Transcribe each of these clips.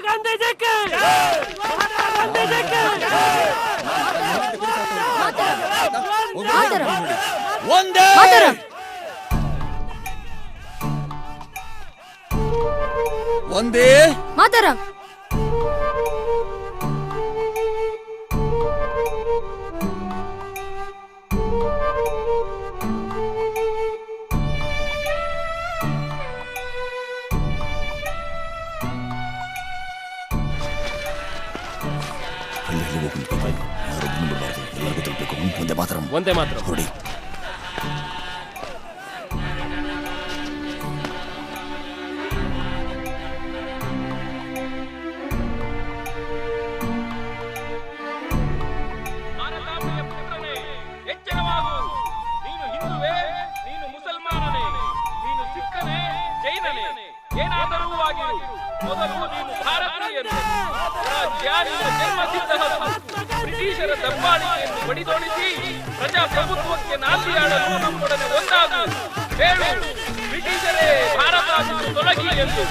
ಗಾಂಧೀಜಿಗೆ ಒಂದೇ ಒಂದೇ ಮಾತರಂ. ಒಂದೇ ಮಾತರಂ. ಒಂದೇ ಮಾತರಂ. ಹೊರಡಿ. ಏನಾದರೂ ಆಗಿರು, ಮೊದಲು ನೀನು ಭಾರತೀಯನು. ಜನ್ಮಸಿದ್ಧ ಬ್ರಿಟಿಷರ ದಬ್ಬಾಳಿಕೆಯನ್ನು ಬಡಿದೊಡಿಸಿ ಪ್ರಜಾಪ್ರಭುತ್ವಕ್ಕೆ ನಾಂದಿಯಾಡಲು ನಮ್ಮೊಡನೆ ಒಂದಾಗು. ಹೇಳು, ಬ್ರಿಟಿಷರೇ ಭಾರತ ತೊಲಗಿ ಎಂದು.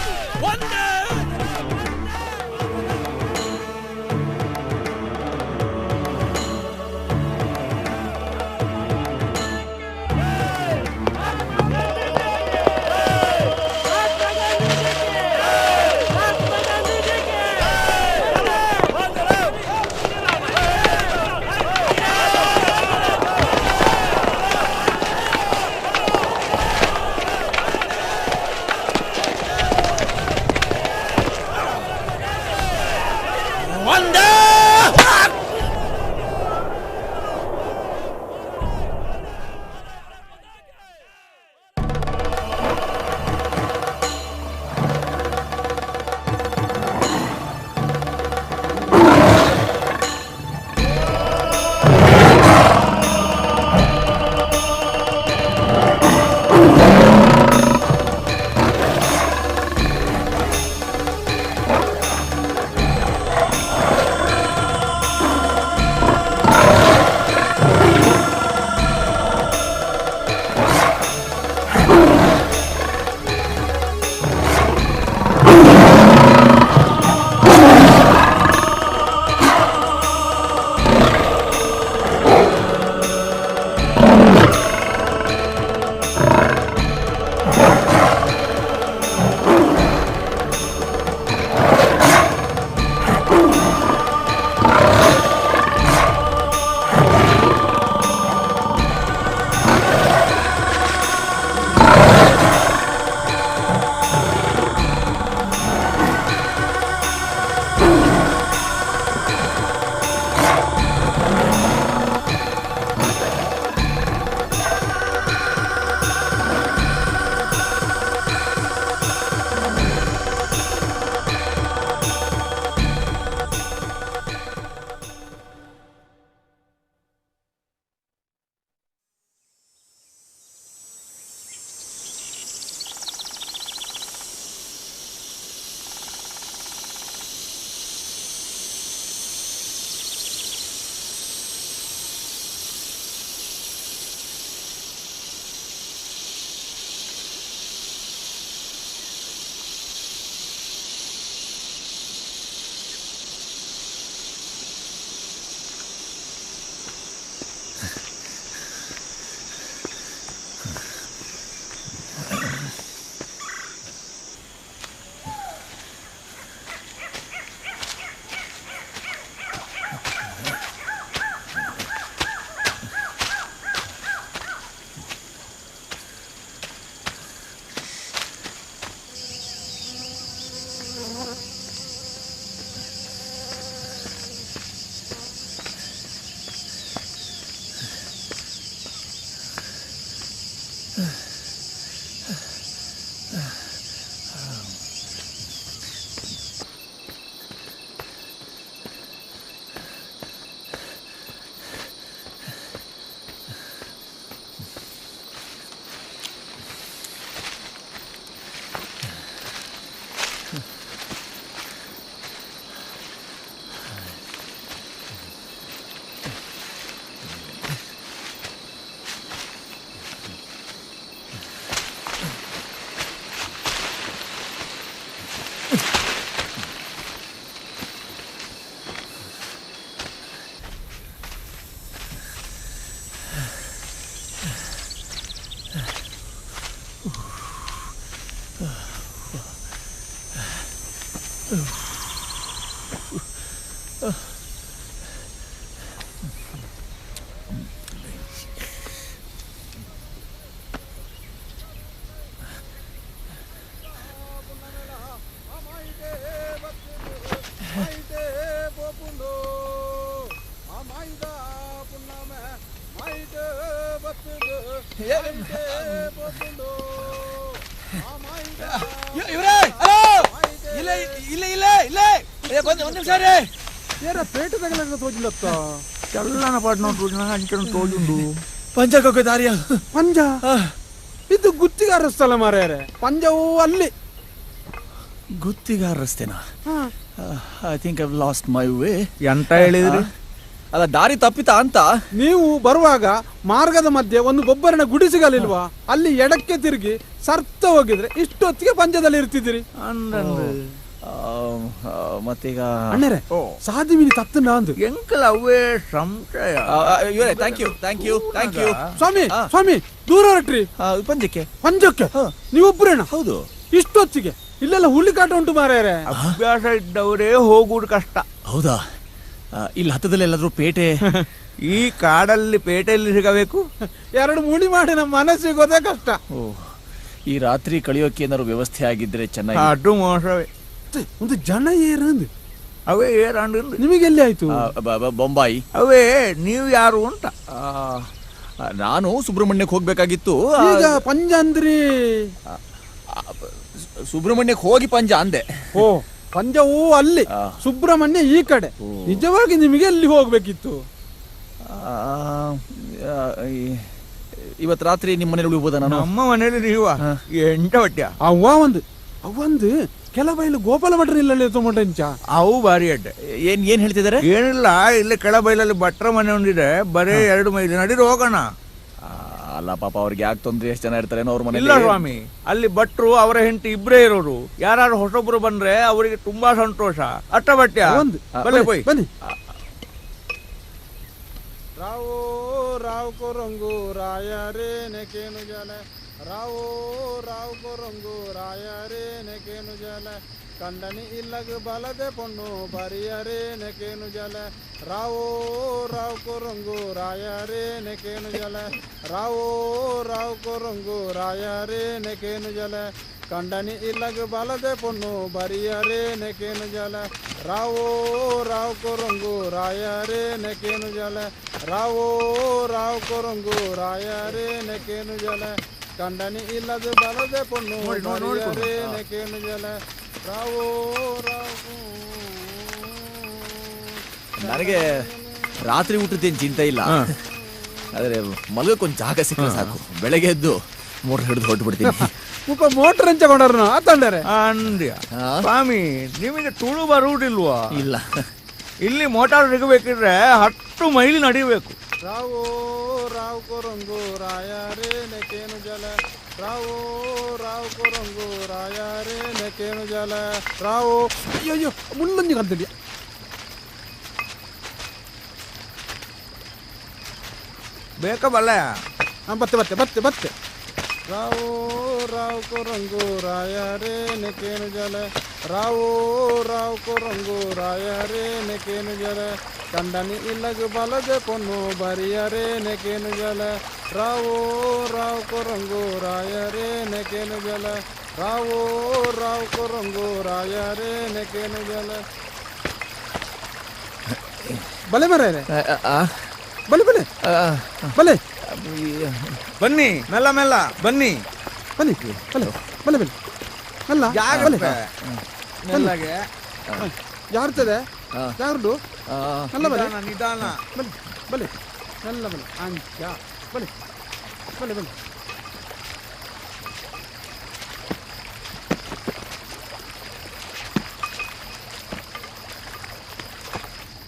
ಇವ್ರೇ ಇಲ್ಲೇ ಇಲ್ಲೇ ಇಲ್ಲೇ ಇಲ್ಲೇ ಒಂದು ನಿಮಿಷ ರೀ ಏರ ಪೇಟ ತಗಲಕ್ಕ ತೋಜಿಲ್ಲತ್ತ ಚಲ್ಲನ ಪಾಡ್ನ ತೋಜಿನ ಅಂಚನ ತೋಜುಂಡು ಪಂಚಕ್ಕೆ ದಾರಿಯ ಪಂಜ ಇದು ಗುತ್ತಿಗಾರ ಸ್ಥಳ ಮಾರ್ಯಾರೆ ಪಂಜವು ಅಲ್ಲಿ ಗುತ್ತಿಗಾರ ರಸ್ತೆನಾ I think I lost my way ಎಂತ ಹೇಳಿದ್ರಿ ಅಲ್ಲ ದಾರಿ ತಪ್ಪಿತಾ ಅಂತ ನೀವು ಬರುವಾಗ ಮಾರ್ಗದ ಮಧ್ಯೆ ಒಂದು ಗೊಬ್ಬರನ ಗುಡಿ ಸಿಗಲಿಲ್ವಾ ಅಲ್ಲಿ ಎಡಕ್ಕೆ ತಿರುಗಿ ಸರ್ತ ಹೋಗಿದ್ರೆ ಇಷ್ಟೊತ್ತಿಗೆ ಪಂಜದಲ್ಲಿ ಇರ್ತಿದ್ದೀರಿ ಮತ್ತೀಗ ಅಣ್ಣರೇ ಸಾದಿ ಮೀನಿ ತತ್ತನ ಅಂದು ಎಂಕಲ್ ಅವೇ ಸಂಶಯ ಇವರೇ thank you thank you thank you ಸ್ವಾಮಿ ಸ್ವಾಮಿ ದೂರ ಹೊರಟ್ರಿ ಪಂಜಕ್ಕೆ ಪಂಜಕ್ಕೆ ನೀವೊಬ್ಬರೇನ ಹೌದು ಇಷ್ಟೊತ್ತಿಗೆ ಇಲ್ಲೆಲ್ಲ ಹುಲಿ ಕಾಟ ಉಂಟು ಮಾರ್ಯಾರೆ ಅಭ್ಯಾಸ ಇದ್ದವರೇ ಹೋಗುವುದು ಕಷ್ಟ. ಹೌದಾ ಇಲ್ಲಿ ಹತ್ತದಲ್ಲಿ ಎಲ್ಲಾದ್ರೂ ಪೇಟೆ ಈ ಕಾಡಲ್ಲಿ ಪೇಟೆಯಲ್ಲಿ ಸಿಗಬೇಕು. ಎರಡು ಮುಳಿ ಮಾಡಿ ನಮ್ಮ ಮನೆ ಸಿಗೋದೇ ಕಷ್ಟ. ಈ ರಾತ್ರಿ ಕಳಿಯೋಕೆ ಏನಾದ್ರು ವ್ಯವಸ್ಥೆ ಆಗಿದ್ರೆ ಚೆನ್ನಾಗಿ. ಅದು ಮೋಸವೇ. ಒಂದು ಜನ ಏರಂದು ಅವೇ ಏರಂಡು ನಿಮಗೆ ಎಲ್ಲಿ ಆಯ್ತು? ಬೊಂಬಾಯಿ. ಅವೇ ನೀವು ಯಾರು ಅಂತ. ನಾನು ಸುಬ್ರಹ್ಮಣ್ಯಕ್ಕೆ ಹೋಗ್ಬೇಕಾಗಿತ್ತು. ಈಗ ಪಂಜ ಅಂದ್ರಿ ಸುಬ್ರಹ್ಮಣ್ಯಕ್ಕೆ ಹೋಗಿ ಪಂಜ ಅಂದೆ. ಓ ಪಂಜವೂ ಅಲ್ಲಿ, ಸುಬ್ರಹ್ಮಣ್ಯ ಈ ಕಡೆ. ನಿಜವಾಗಿ ನಿಮಗೆ ಎಲ್ಲಿ ಹೋಗ್ಬೇಕಿತ್ತು? ಇವತ್ತು ರಾತ್ರಿ ನಿಮ್ಮ ಮನೇಲಿ ಉಳಿಬೋದ? ನಾನು ನಮ್ಮ ಮನೇಲಿ ನೀವು ಎಂಟ ಹೊಟ್ಟೆ ಅವಂದು ಕೆಲಬೈಲು ಗೋಪಾಲ ಭಟ್ರ ಇಲ್ಲ ತೊಗೊಂಡ ಅವು ಭಾರಿ ಅಡ್ಡೆ. ಏನ್ ಹೇಳ್ತಿದ್ದಾರೆ? ಏನಿಲ್ಲ, ಇಲ್ಲಿ ಕೆಳಬೈಲಲ್ಲಿ ಭಟ್ರ ಮನೆ ಒಂದಿದೆ, ಬರೇ 2 ಮೈಲಿ ನಡೀರಿ ಹೋಗೋಣ. ಅಲ್ಲ ಪಾಪ ಅವ್ರಿಗೆ ಯಾಕೆ ತೊಂದ್ರೆ, ಎಷ್ಟು ಜನ ಇರ್ತಾರೇನೋ ಅವ್ರ ಮನೆ. ಇಲ್ಲ ಸ್ವಾಮಿ, ಅಲ್ಲಿ ಭಟ್ರು ಅವರ ಹೆಂಡತಿ ಇಬ್ಬರೇ ಇರೋರು. ಯಾರು ಹೊಸೊಬ್ರು ಬಂದ್ರೆ ಅವರಿಗೆ ತುಂಬಾ ಸಂತೋಷ. ಅಟ್ಟ ಬಟ್ಟೆ ಬನ್ನಿ. ರಾವೋ ರಾವ್ ಕೊರಂಗು ರಾಯರೇ ನೆಕೇನು ಜಲ, ರಾವೋ ರಾವ್ ಕೊರಂಗು ರಾಯರೇ ನೆಕೇನು ಜಲ, ಕಂಡನಿ ಇಲ್ಲಗ ಬಲದೆ ಪೊಣ್ಣು ಬರಿಯರೇ ನೆಕೇನು ಜಲ, ರಾವೋ ರಾವ್ ಕೊರಂಗು ರಾಯರೇ ನೆಕೇನು ಜಲ, ರಾವೋ ರಾವ್ ಕೊರಂಗು ರಾಯರೇ ನೆಕೇನು ಜಲ, ಕಂಡನಿ ಇಲ್ಲಗ ಬಲದೆ ಪೊಣ್ಣು ಬರಿಯರೇ ನೆಕೇನು ಜಲ, ರಾವೋ ರಾವ್ ಕೊರಂಗು ರಾಯರೇ ನೆಕೇನು ಜಲ, ರಾವೋ ರಾವ್ ಕೊರಂಗು ರಾಯರೇ ನೆಕೇನು ಜಲ, ಕಂಡನಿ ಇಲ್ಲದ ಬಲದೆ ಪೊಣ್ಣು ಬರಿಯರೇ ನೆಕೇನು ಜಲ, ರಾವೋ ರಾವ್. ನನಗೆ ರಾತ್ರಿ ಊಟದ್ದೇನು ಚಿಂತೆ ಇಲ್ಲ, ಆದ್ರೆ ಮಲಗಕ್ಕೊಂದು ಜಾಗ ಸಿಕ್ಕರೆ ಸಾಕು. ಬೆಳಗ್ಗೆ ಎದ್ದು ಮೋಟರ್ ಹಿಡಿದು ಹೊರಟು ಬಿಡ್ತೀನಿ. ಮೋಟರ್ ಹಂಚಕೊಂಡ್ರು ಆತಂಡರೆ ಅಂದ್ಯ ಸ್ವಾಮಿ, ನಿಮಗೆ ತುಳು ಬರುವುದಿಲ್ವಾ? ಇಲ್ಲ, ಇಲ್ಲಿ ಮೋಟಾರ್ ಸಿಗಬೇಕಿದ್ರೆ 10 ಮೈಲಿ ನಡಿಬೇಕು. ರಾವೋ ರಾವ್ ಕೊರಂಗು ರಾಯರೇ ನೆಕೇನು ಜಲ, ರಾವೋ ರಾವ್ ಕೊರಂಗು ರಾಯರೇ ನೆಕೇನು ಜಲ, ರಾವೋ. ಅಯ್ಯೋ ಮುಳ್ಳಂಜಿ ಕಲ್ತಿದ್ಯಾ? ಬೇಕ ಬಲ್ಲ ಬತ್ತೆ. ರಾವೋ ರಾವ್ ಕೊರಂಗು ರಾಯರೇ ನೆಕೇನು ಜಲ, ರಾವೋ ರಾವ್ ಕೊರಂಗು ರಾಯರೇ ನೆಕೇನು ಜಲ, ಕಂಡನಿ ಇಲ್ಲಗ ಬಲದೆ ಪೊಣ್ಣು ಬರಿಯರೇ ನೆಕೇನು ಜಲ, ರಾವೋ ರಾವ್ ಕೊರಂಗು ರಾಯರೇ ನೆಕೇನು ಜಲ, ರಾವೋ ರಾವ್ ಕೊರಂಗು ರಾಯರೇ ನೆಕೇನು ಜಲ. ಬಲೆ ಮರೇ ಬಲೆ ಬಲೆ ಬಲೆ ಬನ್ನಿ, ಮೆಲ್ಲ ಮೆಲ್ಲ ಬನ್ನಿ ಬನ್ನಿ. ಬಲೆ ಬಲೆ ಬಲೆ ಅಲ್ಲ ಬಲೆ ಮೆಲ್ಲಗೆ ಯಾರ್ತದೆ ಯಾರ್ದು ಅಲ್ಲ ಬಲೆ ನಿಧಾನ ಬಲೆ ಬಲೆ ಮೆಲ್ಲ ಬಲೆ ಅಂಚ ಬಲೆ ಬಲೆ ಬಲೆ.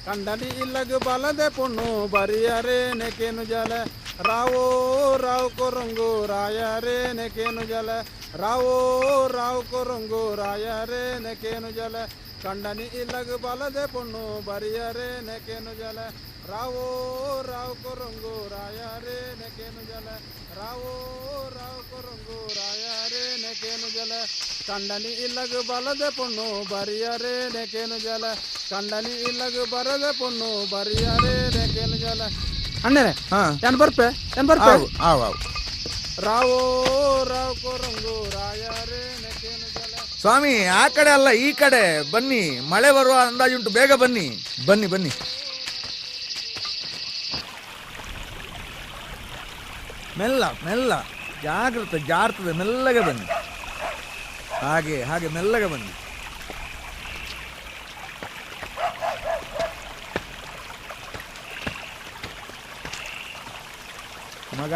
ಕಂಡನಿ ಇಲ್ಲಗ ಬಲದೆ ಪೊಣ್ಣು ಬರಿಯರೇ ನೆಕೇನು ಜಲ, ರಾವೋ ರಾವ್ ಕೊರಂಗು ರಾಯರೇ ನೆಕೇನು ಜಲ, ರಾವೋ ರಾವ್ ಕೊರಂಗು ರಾಯರೇ ನೆಕೇನು ಜಲ, ಕಂಡನಿ ಇಲ್ಲಗ ಬಲದೆ ಪೊಣ್ಣು ಬರಿಯರೇ ನೆಕೇನು ಜಲ, ರಾವೋ ರಾವ್ ಕೊರಂಗು ರಾಯರೇ ನೆಕೇನು ಜಲ, ರಾವೋ ರಾವ್ ಕೊರಂಗು ರಾಯರೇ ನೆಕೇನು ಜಲ, ಕಂಡನಿ ಇಲ್ಲಗ ಬಲದೆ ಪೊಣ್ಣು ಬರಿಯರೇ ನೆಕೇನು ಜಲ, ಕಂಡನಿ ಇಲ್ಲಗ ಬರದೆ ಪೊಣ್ಣು ಬರಿಯರೇ ನೆಕೇನು ಜಲ. ಅಣ್ಣರೇ ಏನ್ ಬರ್ಪೆ ರಾವೋ ರಾವ್ ಕೊರಂಗು ರಾಯರೇ ನೆಕೇನು ಜಲ. ಸ್ವಾಮಿ, ಆ ಕಡೆ ಅಲ್ಲ ಈ ಕಡೆ ಬನ್ನಿ, ಮಳೆ ಬರುವ ಅಂದಾಜುಂಟು, ಬೇಗ ಬನ್ನಿ ಬನ್ನಿ ಬನ್ನಿ. ಮೆಲ್ಲ ಮೆಲ್ಲ ಜಾಗ್ರತೆ, ಜಾರ್ತದೆ, ಮೆಲ್ಲಗೆ ಬನ್ನಿ. ಹಾಗೆ ಹಾಗೆ ಮೆಲ್ಲಗೆ ಬನ್ನಿ. ಮಗ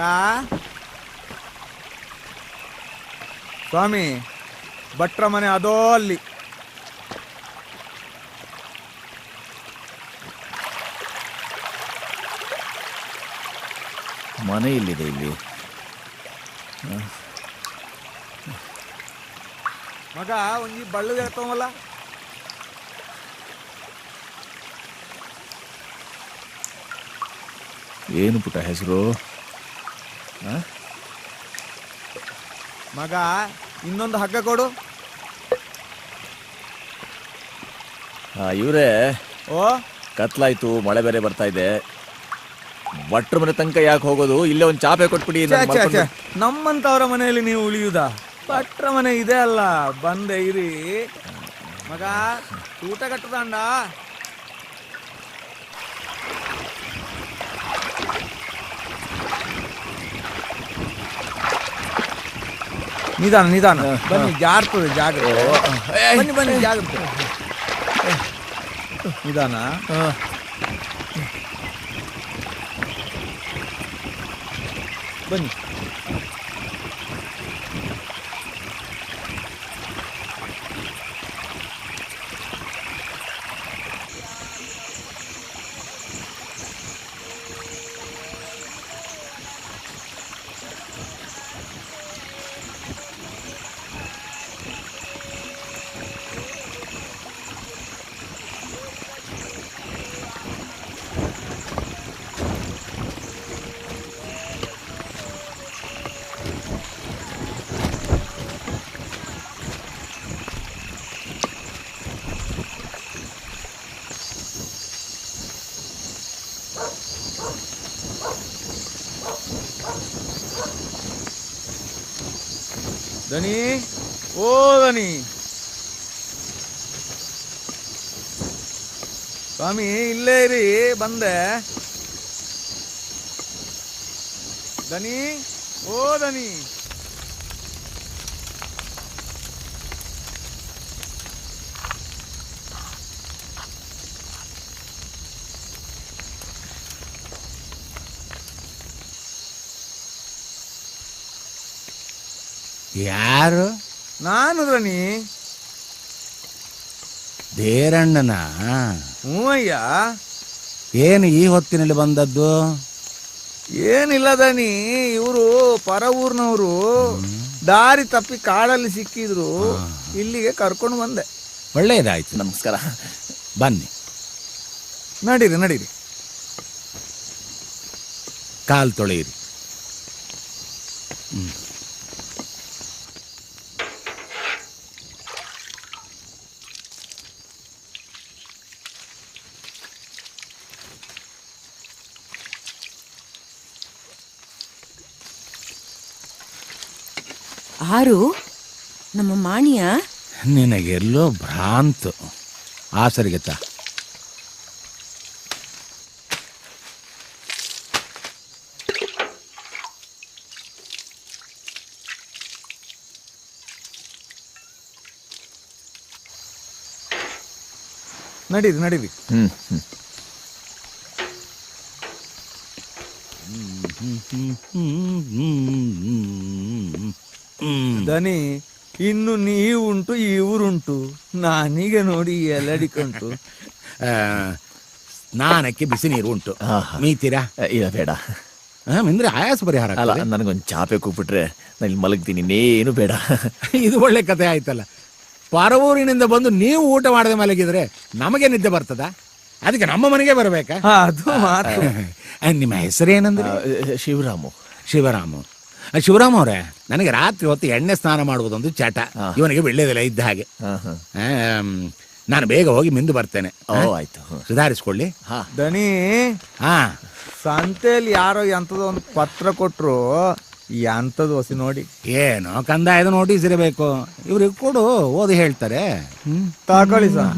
ಸ್ವಾಮಿ, ಭಟ್ರ ಮನೆ ಅದೋ ಅಲ್ಲಿ. ಮನೆ ಇಲ್ಲಿದೆ ಇಲ್ಲಿ. ಮಗ ಒಂಜಿ ಬಳ್ಳದ ಇರ್ತವಲ್ಲ. ಏನು ಪುಟ್ಟ ಹೆಸರು? ಮಗ ಇನ್ನೊಂದು ಹಗ್ಗ ಕೊಡು. ಇವ್ರೇ, ಓ ಕತ್ಲಾಯ್ತು, ಮಳೆ ಬೇರೆ ಬರ್ತಾ ಇದೆ. ಭಟ್ರ ಮನೆ ತನಕ ಯಾಕೆ ಹೋಗೋದು? ಇಲ್ಲೇ ಒಂದು ಚಾಪೆ ಕೊಟ್ಬಿಡಿ. ನಮ್ಮಂತವರ ಮನೆಯಲ್ಲಿ ನೀವು ಉಳಿಯುವುದಾ? ಭಟ್ರ ಮನೆ ಇದೆ ಅಲ್ಲ, ಬಂದೆ ಇರಿ. ಮಗ ಊಟ ಕಟ್ಟದಂಡ. ನಿಧಾನ ನಿಧಾನ ಬನ್ನಿ, ಜಾರ್ತದೆ, ಜಾಗ್ರತೆ. ಬನ್ನಿ ಬನ್ನಿ, ಜಾಗ್ರತೆ, ನಿಧಾನ. ಬನ್ನಿ. ದನಿ, ಓ ದನಿ. ಸ್ವಾಮಿ ಇಲ್ಲೇ ಇರಿ, ಬಂದೆ. ದನಿ, ಓ ದನಿ. ಯಾರು? ನಾನು ದನಿ. ದೇರಣ್ಣನ? ಹ್ಞೂ ಅಯ್ಯ. ಏನು ಈ ಹೊತ್ತಿನಲ್ಲಿ ಬಂದದ್ದು? ಏನಿಲ್ಲ ದನಿ, ಇವರು ಪರ ಊರ್ನವರು, ದಾರಿ ತಪ್ಪಿ ಕಾಡಲ್ಲಿ ಸಿಕ್ಕಿದ್ರು, ಇಲ್ಲಿಗೆ ಕರ್ಕೊಂಡು ಬಂದೆ. ಒಳ್ಳೆಯದಾಯ್ತು. ನಮಸ್ಕಾರ. ಬನ್ನಿ, ನಡೀರಿ ನಡೀರಿ. ಕಾಲು ತೊಳೆಯಿರಿ. ಆರು ನಮ್ಮ ಮಾಣಿಯ? ನಿನಗೆಲ್ಲೋ ಭ್ರಾಂತು. ಆಸರಿಗೆತ್ತ. ನಡೀರಿ ನಡೀರಿ. ದನಿ, ಇನ್ನು ನೀವುಂಟು ಇವರುಂಟು, ನಾನೀಗ ನೋಡಿ ಎಲ್ಲಡಿಕಂಟು. ಸ್ನಾನಕ್ಕೆ ಬಿಸಿ ನೀರು ಉಂಟು, ಮೀತೀರಾ? ಇಲ್ಲ ಬೇಡ. ಅಂದ್ರೆ ಆಯಾಸ ಪರಿಹಾರ. ಅಲ್ಲ, ನನಗೊಂದು ಚಾಪೆ ಕೂಗ್ಬಿಟ್ರೆ ನಾನು ಇಲ್ಲಿ ಮಲಗ್ತೀನಿ, ಇನ್ನೇನು ಬೇಡ. ಇದು ಒಳ್ಳೆ ಕಥೆ ಆಯ್ತಲ್ಲ. ಪರವೂರಿನಿಂದ ಬಂದು ನೀವು ಊಟ ಮಾಡದೆ ಮಲಗಿದ್ರೆ ನಮಗೆ ನಿದ್ದೆ ಬರ್ತದ? ಅದಕ್ಕೆ ನಮ್ಮ ಮನೆಗೆ ಬರಬೇಕಾ? ಅದು ಮಾತು. ನಿಮ್ಮ ಹೆಸರೇನಂದ್ರೆ? ಶಿವರಾಮು. ಶಿವರಾಮು. ಶಿವರಾಮ್ ಅವರೇ, ನನಗೆ ರಾತ್ರಿ ಹೊತ್ತು ಎಣ್ಣೆ ಸ್ನಾನ ಮಾಡುವುದೊಂದು ಚಟ. ಇವನಿಗೆ ಬೆಳ್ಳೆದೆಲ್ಲ ಇದ್ದ ಹಾಗೆ. ನಾನು ಬೇಗ ಹೋಗಿ ಮಿಂದು ಬರ್ತೇನೆ. ಆಯ್ತು, ಸುಧಾರಿಸ್ಕೊಳ್ಳಿ. ದನಿ, ಸಂತೆಯಲ್ಲಿ ಯಾರೋ ಎಂಥದೋ ಒಂದು ಪತ್ರ ಕೊಟ್ರು, ಎಂಥದ್ದು ಹೊಸಿ ನೋಡಿ. ಏನೋ ಕಂದಾಯದ ನೋಟಿಸ್ ಇರಬೇಕು. ಇವ್ರಿಗೆ ಕೊಡು, ಓದಿ ಹೇಳ್ತಾರೆ. ತಗೊಳ್ಳಿ ಸರ್.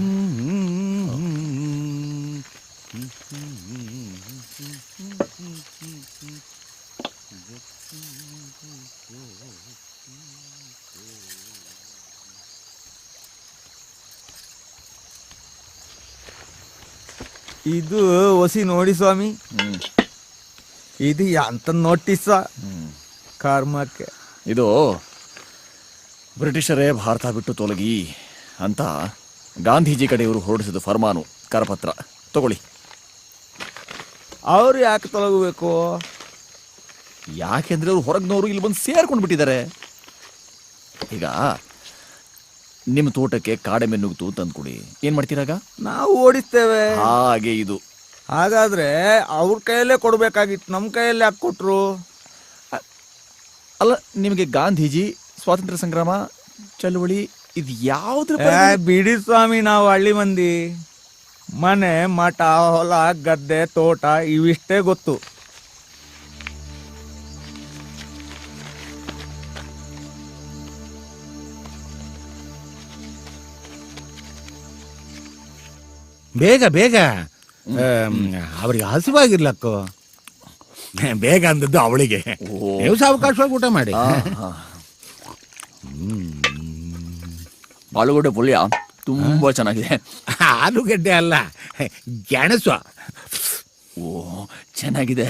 ಇದು ಹೊಸಿ ನೋಡಿ ಸ್ವಾಮಿ, ಇದು ಅಂತ ನೋಟಿಸ ಕರ್ಮಕ್ಕೆ. ಇದು ಬ್ರಿಟಿಷರೇ ಭಾರತ ಬಿಟ್ಟು ತೊಲಗಿ ಅಂತ ಗಾಂಧೀಜಿ ಕಡೆಯವರು ಹೊರಡಿಸಿದ ಫರ್ಮಾನು, ಕರಪತ್ರ ತಗೊಳ್ಳಿ. ಅವ್ರು ಯಾಕೆ ತೊಲಗಬೇಕು? ಯಾಕೆಂದ್ರೆ ಅವ್ರು ಹೊರಗ್ನವರು ಇಲ್ಲಿ ಬಂದು ಸೇರ್ಕೊಂಡು ಬಿಟ್ಟಿದ್ದಾರೆ. ಈಗ ನಿಮ್ಮ ತೋಟಕ್ಕೆ ಕಾಡೆಮ್ಮೆ ನುಗ್ತು ತಂದ್ಕೊಡಿ, ಏನ್ ಮಾಡ್ತೀರಾಗ? ನಾವು ಓಡಿಸ್ತೇವೆ. ಹಾಗೆ ಇದು. ಹಾಗಾದ್ರೆ ಅವ್ರ ಕೈಯಲ್ಲೇ ಕೊಡ್ಬೇಕಾಗಿತ್ತು, ನಮ್ಮ ಕೈಯಲ್ಲಿ ಯಾಕೆ ಕೊಟ್ರು? ಅಲ್ಲ, ನಿಮಗೆ ಗಾಂಧೀಜಿ, ಸ್ವಾತಂತ್ರ್ಯ ಸಂಗ್ರಾಮ, ಚಳುವಳಿ ಇದು ಯಾವ್ದ್ರ ಬಿಡಿ ಸ್ವಾಮಿ, ನಾವು ಹಳ್ಳಿ ಮಂದಿ. ಮನೆ, ಮಠ, ಹೊಲ, ಗದ್ದೆ, ತೋಟ ಇವಿಷ್ಟೇ ಗೊತ್ತು. ಬೇಗ ಬೇಗ, ಅವ್ರಿಗೆ ಹಸಿವಾಗಿರ್ಲಕ್ಕೋ. ಬೇಗ ಅಂದದ್ದು ಅವಳಿಗೆ. ನೀವು ಸಾವಕಾಶವಾಗಿ ಊಟ ಮಾಡಿ. ಆಲೂಗಡ್ಡೆ ಪಲ್ಯ ತುಂಬಾ ಚೆನ್ನಾಗಿದೆ. ಆಲೂಗಡ್ಡೆ ಅಲ್ಲ, ಗೆಣಸು. ಓ, ಚೆನ್ನಾಗಿದೆ.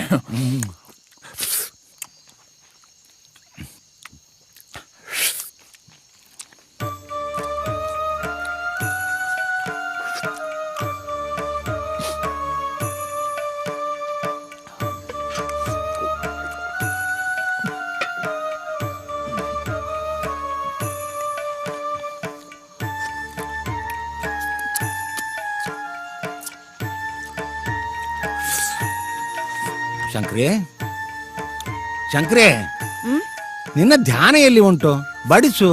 ಶಂಕ್ರಿ, ಶಂಕ್ರಿ, ನಿನ್ನ ಧ್ಯಾನ ಎಲ್ಲಿ ಉಂಟು? ಬಡಿಸು.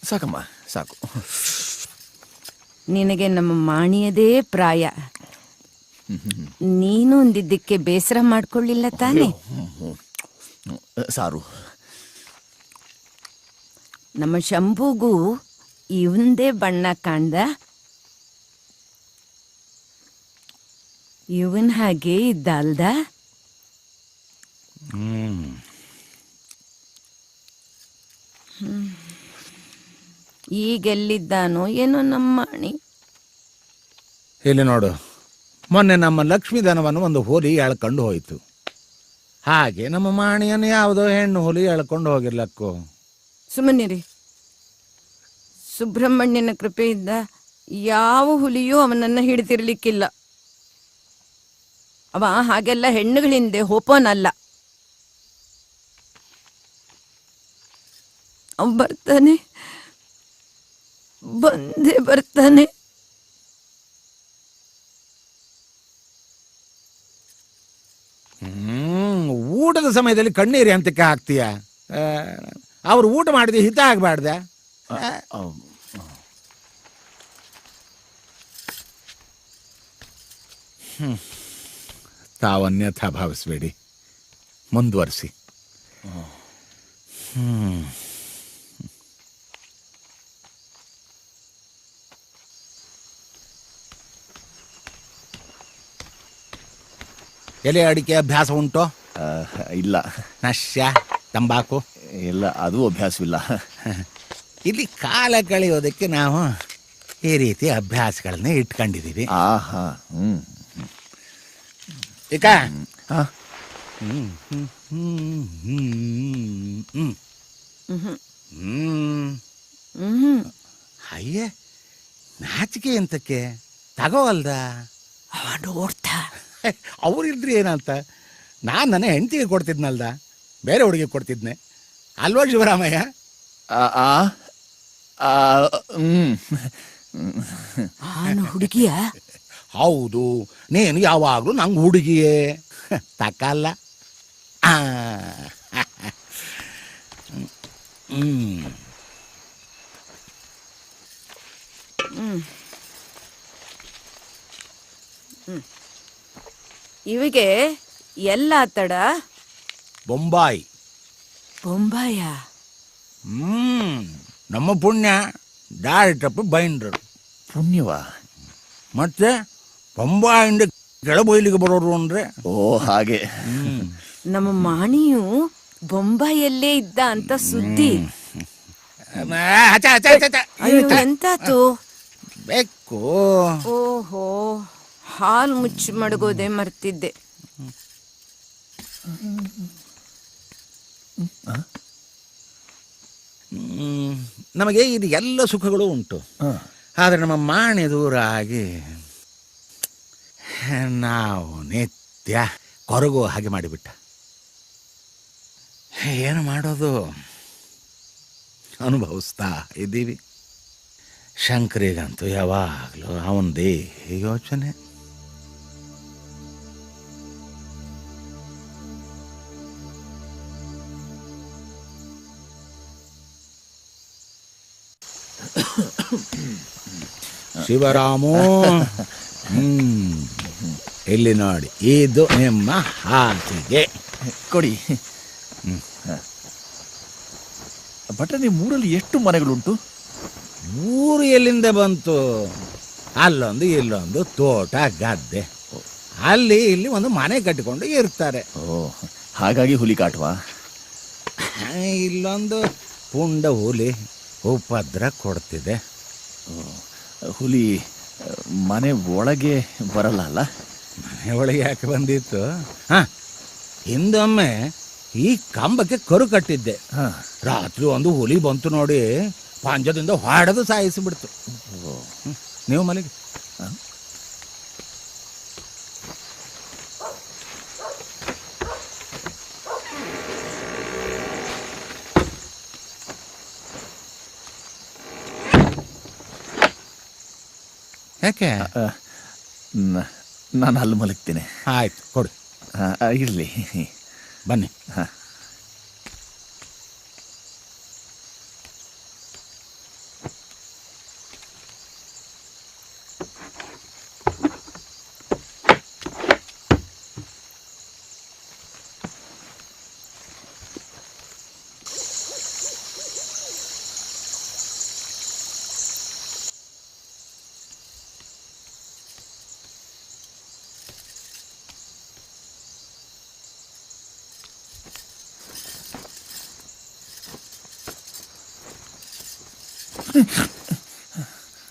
ಸಾಕಮ್ಮ, ಸಾಕು. ನಿನಗೆ ನಮ್ಮ ಮಾಣಿಯದೇ ಪ್ರಾಯ. ನೀನು ಒಂದಿದ್ದಕ್ಕೆ ಬೇಸರ ಮಾಡ್ಕೊಳ್ಳಿಲ್ಲ ತಾನೆ? ಸಾರು. ನಮ್ಮ ಶಂಭುಗೂ ಇವಂದೇ ಬಣ್ಣ ಕಾಣ್ದ. ಇವನ್ ಹಾಗೆ ಇದ್ದ ಅಲ್ದ? ಈಗೆಲ್ಲಿದ್ದಾನೋ ಏನೋ ನಮ್ಮ ಮಾಣಿ. ಇಲ್ಲಿ ನೋಡು, ಮೊನ್ನೆ ನಮ್ಮ ಲಕ್ಷ್ಮೀಧನವನ್ನು ಒಂದು ಹುಲಿ ಎಳ್ಕೊಂಡು ಹೋಯಿತು. ಹಾಗೆ ನಮ್ಮ ಮಾಣಿಯನ್ನು ಯಾವುದೋ ಹೆಣ್ಣು ಹುಲಿ ಎಳ್ಕೊಂಡು ಹೋಗಿರ್ಲಕ್ಕೋ. ಸುಮ್ಮನಿರಿ. ಸುಬ್ರಹ್ಮಣ್ಯನ ಕೃಪೆಯಿಂದ ಯಾವ ಹುಲಿಯೂ ಅವನನ್ನ ಹಿಡಿದಿರ್ಲಿಕ್ಕಿಲ್ಲ. ಅವ ಹಾಗೆಲ್ಲ ಹೆಣ್ಣುಗಳಿಂದೆ ಹೋಪೋನಲ್ಲ. ಅವ ಬರ್ತಾನೆ, ಬಂದೇ ಬರ್ತಾನೆ. ಊಟದ ಸಮಯದಲ್ಲಿ ಕಣ್ಣೀರಿ ಅಂತಕ್ಕೆ ಹಾಕ್ತೀಯ? ಅವ್ರು ಊಟ ಮಾಡಿದ ಹಿತ ಆಗ್ಬಾರ್ದ? ತಾವನ್ಯಥಾ ಭಾವಿಸ್ಬೇಡಿ, ಮುಂದುವರಿಸಿ. ಎಲೆ ಅಡಿಕೆ ಅಭ್ಯಾಸ ಉಂಟೋ? ಇಲ್ಲ. ನಶ್ಯ, ತಂಬಾಕು? ಇಲ್ಲ, ಅದು ಅಭ್ಯಾಸವಿಲ್ಲ. ಇಲ್ಲಿ ಕಾಲ ಕಳೆಯೋದಕ್ಕೆ ನಾವು ಈ ರೀತಿ ಅಭ್ಯಾಸಗಳನ್ನ ಇಟ್ಕೊಂಡಿದ್ದೀವಿ. ಆಹಾ. ಈಗ ಅಯ್ಯ, ನಾಚಿಕೆ ಎಂತಕ್ಕೆ? ತಗೋವಲ್ದ? ಅವ ನೋಡ್ತಾ. ಅವ್ರಿದ್ರಿ ಏನಂತ? ನಾನು ನನ್ನ ಹೆಂಡತಿಗೆ ಕೊಡ್ತಿದ್ನಲ್ದ, ಬೇರೆ ಹುಡುಗಿ ಕೊಡ್ತಿದ್ನೆ ಅಲ್ವಾ ಶಿವರಾಮಯ್ಯ? ಹುಡುಗಿಯ? ಹೌದು, ನೀನು ಯಾವಾಗಲೂ ನಂಗೆ ಹುಡುಗಿಯೇ. ತಕ್ಕಲ್ಲ. ಇವಿಗೆ ಎಲ್ಲ ತಡ? ಬೊಂಬಾಯಿ. ಬೊಂಬಾಯ? ನಮ್ಮ ಪುಣ್ಯ ಡೈರೆಕ್ಟ್ ಬೈಂಡ್ರು. ಪುಣ್ಯವಾ? ಮತ್ತೆ ಬೊಂಬಾಯಿಂದ ಕೆಳಬೊಯ್ಲಿಗೆ ಬರೋರು ಅಂದ್ರೆ? ಓ, ಹಾಗೆ. ನಮ್ಮ ಮಾಣಿಯು ಬೊಂಬಾಯಲ್ಲೇ ಇದ್ದ ಅಂತ ಸುದ್ದಿ. ಅಯ್ಯೋ ಎಂತಾತು? ಬೆಕ್ಕು ಓಹೋ, ಹಾಲು ಮುಚ್ಚಿ ಮಡಗೋದೆ ಮರ್ತಿದ್ದೆ. ನಮಗೆ ಇದು ಎಲ್ಲ ಸುಖಗಳು ಉಂಟು, ಆದರೆ ನಮ್ಮ ಮಾಣೆ ದೂರ ಆಗಿ ನಾವು ನಿತ್ಯ ಕೊರಗು ಹಾಗೆ ಮಾಡಿಬಿಟ್ಟ. ಏನು ಮಾಡೋದು, ಅನುಭವಿಸ್ತಾ ಇದ್ದೀವಿ. ಶಂಕರಿಗಂತೂ ಯಾವಾಗಲೂ ಅವನದೇ ಯೋಚನೆ. ಶಿವರಾಮು, ಇಲ್ಲಿ ನೋಡಿ, ಇದು ನಿಮ್ಮ ಹಾಸಿಗೆ ಕೊಡಿ. ಭಟ್ರೆ, ನಿಮ್ಮ ಊರಲ್ಲಿ ಎಷ್ಟು ಮನೆಗಳುಂಟು? ಊರು ಎಲ್ಲಿಂದ ಬಂತು? ಅಲ್ಲೊಂದು ಇಲ್ಲೊಂದು ತೋಟ ಗದ್ದೆ, ಅಲ್ಲಿ ಇಲ್ಲಿ ಒಂದು ಮನೆ ಕಟ್ಟಿಕೊಂಡು ಇರ್ತಾರೆ. ಓ, ಹಾಗಾಗಿ ಹುಲಿ ಕಾಟವಾ? ಇಲ್ಲೊಂದು ಪುಂಡ ಹುಲಿ ಉಪದ್ರ ಕೊಡ್ತಿದೆ. ಹುಲಿ ಮನೆ ಒಳಗೆ ಬರಲ್ಲ ಅಲ್ಲ? ಮನೆ ಒಳಗೆ ಯಾಕೆ ಬಂದಿತ್ತು? ಹಿಂದೊಮ್ಮೆ ಈ ಕಂಬಕ್ಕೆ ಕರು ಕಟ್ಟಿದ್ದೆ. ರಾತ್ರಿ ಒಂದು ಹುಲಿ ಬಂತು ನೋಡಿ, ಪಾಂಜದಿಂದ ಹೊಡೆದು ಸಾಯಿಸಿಬಿಡ್ತು. ನೀವು ಮನೆಗೆ ಯಾಕೆ? ನಾನು ಅಲ್ಲಿ ಮಲಗ್ತೀನಿ. ಆಯ್ತು, ಕೊಡು. ಇರಲಿ, ಬನ್ನಿ.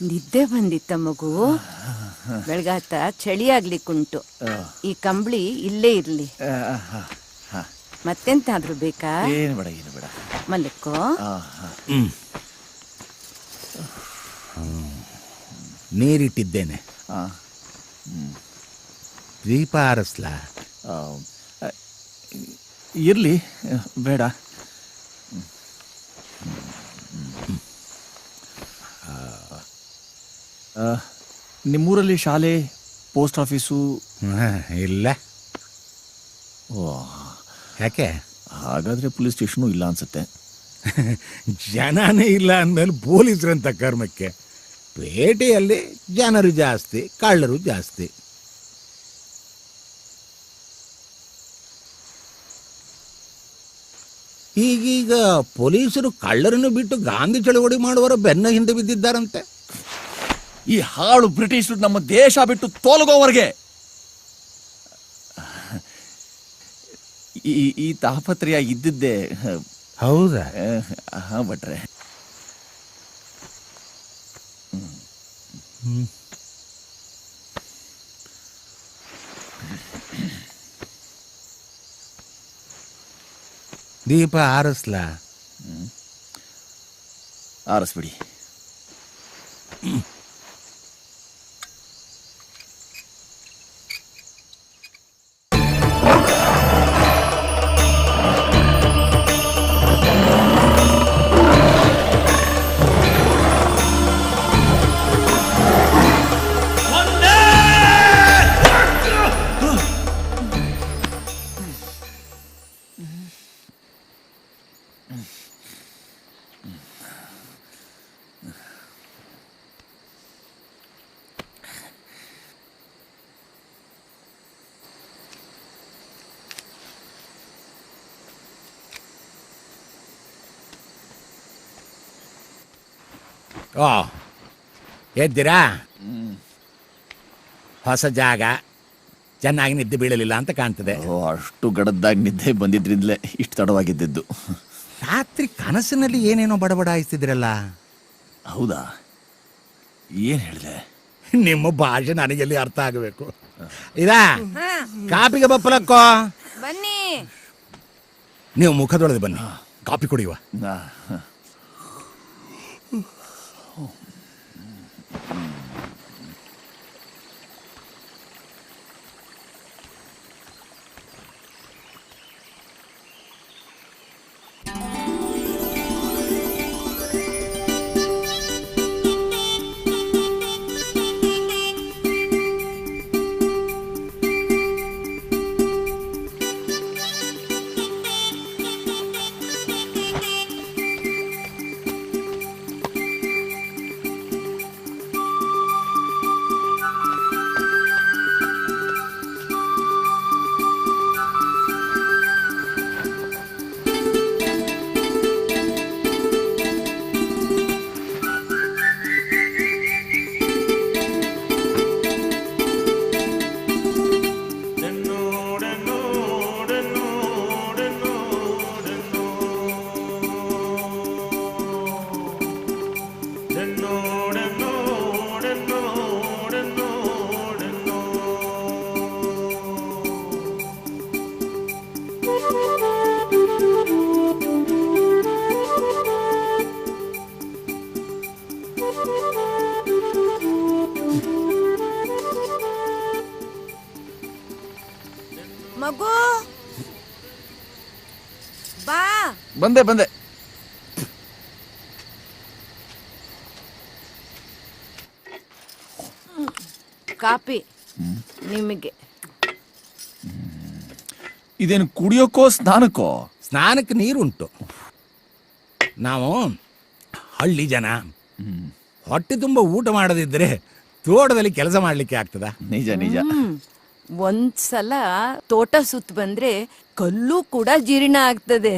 ನಿದ್ದೆ ಬಂದಿತ್ತ ಮಗು? ಬೆಳಗಾತ ಚಳಿ ಆಗ್ಲಿಕ್ಕುಂಟು. ಈ ಕಂಬಳಿ ಇಲ್ಲೇ ಇರ್ಲಿ. ಮತ್ತೆಂತಾದ್ರೂ ಬೇಕಾ? ಏನು ಬೇಡ, ಏನು ಬೇಡ, ಮಲ್ಕೋ. ನೀರಿಟ್ಟಿದ್ದೇನೆ, ದೀಪ ಆರಿಸ್ಲಾ? ಇರಲಿ, ಬೇಡ. ನಿಮ್ಮೂರಲ್ಲಿ ಶಾಲೆ, ಪೋಸ್ಟ್ ಆಫೀಸು? ಇಲ್ಲ. ಓ, ಯಾಕೆ? ಹಾಗಾದರೆ ಪೊಲೀಸ್ ಸ್ಟೇಷನು ಇಲ್ಲ ಅನ್ಸುತ್ತೆ. ಜನನೇ ಇಲ್ಲ ಅಂದಮೇಲೆ ಪೊಲೀಸರಂತ ಕರ್ಮಕ್ಕೆ. ಪೇಟೆಯಲ್ಲಿ ಜನರು ಜಾಸ್ತಿ, ಕಳ್ಳರು ಜಾಸ್ತಿ. ಈಗೀಗ ಪೊಲೀಸರು ಕಳ್ಳರನ್ನು ಬಿಟ್ಟು ಗಾಂಧಿ ಚಳವಳಿ ಮಾಡುವವರ ಬೆನ್ನ ಹಿಂದೆ ಬಿದ್ದಿದ್ದಾರಂತೆ. ಈ ಹಾಳು ಬ್ರಿಟಿಷರು ನಮ್ಮ ದೇಶ ಬಿಟ್ಟು ತೋಲಗೋವರೆಗೆ ಈ ತಾಪತ್ರಯ ಇದ್ದಿದ್ದೆ. ಹೌದಾ? ಭಟ್ರೆ, ದೀಪ ಆರಿಸ್ಲಾ? ಆರಿಸ್ಬಿಡಿ. ಓ, ಎದ್ದೀರಾ? ಹೊಸ ಜಾಗ, ಚೆನ್ನಾಗಿ ನಿದ್ದೆ ಬೀಳಲಿಲ್ಲ ಅಂತ ಕಾಣ್ತದೆ. ಅಷ್ಟು ಗಡದ್ದಾಗಿ ನಿದ್ದೆ ಬಂದಿದ್ರಿಂದಲೇ ಇಷ್ಟು ತಡವಾಗಿದ್ದು. ರಾತ್ರಿ ಕನಸಿನಲ್ಲಿ ಏನೇನೋ ಬಡಬಡಾಯಿಸ್ತಿದ್ರಲ್ಲ? ಹೌದಾ? ಏನ್ ಹೇಳಿದೆ? ನಿಮ್ಮ ಭಾಷೆ ನನಗೆಲ್ಲಿ ಅರ್ಥ ಆಗಬೇಕು. ಇದಾ ಕಾಪಿಗೆ ಬಪ್ಪಲಕ್ಕೋ, ಬನ್ನಿ. ನೀವು ಮುಖದೊಳಗೆ ಬನ್ನಿ, ಕಾಪಿ ಕುಡಿಯುವ. ಮಗು ಬಾ. ಬಂದೆ. ಕಾಪಿ ನಿಮಗೆ. ಇದೇನು ಕುಡಿಯೋಕ್ಕೋ ಸ್ನಾನಕ್ಕೋ? ಸ್ನಾನಕ್ಕೆ ನೀರುಂಟು. ನಾವು ಹಳ್ಳಿ ಜನ, ಹೊಟ್ಟೆ ತುಂಬ ಊಟ ಮಾಡದಿದ್ರೆ ತೋಟದಲ್ಲಿ ಕೆಲಸ ಮಾಡ್ಲಿಕ್ಕೆ ಆಗ್ತದ? ನಿಜ. ಒಂದ್ಸಲ ತೋಟ ಸುತ್ತ ಬಂದ್ರೆ ಕಲ್ಲು ಕೂಡ ಜೀರ್ಣ ಆಗ್ತದೆ.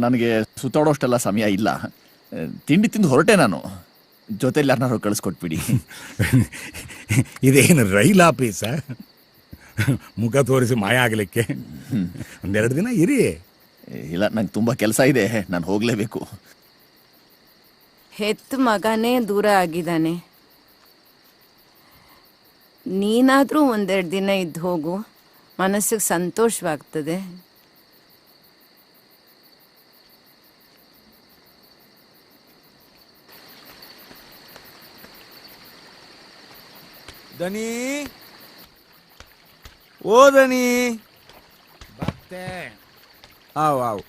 ನನಗೆ ಸುತ್ತಾಡೋಷ್ಟೆಲ್ಲ ಸಮಯ ಇಲ್ಲ. ತಿಂಡಿ ತಿಂದು ಹೊರಟೆ ನಾನು. ಜೊತೆಲಿ ಯಾರನ್ನಾರು ಕಳಿಸ್ಕೊಟ್ಬಿಡಿ. ಇದೇನು ರೈಲ್ ಆಫೀಸ? ಮುಖ ತೋರಿಸಿ ಮಾಯ ಆಗಲಿಕ್ಕೆ ಒಂದೆರಡು ದಿನ ಇರಿ. ಇಲ್ಲ, ನಂಗೆ ತುಂಬ ಕೆಲಸ ಇದೆ, ನಾನು ಹೋಗಲೇಬೇಕು. ಹೆತ್ತ ಮಗನೇ ದೂರ ಆಗಿದ್ದಾನೆ. ನೀನಾದ್ರೂ ಒಂದೆರಡು ದಿನ ಇದ್ದು ಹೋಗು, ಮನಸ್ಸಿಗೆ ಸಂತೋಷವಾಗ್ತದೆ. ದನಿ, ಓ ದನಿ. ಮತ್ತೆ ಆವು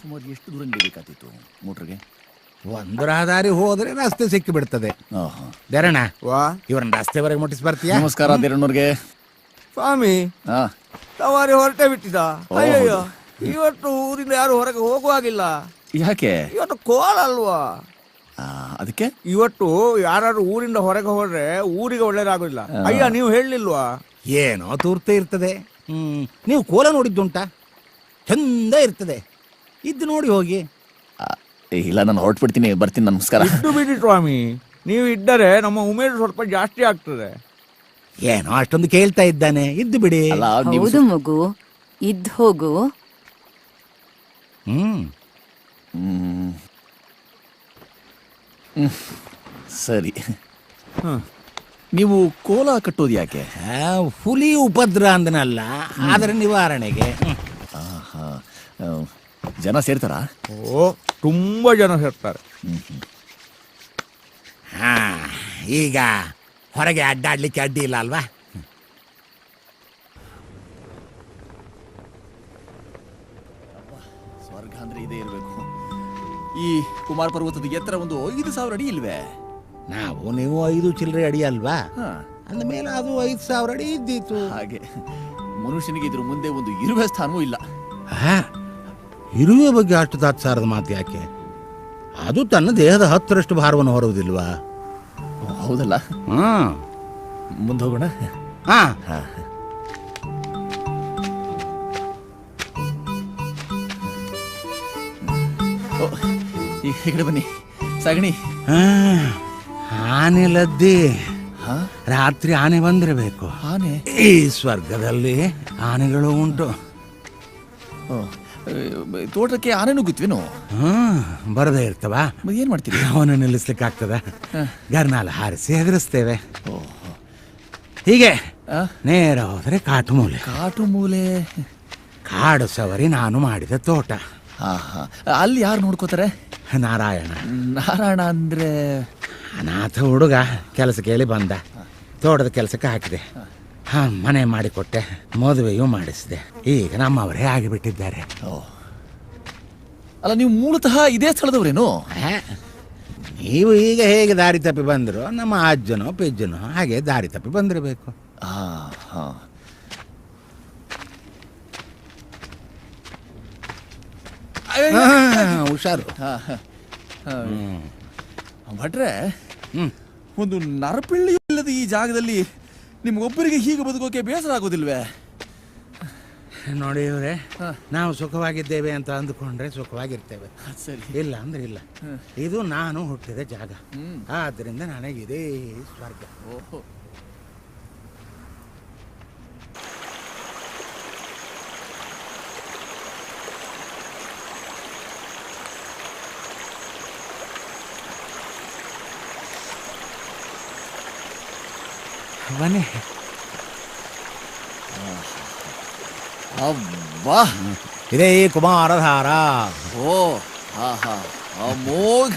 ಸುಮಾರು ಎಷ್ಟು ದೂರ ನಡಿಬೇಕಾಗ್ತಿತ್ತು ಮೋಟ್ರಿಗೆ? ಒಂದು ರಹದಾರಿ ಹೋದ್ರೆ ರಸ್ತೆ ಸಿಕ್ಕಿ ಬಿಡ್ತದೆ. ದೇರಣ್ಣ, ವಾ ಇವ್ರನ್ನ ರಸ್ತೆವರೆಗೆ ಮುಟ್ಟಿಸಿ ಬರ್ತೀಯಾ? ನಮಸ್ಕಾರ ದೇರಣ್ಣವ್ರಿಗೆ. ಸ್ವಾಮಿ, ಹಾ, ಸವಾರಿ ಹೊರಟೆ ಬಿಟ್ಟಿದ. ಅಯ್ಯಯ್ಯೋ, ಇವತ್ತು ಊರಿಂದ ಯಾರು ಹೊರಗೆ ಹೋಗುವಾಗಿಲ್ಲ. ಯಾಕೆ? ಇವತ್ತು ಕೋಲ ಅಲ್ವಾ? ಅದಕ್ಕೆ ಇವತ್ತು ಯಾರು ಊರಿಂದ ಹೊರಗೆ ಹೋದ್ರೆ ಊರಿಗೆ ಒಳ್ಳೇದಾಗೋದಿಲ್ಲ. ಅಯ್ಯ, ನೀವು ಹೇಳಲಿಲ್ವಾ? ಏನೋ ತೂರ್ತೆ ಇರ್ತದೆ. ನೀವು ಕೋಲ ನೋಡಿದ್ದುಂಟಾ? ಚಂದ ಇರ್ತದೆ, ಇದ್ದು ನೋಡಿ ಹೋಗಿ. ಇಲ್ಲ, ನಾನು ಹೊರಟ್ಬಿಡ್ತೀನಿ, ಬರ್ತೀನಿ. ನಮಸ್ಕಾರ. ಇದ್ದು ಬಿಡಿ ಸ್ವಾಮಿ, ನೀವು ಇದ್ದರೆ ನಮ್ಮ ಉಮೇರು ಸ್ವಲ್ಪ ಜಾಸ್ತಿ ಆಗ್ತದೆ. ಏನೋ ಅಷ್ಟೊಂದು ಕೇಳ್ತಾ ಇದ್ದಾನೆ, ಇದ್ದು ಬಿಡಿ. ಹೌದು ಮಗು, ಇದ್ದು ಹೋಗು. ಸರಿ. ನೀವು ಕೋಲ ಕಟ್ಟೋದು ಯಾಕೆ? ಹುಲಿ ಉಪದ್ರ ಅಂದನಲ್ಲ, ಆದರೆ ನಿವಾರಣೆಗೆ. ಜನ ಸೇರ್ತಾರ? ಓ, ತುಂಬಾ ಜನ ಸೇರ್ತಾರೆ. ಹಾ, ಈಗ ಹೊರಗೆ ಅಡ್ಡಾಡ್ಲಿಕ್ಕೆ ಅಡ್ಡಿ ಇಲ್ಲ ಅಲ್ವಾ? ಸ್ವರ್ಗ ಅಂದ್ರೆ ಇದೇ ಇರಬೇಕು. ಈ ಕುಮಾರ ಪರ್ವತದ ಎತ್ತರ ಒಂದು 5,000 ಅಡಿ ಇಲ್ವೇ? ನಾವು ನೀವು 5 ಚಿಲ್ಲರೆ ಅಡಿ ಅಲ್ವಾ? ಅಂದಮೇಲೆ ಅದು 5,000 ಅಡಿ ಇದ್ದಿತ್ತು. ಹಾಗೆ ಮನುಷ್ಯನಿಗೆ ಇದ್ರ ಮುಂದೆ ಒಂದು ಇರುವೆ ಸ್ಥಾನವೂ ಇಲ್ಲ. ಇರುವೆ ಬಗ್ಗೆ ಅಷ್ಟು ತಾತ್ಸಾರದ ಮಾತು ಯಾಕೆ? ಅದು ತನ್ನ ದೇಹದ 10ರಷ್ಟು ಭಾರವನ್ನು ಹೊರುವುದಿಲ್ವಾ? ಹೌದಲ್ಲ? ಮುಂದೆ ಹೋಗೋಣ. ಈ ಕಡೆ ಬನ್ನಿ. ಸಗಣಿ. ಆನೆ ಲದ್ದಿ. ರಾತ್ರಿ ಆನೆ ಬಂದಿರಬೇಕು. ಆನೆ? ಈ ಸ್ವರ್ಗದಲ್ಲಿ ಆನೆಗಳು ಉಂಟು. ತೋಟಕ್ಕೆ ಆನೆ ನುಗ್ಗುತ್ವೇನು? ಬರದೇ ಇರ್ತವ, ಏನು ಮಾಡ್ತೀವಿ? ಅವನು ನಿಲ್ಲಿಸ್ಲಿಕ್ಕೆ ಆಗ್ತದ? ಗರ್ನಾಲ ಹಾರಿಸಿ ಹೆದರಿಸ್ತೇವೆ. ಹೀಗೆ ನೇರ ಹೋದ್ರೆ ಕಾಟು ಮೂಲೆ. ಕಾಟು ಮೂಲೆ ಕಾಡು ಸವರಿ ನಾನು ಮಾಡಿದ ತೋಟ. ಅಲ್ಲಿ ಯಾರು ನೋಡ್ಕೋತಾರೆ? ನಾರಾಯಣ. ನಾರಾಯಣ ಅಂದ್ರೆ ಅನಾಥ ಹುಡುಗ, ಕೆಲಸ ಕೇಳಿ ಬಂದ, ತೋಟದ ಕೆಲಸಕ್ಕೆ ಹಾಕಿದೆ. ಮನೆ ಮಾಡಿಕೊಟ್ಟೆ, ಮದುವೆಯೂ ಮಾಡಿಸಿದೆ. ಈಗ ನಮ್ಮವರೇ ಆಗಿಬಿಟ್ಟಿದ್ದಾರೆ. ಅಲ್ಲ, ನೀವು ಮೂಲತಃ ಇದೇ ಸ್ಥಳದವ್ರೇನು? ನೀವು ಈಗ ಹೇಗೆ ದಾರಿ ತಪ್ಪಿ ಬಂದ್ರು, ನಮ್ಮ ಅಜ್ಜನೋ ಪಿಜ್ಜನೋ ಹಾಗೆ ದಾರಿ ತಪ್ಪಿ ಬಂದಿರಬೇಕು. ಹುಷಾರು. ಭಟ್ರೆ, ಒಂದು ನರಪಿಳ್ಳಿ ಇಲ್ಲದ ಈ ಜಾಗದಲ್ಲಿ ನಿಮ್ಗೊಬ್ಬರಿಗೆ ಹೀಗೆ ಬದುಕೋಕೆ ಬೇಸರ ಆಗೋದಿಲ್ವೇ? ನೋಡಿ ಇವರೇ, ನಾವು ಸುಖವಾಗಿದ್ದೇವೆ ಅಂತ ಅಂದುಕೊಂಡ್ರೆ ಸುಖವಾಗಿರ್ತೇವೆ, ಸರಿ ಇಲ್ಲ ಅಂದ್ರೆ ಇಲ್ಲ. ಇದು ನಾನು ಹುಟ್ಟಿದ ಜಾಗ, ಆದ್ರಿಂದ ನನಗಿದೇ ಸ್ವರ್ಗ. ಓಹೋ. ಬನ್ನಿ. ಅಬ್ಬಾ, ಇದೇ ಕುಮಾರಧಾರ. ಓ ಅಮೋಘ.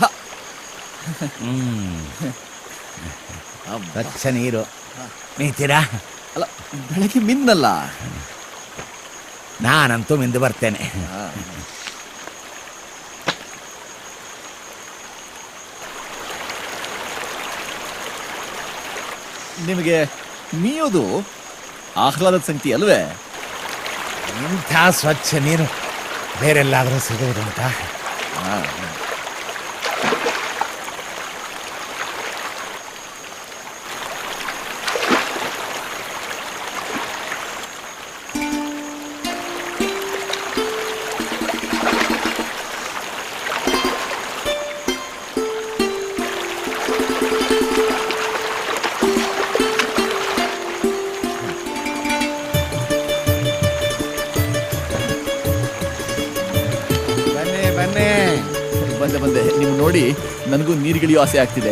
ಸ್ವಚ್ಛ ನೀರು. ನೀತೀರಾ? ಅಲ್ಲ, ಬೆಳಗ್ಗೆ ಮಿನ್ನಲ್ಲ. ನಾನಂತೂ ಮಿಂದು ಬರ್ತೇನೆ. ನಿಮಗೆ ಮೀಯೋದು ಆಹ್ಲಾದದ ಸಂಗತಿ ಅಲ್ವೇ? ಇಂಥ ಸ್ವಚ್ಛ ನೀರು ಬೇರೆಲ್ಲಾದರೂ ಸಿಗುವುದುಂಟ? ಬಂದೆ. ನೀವು ನೋಡಿ, ನನಗೂ ನೀರುಗಿಳಿಯೋ ಆಸೆ ಆಗ್ತಿದೆ.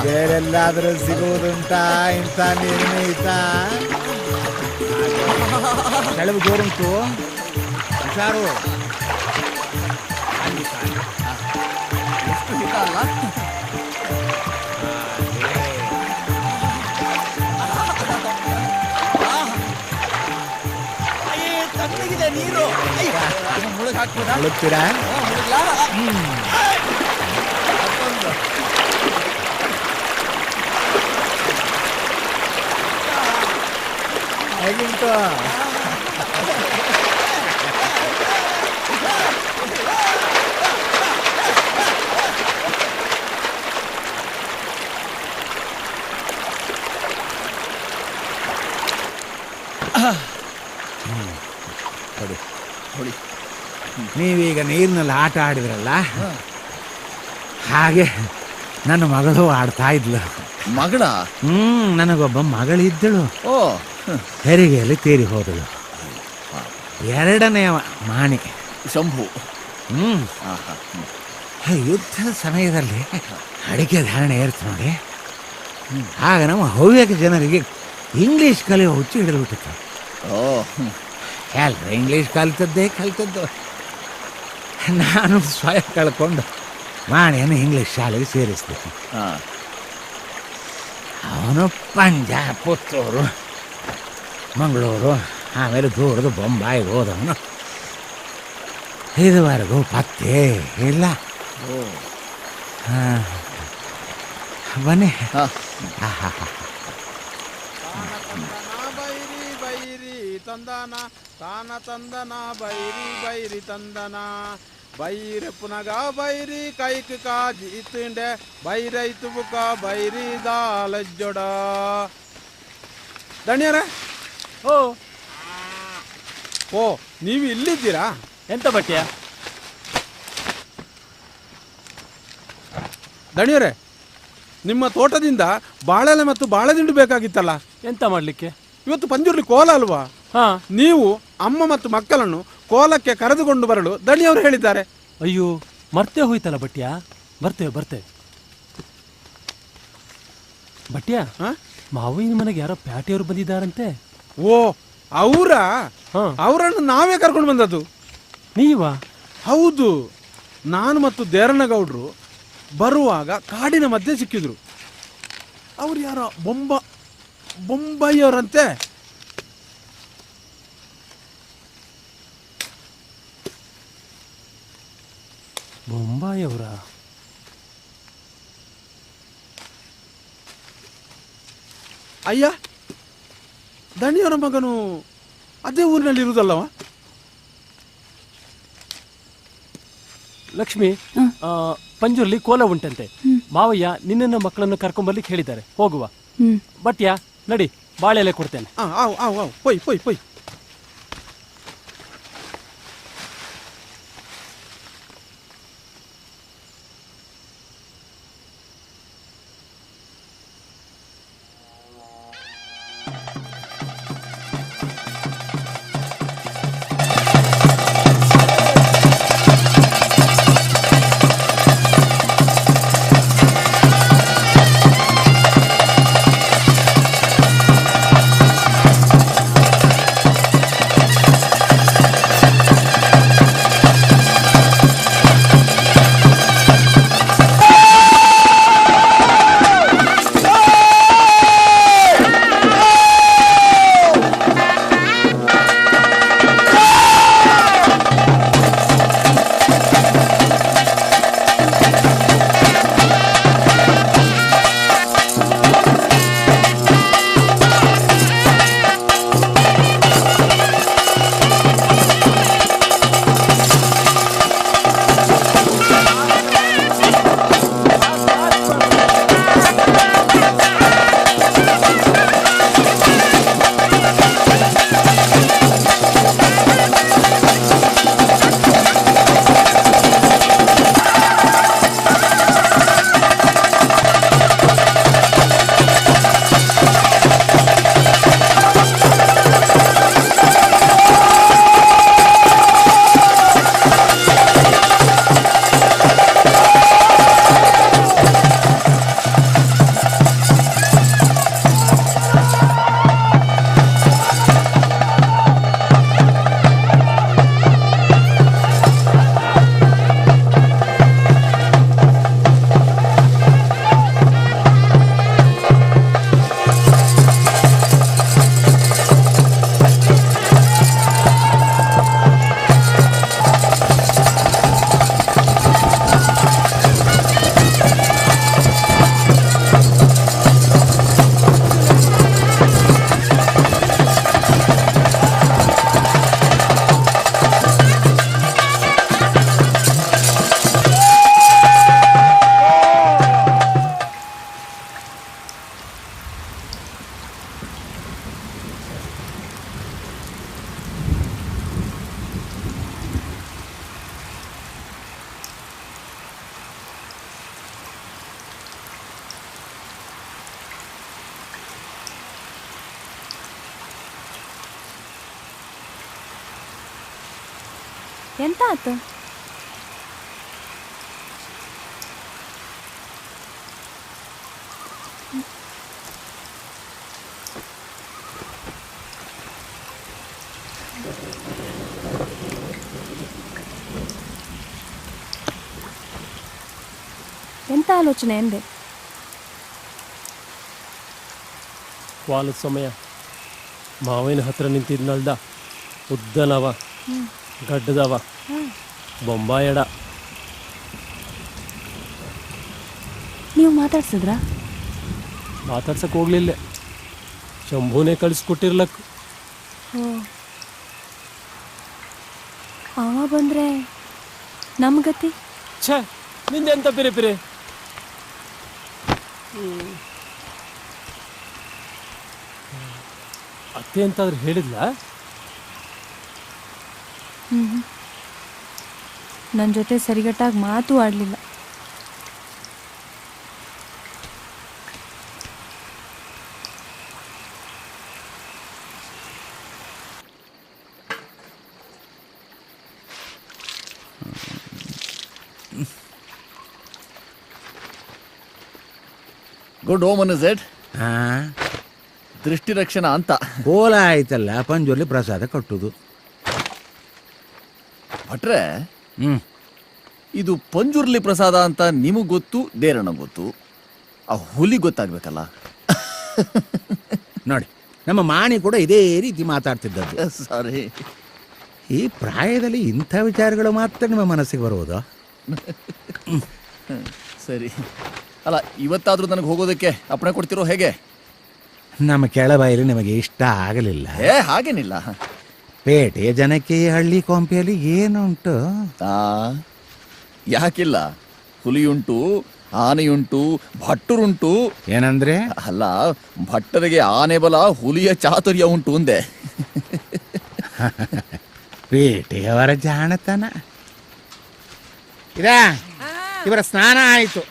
ಬೇರೆಲ್ಲಾದರೂ ಸಿಗುವುದುಂಟ ಇಂಥ ನೀರಿನ ಹಿತ? ಕೆಳಗೆ ಜೋರುಂಟು, ಹುಷಾರು. ಎಷ್ಟು ಹಿತ ಅಲ್ಲ? ತಣ್ಣಗಿದೆ ನೀರು. ಮುಳುಗ್ ಹಾಕ್ಬೋದಾ? ಮುಳುಗ್ತೀರಾ? ಹೇಗುಂಟು? ನೀವೀಗ ನೀರಿನಲ್ಲಿ ಆಟ ಆಡಿದ್ರಲ್ಲ, ಹಾಗೆ ನನ್ನ ಮಗಳು ಆಡ್ತಾ ಇದ್ಲು. ಮಗಳ? ನನಗೊಬ್ಬ ಮಗಳಿದ್ದಳು. ಓ, ಹೆರಿಗೆಯಲ್ಲಿ ತೀರಿ ಹೋದಳು. ಎರಡನೆಯ ಮಾಣಿ ಶಂಭು. ಯುದ್ಧದ ಸಮಯದಲ್ಲಿ ಅಡಿಕೆ ಧಾರಣೆ ಏರ್ತು ನೋಡಿ, ಆಗ ನಮ್ಮ ಹವ್ಯಕ ಜನರಿಗೆ ಇಂಗ್ಲೀಷ್ ಕಲಿಯೋ ಹುಚ್ಚು ಹಿಡಿದ್ಬಿಟ್ಟಿತ್ತು. ಎಲ್ರು ಇಂಗ್ಲೀಷ್ ಕಲಿತದ್ದು. ನಾನು ಸ್ವಯಂ ಕಳ್ಕೊಂಡು ಮಾಣಿಯನ್ನು ಇಂಗ್ಲೀಷ್ ಶಾಲೆಗೆ ಸೇರಿಸ್ದೆ. ಅವನು ಪಂಜಾಬ್, ಪುತ್ತೂರು, ಮಂಗಳೂರು, ಆಮೇಲೆ ದೂರದ ಬೊಂಬಾಯಿಗೆ ಹೋದವನು. ಇದುವರೆಗೂ ಪತ್ತೆ ಇಲ್ಲ. ಬನ್ನಿ. ಬೈರಿ ತಂದನ ತಾನ ತಂದನ ಬೈರಿ ತಂದನ ಬೈರಿ ಪುನಗ ಬೈರಿ ಕೈಕ್ ಕಾಜಿ ಇತ್ತುಂಡೆ ಬೈರೈತು ಬುಕ ಬೈರಿ ದಾಲಜ್ಜೊಡ. ದಣಿಯರ, ಓ ನೀವು ಇಲ್ಲಿದ್ದೀರಾ? ಎಂತ ಬಟ್ಟೆಯ ದಣಿಯರೇ, ನಿಮ್ಮ ತೋಟದಿಂದ ಬಾಳೆಲೆ ಮತ್ತು ಬಾಳೆದಿಂಡು ಬೇಕಾಗಿತ್ತಲ್ಲ? ಎಂತ ಮಾಡ್ಲಿಕ್ಕೆ? ಇವತ್ತು ಪಂಜುರ್ಲಿ ಕೋಲ ಅಲ್ವಾ? ನೀವು ಅಮ್ಮ ಮತ್ತು ಮಕ್ಕಳನ್ನು ಕೋಲಕ್ಕೆ ಕರೆದುಕೊಂಡು ಬರಲು ದಣಿಯವರು ಹೇಳಿದ್ದಾರೆ. ಅಯ್ಯೋ ಮರ್ತೇ ಹೋಯ್ತಲ್ಲ ಬಟ್ಯಾ. ಬರ್ತೇವೆ ಬಟ್ಯಾ. ಮಾವಯ್ಯನ ಮನೆಗೆ ಯಾರೋ ಪ್ಯಾಟಿಯವರು ಬಂದಿದ್ದಾರಂತೆ. ಓ ಅವರನ್ನು ನಾವೇ ಕರ್ಕೊಂಡು ಬಂದದ್ದು. ನೀವಾ? ಹೌದು, ನಾನು ಮತ್ತು ದೇರನಗೌಡ್ರು ಬರುವಾಗ ಕಾಡಿನ ಮಧ್ಯೆ ಸಿಕ್ಕಿದ್ರು. ಅವ್ರು ಯಾರೋ ಬೊಂಬಾಯಿಯವರಂತೆ. ಬೊಂಬಾಯಿಯವರ? ಅಯ್ಯ, ದಣಿಯವರ ಮಗನು ಅದೇ ಊರಿನಲ್ಲಿ ಇರುವುದಲ್ಲವ? ಲಕ್ಷ್ಮಿ, ಪಂಜುರ್ಲಿ ಕೋಲ ಉಂಟಂತೆ. ಮಾವಯ್ಯ ನಿನ್ನ ಮಕ್ಕಳನ್ನು ಕರ್ಕೊಂಡ್ಬರ್ಲಿಕ್ಕೆ ಹೇಳಿದ್ದಾರೆ. ಹೋಗುವ. ಬಟ್ಯಾ ನಡಿ, ಬಾಳೆಲೆ ಕೊಡ್ತೇನೆ. ಪೊಯ್. ಎಂತ ಆತು? ಎಂತ ಆಲೋಚನೆ ಎಂದೆ? ವಾಲದ ಸಮಯ ಮಾವಿನ ಹತ್ರ ನಿಂತಿದ್ನಲ್ದ, ಉದ್ದನವ, ಗಡ್ಡದವ, ಬೊಂಬಾಯಡ. ನೀವು ಮಾತಾಡ್ಸಿದ್ರ? ಮಾತಾಡ್ಸಕ್ ಹೋಗ್ಲಿಲ್ಲ, ಶಂಭುನೇ ಕಳಿಸ್ಕೊಟ್ಟಿರ್ಲಕ್. ಅವ ಬಂದ್ರೆ ನಮ್ಗತಿ? ಛೇ, ನಿಂದೆಂತ ಪಿರೆ ಪಿರೆ. ಅತ್ತೆ ಅಂತಾದ್ರೆ ಹೇಳಿದ್ಲ? ನನ್ನ ಜೊತೆ ಸರಿಗಟ್ಟಾಗಿ ಮಾತು ಆಡಲಿಲ್ಲ. Good omen is it? ಹಾ, ದೃಷ್ಟಿ ರಕ್ಷಣಾ ಅಂತ. ಕೋಲ ಆಯ್ತಲ್ಲ, ಪಂಜುರ್ಲಿ ಪ್ರಸಾದ ಕಟ್ಟುದು. ಭಟ್ರೆ, ಹ್ಮ್ ಇದು ಪಂಜುರ್ಲಿ ಪ್ರಸಾದ ಅಂತ ನಿಮಗ್ ಗೊತ್ತು, ದೇರಣ್ಣ ಗೊತ್ತು, ಆ ಹುಲಿ ಗೊತ್ತಾಗ್ಬೇಕಲ್ಲ. ನೋಡಿ, ನಮ್ಮ ಮಾಣಿ ಕೂಡ ಇದೇ ರೀತಿ ಮಾತಾಡ್ತಿದ್ದದ್ದು. ಸಾರಿ. ಈ ಪ್ರಾಯದಲ್ಲಿ ಇಂಥ ವಿಚಾರಗಳು ಮಾತ್ರ ನಿಮ್ಮ ಮನಸ್ಸಿಗೆ ಬರುವುದು? ಸರಿ. ಅಲ್ಲ, ಇವತ್ತಾದ್ರೂ ನನಗೆ ಹೋಗೋದಕ್ಕೆ ಅಪ್ಪಣೆ ಕೊಡ್ತಿರೋ ಹೇಗೆ? ನಮ್ಮ ಕೆಳಬಾಯಲ್ಲಿ ನಿಮಗೆ ಇಷ್ಟ ಆಗಲಿಲ್ಲ? ಹಾಗೇನಿಲ್ಲ. ಪೇಟೆಯ ಜನಕ್ಕೆ ಈ ಹಳ್ಳಿ ಕೊಂಪೆಯಲ್ಲಿ ಏನುಂಟು? ಯಾಕಿಲ್ಲ, ಹುಲಿಯುಂಟು, ಆನೆಯುಂಟು, ಭಟ್ಟರುಂಟು. ಏನಂದ್ರೆ? ಅಲ್ಲ, ಭಟ್ಟರಿಗೆ ಆನೆ ಬಲ, ಹುಲಿಯ ಚಾತುರ್ಯ ಉಂಟು ಅಂದೆ. ಪೇಟೆಯವರ ಜಾಣತನ. ಇವರ ಸ್ನಾನ ಆಯ್ತು,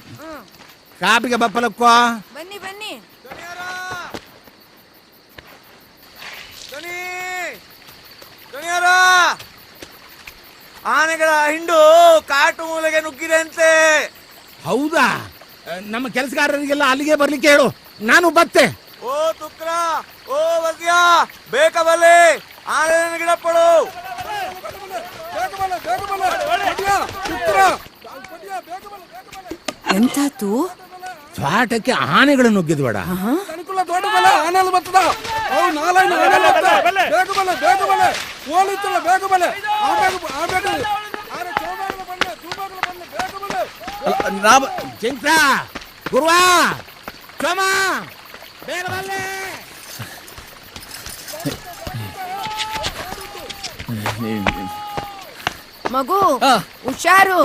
ಕಾಪಿಗೆ ಬಪ್ಪಲಕ್ಕೋ. ಬನ್ನಿ ಬನ್ನಿ. ಆನೆಗಳ ಹಿಂಡು ಕಾಟು ಮೂಲೆಗೆ ನುಗ್ಗಿದೆ ಅಂತೆ. ಹೌದಾ? ನಮ್ಮ ಕೆಲಸಗಾರರಿಗೆಲ್ಲ ಅಲ್ಲಿಗೆ ಬರ್ಲಿಕ್ಕೆ ಹೇಳು, ನಾನು ಬತ್ತೆ. ಓ ತುಕ್ರ, ಓ ವದ್ಯ, ಬೇಕ ಬಲೆ ಆನೆ ಗಿಡಪ್ಪಳು. ಎಂತಾತು? ಸ್ವಾಟಕ್ಕೆ ಆನೆಗಳು ನುಗ್ಗಿದ್ಬೇಡ. ಚಿಂತ್ರ, ಗುರುವ, ಸೋಮ, ಬೇಗ ಬಲ್ಲೆ. ಮಗು ಹುಷಾರು.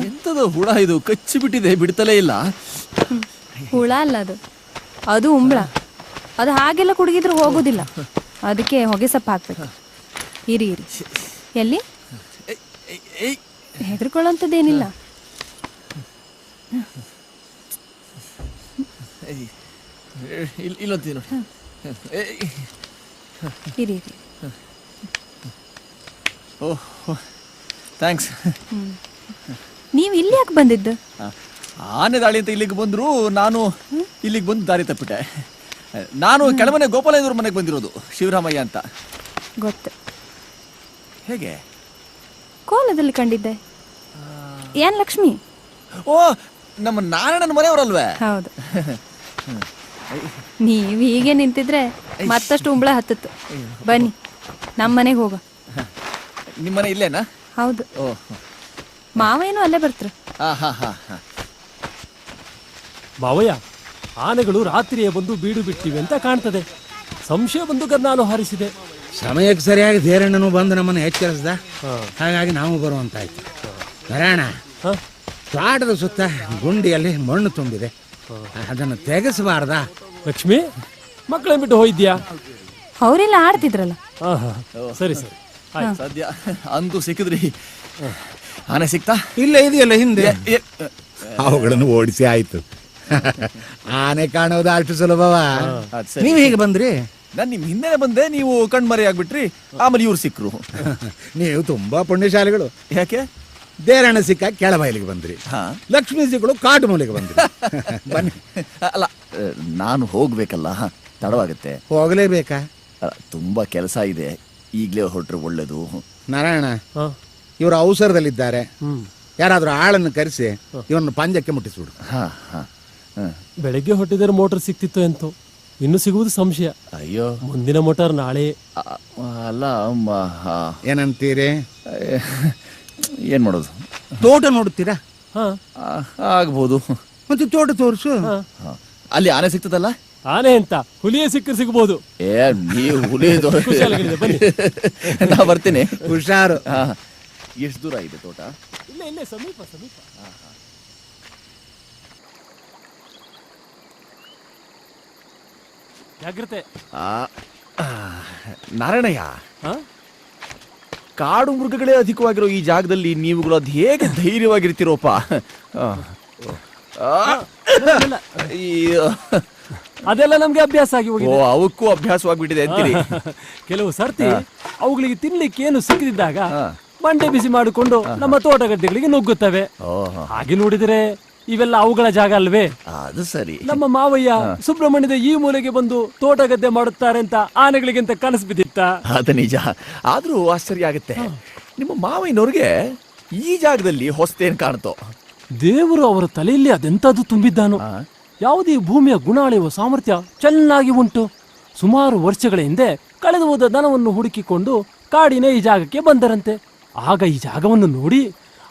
ಎಂತದ ಹುಳ ಇದು, ಕಚ್ಚಿ ಬಿಟ್ಟಿದೆ, ಬಿಡ್ತಲೇ ಇಲ್ಲ. ಹುಳ ಅಲ್ಲ ಅದು, ಅದು ಉಂಬಳ. ಅದು ಹಾಗೆಲ್ಲ ಕುಡುಗಿದ್ರೆ ಹೋಗುದಿಲ್ಲ, ಅದಕ್ಕೆ ಹೊಗೆ ಸೊಪ್ಪು ಹಾಕ್ಬೇಕು. ಇರಿ ಇರಿ, ಎಲ್ಲಿ ಹೆದರ್ಕೊಳ್ಳೋಂಥದ್ದೇನಿಲ್ಲ. ಇಲ್ಲಂತೀವಿ ನೋಡಿ. ಇರಿ ಇರಿ. ಓಹ್, ಥ್ಯಾಂಕ್ಸ್. ನೀವು ಇಲ್ಲಿ ಯಾಕೆ ಬಂದಿದ್ದು? ಆನೆ ದಾಳಿ ಅಂತ ಇಲ್ಲಿಗೆ ಬಂದ್ರು, ನಾನು ಇಲ್ಲಿಗೆ ಬಂದು ದಾರಿ ತಪ್ಪಿಟ್ಟೆ. ನಾನು ಕೆಳಮನೆ ಗೋಪಾಲಯ್ಯನವ್ರ ಮನೆಗೆ ಬಂದಿರೋದು, ಶಿವರಾಮಯ್ಯ ಅಂತ. ಗೊತ್ತು. ಹೇಗೆ? ಕೋಲದಲ್ಲಿ ಕಂಡಿದ್ದೆ. ಏನ್ ಲಕ್ಷ್ಮಿ? ಓ, ನಮ್ಮ ನಾರಾಯಣನ ಮನೆಯವರಲ್ವೇ? ಹೌದು. ನೀವ್ ಹೀಗೆ ನಿಂತಿದ್ರೆ ಮತ್ತಷ್ಟು ಉಂಬಳ ಹತ್ತಿತ್ತು. ಬನ್ನಿ ನಮ್ಮ ಮನೆಗೆ ಹೋಗ. ನಿಮ್ಮನೆ ಇಲ್ಲೇನಾ? ಹೌದು, ಓ ಮಾವ ಏನು ಅಲ್ಲೇ ಬರ್ತ್ರ. ಮಾವಯ್ಯ, ಆನೆಗಳು ರಾತ್ರಿಯೇ ಬಂದು ಬೀಡು ಬಿಟ್ಟಿವೆ ಅಂತ ಕಾಣ್ತದೆ. ಸಂಶಯ ಬಂದು ಗರ್ನಾನು ಹಾರಿಸಿದೆ. ಸಮಯಕ್ಕೆ ಸರಿಯಾಗಿ ಧೀರಣ್ಣನು ಬಂದು ನಮ್ಮನ್ನು ಎಚ್ಚರಿಸ್ದ. ಹಾಗಾಗಿ ನಾವು ಬರುವಂತಾಯ್ತು. ನಾರಾಯಣ, ತೋಟದ ಸುತ್ತ ಗುಂಡಿಯಲ್ಲಿ ಮಣ್ಣು ತುಂಬಿದೆ, ಅದನ್ನು ತೆಗೆಸಬಾರ್ದ? ಲಕ್ಷ್ಮಿ, ಮಕ್ಕಳನ್ನ ಬಿಟ್ಟು ಹೋಯ್ದ್ಯಾ? ಅವರೆಲ್ಲ ಆಡ್ತಿದ್ರಲ್ಲ. ಸರಿ ಸರಿ, ಸದ್ಯ ಅಂತೂ ಸಿಕ್ಕಿದ್ರಿ. ಆನೆ ಸಿಕ್ತಾ? ಇಲ್ಲ, ಇದೆಯಲ್ಲ ಹಿಂದೆ. ಅವುಗಳನ್ನು ಓಡಿಸಿ ಆಯ್ತು. ಆನೆ ಕಾಣೋದು ಅಷ್ಟು ಸುಲಭವಾ? ನೀವು ಹೇಗೆ ಬಂದ್ರಿ? ನಾನು ನಿಮ್ ಹಿಂದೆನೆ ಬಂದೆ, ನೀವು ಕಣ್ಮರೆ ಆಗ್ಬಿಟ್ರಿ. ಆಮೇಲೆ ಇವ್ರು ಸಿಕ್ಕರು. ನೀವು ತುಂಬಾ ಪುಣ್ಯಶಾಲಿಗಳು. ಯಾಕೆ? ದೇರಣ್ಣ ಸಿಕ್ಕ ಕೆಳಬಯಲಿಗೆ ಬಂದ್ರಿ, ಲಕ್ಷ್ಮೀ ಸಿಕ್ಕಳು ಕಾಟು ಮೂಲೆಗೆ ಬಂದ್ರಿ. ಬನ್ನಿ. ಅಲ್ಲ, ನಾನು ಹೋಗ್ಬೇಕಲ್ಲ, ತಡವಾಗುತ್ತೆ. ಹೋಗಲೇಬೇಕಾ? ತುಂಬಾ ಕೆಲಸ ಇದೆ, ಈಗಲೇ ಹೊರಟ್ರೆ ಒಳ್ಳೇದು. ನಾರಾಯಣ, ಇವರು ಅವಸರದಲ್ಲಿದ್ದಾರೆ. ಯಾರಾದ್ರೂ ಆಳನ್ನು ಕರೆಸಿ ಇವನ್ನ ಪಂಜಕ್ಕೆ ಮುಟ್ಟಿಸ್ಬಿಡು. ಬೆಳಗ್ಗೆ ಹೊಟ್ಟಿದರೆ ಮೋಟರ್ ಸಿಕ್ತಿತ್ತು ಎಂತೋ, ಇನ್ನು ಸಿಗುವುದು ಸಂಶಯ. ಅಯ್ಯೋ, ಮುಂದಿನ ಮೋಟಾರ್ ನಾಳೆ. ಅಲ್ಲ, ಏನಂತೀರಿ? ಏನ್ ಮಾಡೋದು? ತೋಟ ನೋಡುತ್ತೀರಾ? ಆಗ್ಬೋದು. ಮತ್ತೆ ತೋಟ ತೋರಿಸು. ಅಲ್ಲಿ ಆನೆ ಸಿಗ್ತದಲ್ಲ? ಆನೆ ಅಂತ ಹುಲಿಯೇ ಸಿಕ್ಕರೆ ಸಿಗಬಹುದು. ನೀವು ಹುಲಿ ನಾ ಬರ್ತೀನಿ. ಹುಷಾರು. ಎಷ್ಟು ದೂರ ಇದೆ ತೋಟ? ಇಲ್ಲೇ ಸಮೀಪ ಸಮೀಪ. ಜಾಗ್ರತೆ. ನಾರಾಯಣಯ್ಯ, ಕಾಡು ಮೃಗಗಳೇ ಅಧಿಕವಾಗಿರೋ ಈ ಜಾಗದಲ್ಲಿ ನೀವುಗಳು ಅದು ಹೇಗೆ ಧೈರ್ಯವಾಗಿರ್ತಿರೋಪ? ಅದೆಲ್ಲ ನಮ್ಗೆ ಅಭ್ಯಾಸ ಆಗಿ ಹೋಗಿದೆ. ಅವಕ್ಕೂ ಅಭ್ಯಾಸವಾಗ್ಬಿಟ್ಟಿದೆ ಅಂತೀರಿ? ಕೆಲವು ಸರ್ತಿ ಅವುಗಳಿಗೆ ತಿನ್ಲಿಕ್ಕೆ ಏನು ಸಿಕ್ಕಿದ್ದಾಗ ಮಂಡೆ ಬಿಸಿ ಮಾಡಿಕೊಂಡು ನಮ್ಮ ತೋಟ ಗದ್ದೆಗಳಿಗೆ ನುಗ್ಗುತ್ತವೆ. ಹಾಗೆ ನೋಡಿದರೆ ಇವೆಲ್ಲ ಅವುಗಳ ಜಾಗ ಅಲ್ವೇ? ಅದು ಸರಿ. ನಮ್ಮ ಮಾವಯ್ಯ ಸುಬ್ರಹ್ಮಣ್ಯದ ಈ ಮೂಲೆಗೆ ಬಂದು ತೋಟ ಗದ್ದೆ ಮಾಡುತ್ತಾರೆ ಅಂತ ಆನೆಗಳಿಗಿಂತ ಕನಸು ಬಿದ್ದಿತ್ತ? ಅದು ನಿಜ. ಆದ್ರೂ ಆಶ್ಚರ್ಯ ಆಗುತ್ತೆ, ನಿಮ್ಮ ಮಾವಯ್ಯನವ್ರಿಗೆ ಈ ಜಾಗದಲ್ಲಿ ಹೊಸ್ತೇನ್ ಕಾಣ್ತೋ? ದೇವರು ಅವರ ತಲೆಯಲ್ಲಿ ಅದೆಂತದ್ದು ತುಂಬಿದ್ದಾನೋ. ಯಾವುದೇ ಭೂಮಿಯ ಗುಣ ಅಳೆಯುವ ಸಾಮರ್ಥ್ಯ ಚೆನ್ನಾಗಿ ಉಂಟು. ಸುಮಾರು ವರ್ಷಗಳ ಹಿಂದೆ ಕಳೆದು ಹೋದ ದನವನ್ನು ಹುಡುಕಿಕೊಂಡು ಕಾಡಿನ ಈ ಜಾಗಕ್ಕೆ ಬಂದರಂತೆ. ಆಗ ಈ ಜಾಗವನ್ನು ನೋಡಿ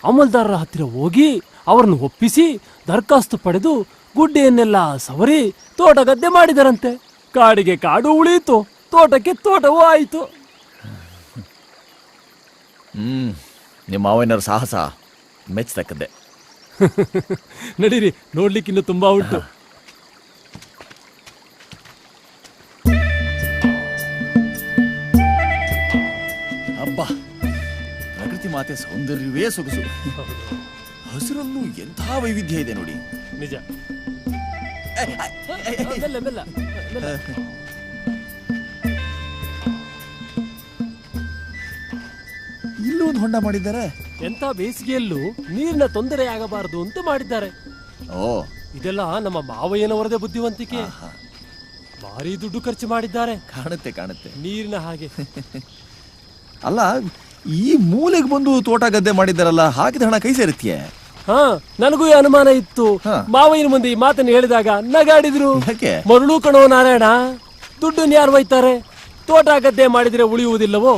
ಅಮಲ್ದಾರರ ಹತ್ತಿರ ಹೋಗಿ ಅವರನ್ನು ಒಪ್ಪಿಸಿ ದರಖಾಸ್ತು ಪಡೆದು ಗುಡ್ಡೆಯನ್ನೆಲ್ಲ ಸವರಿ ತೋಟ ಗದ್ದೆ ಮಾಡಿದರಂತೆ. ಕಾಡಿಗೆ ಕಾಡು ಉಳಿಯಿತು, ತೋಟಕ್ಕೆ ತೋಟವೂ ಆಯಿತು. ನಿಮ್ಮ ಮಾವಯ್ಯನವರ ಸಾಹಸ ಮೆಚ್ಚತಕ್ಕದ್ದೇ. ನಡೀರಿ, ನೋಡ್ಲಿಕ್ಕೆ ಇನ್ನು ತುಂಬಾ ಉಂಟು. ಅಬ್ಬಾ, ಪ್ರಕೃತಿ ಮಾತೆ ಸೌಂದರ್ಯವೇ ಸೊಗಸು. ಹಸಿರಲ್ಲೂ ಎಂಥ ವೈವಿಧ್ಯ ಇದೆ ನೋಡಿ. ನಿಜ. ಮೆಲ್ಲ ಮೆಲ್ಲ ಮೆಲ್ಲ. ಇಲ್ಲೂ ಒಂದು ಹೊಂಡ ಮಾಡಿದ್ದಾರೆ. ಎಂಥ ಬೇಸಿಗೆಯಲ್ಲೂ ನೀರಿನ ತೊಂದರೆ ಆಗಬಾರದು ಅಂತ ಮಾಡಿದ್ದಾರೆ. ಇದೆಲ್ಲ ನಮ್ಮ ಮಾವಯ್ಯನವರದೇ ಬುದ್ಧಿವಂತಿಕೆ. ಭಾರಿ ದುಡ್ಡು ಖರ್ಚು ಮಾಡಿದ್ದಾರೆ. ಕಾಣುತ್ತೆ ಕಾಣುತ್ತೆ, ನೀರಿನ ಹಾಗೆ. ಅಲ್ಲ, ಈ ಮೂಲೆಗೆ ಬಂದು ತೋಟ ಗದ್ದೆ ಮಾಡಿದ್ದಾರಲ್ಲ, ಹಾಕಿದ ಹಣ ಕೈ ಸೇರುತ್ತೀಯೇ? ನನಗೂ ಅನುಮಾನ ಇತ್ತು. ಮಾವಯ್ಯನ ಮುಂದೆ ಈ ಮಾತನ್ನು ಹೇಳಿದಾಗ ನಗಾಡಿದ್ರು. ಮರಳು ಕಣೋ ನಾರಾಯಣ, ದುಡ್ಡನ್ನು ಯಾರು ಒಯ್ತಾರೆ? ತೋಟ ಗದ್ದೆ ಮಾಡಿದ್ರೆ ಉಳಿಯುವುದಿಲ್ಲವೋ?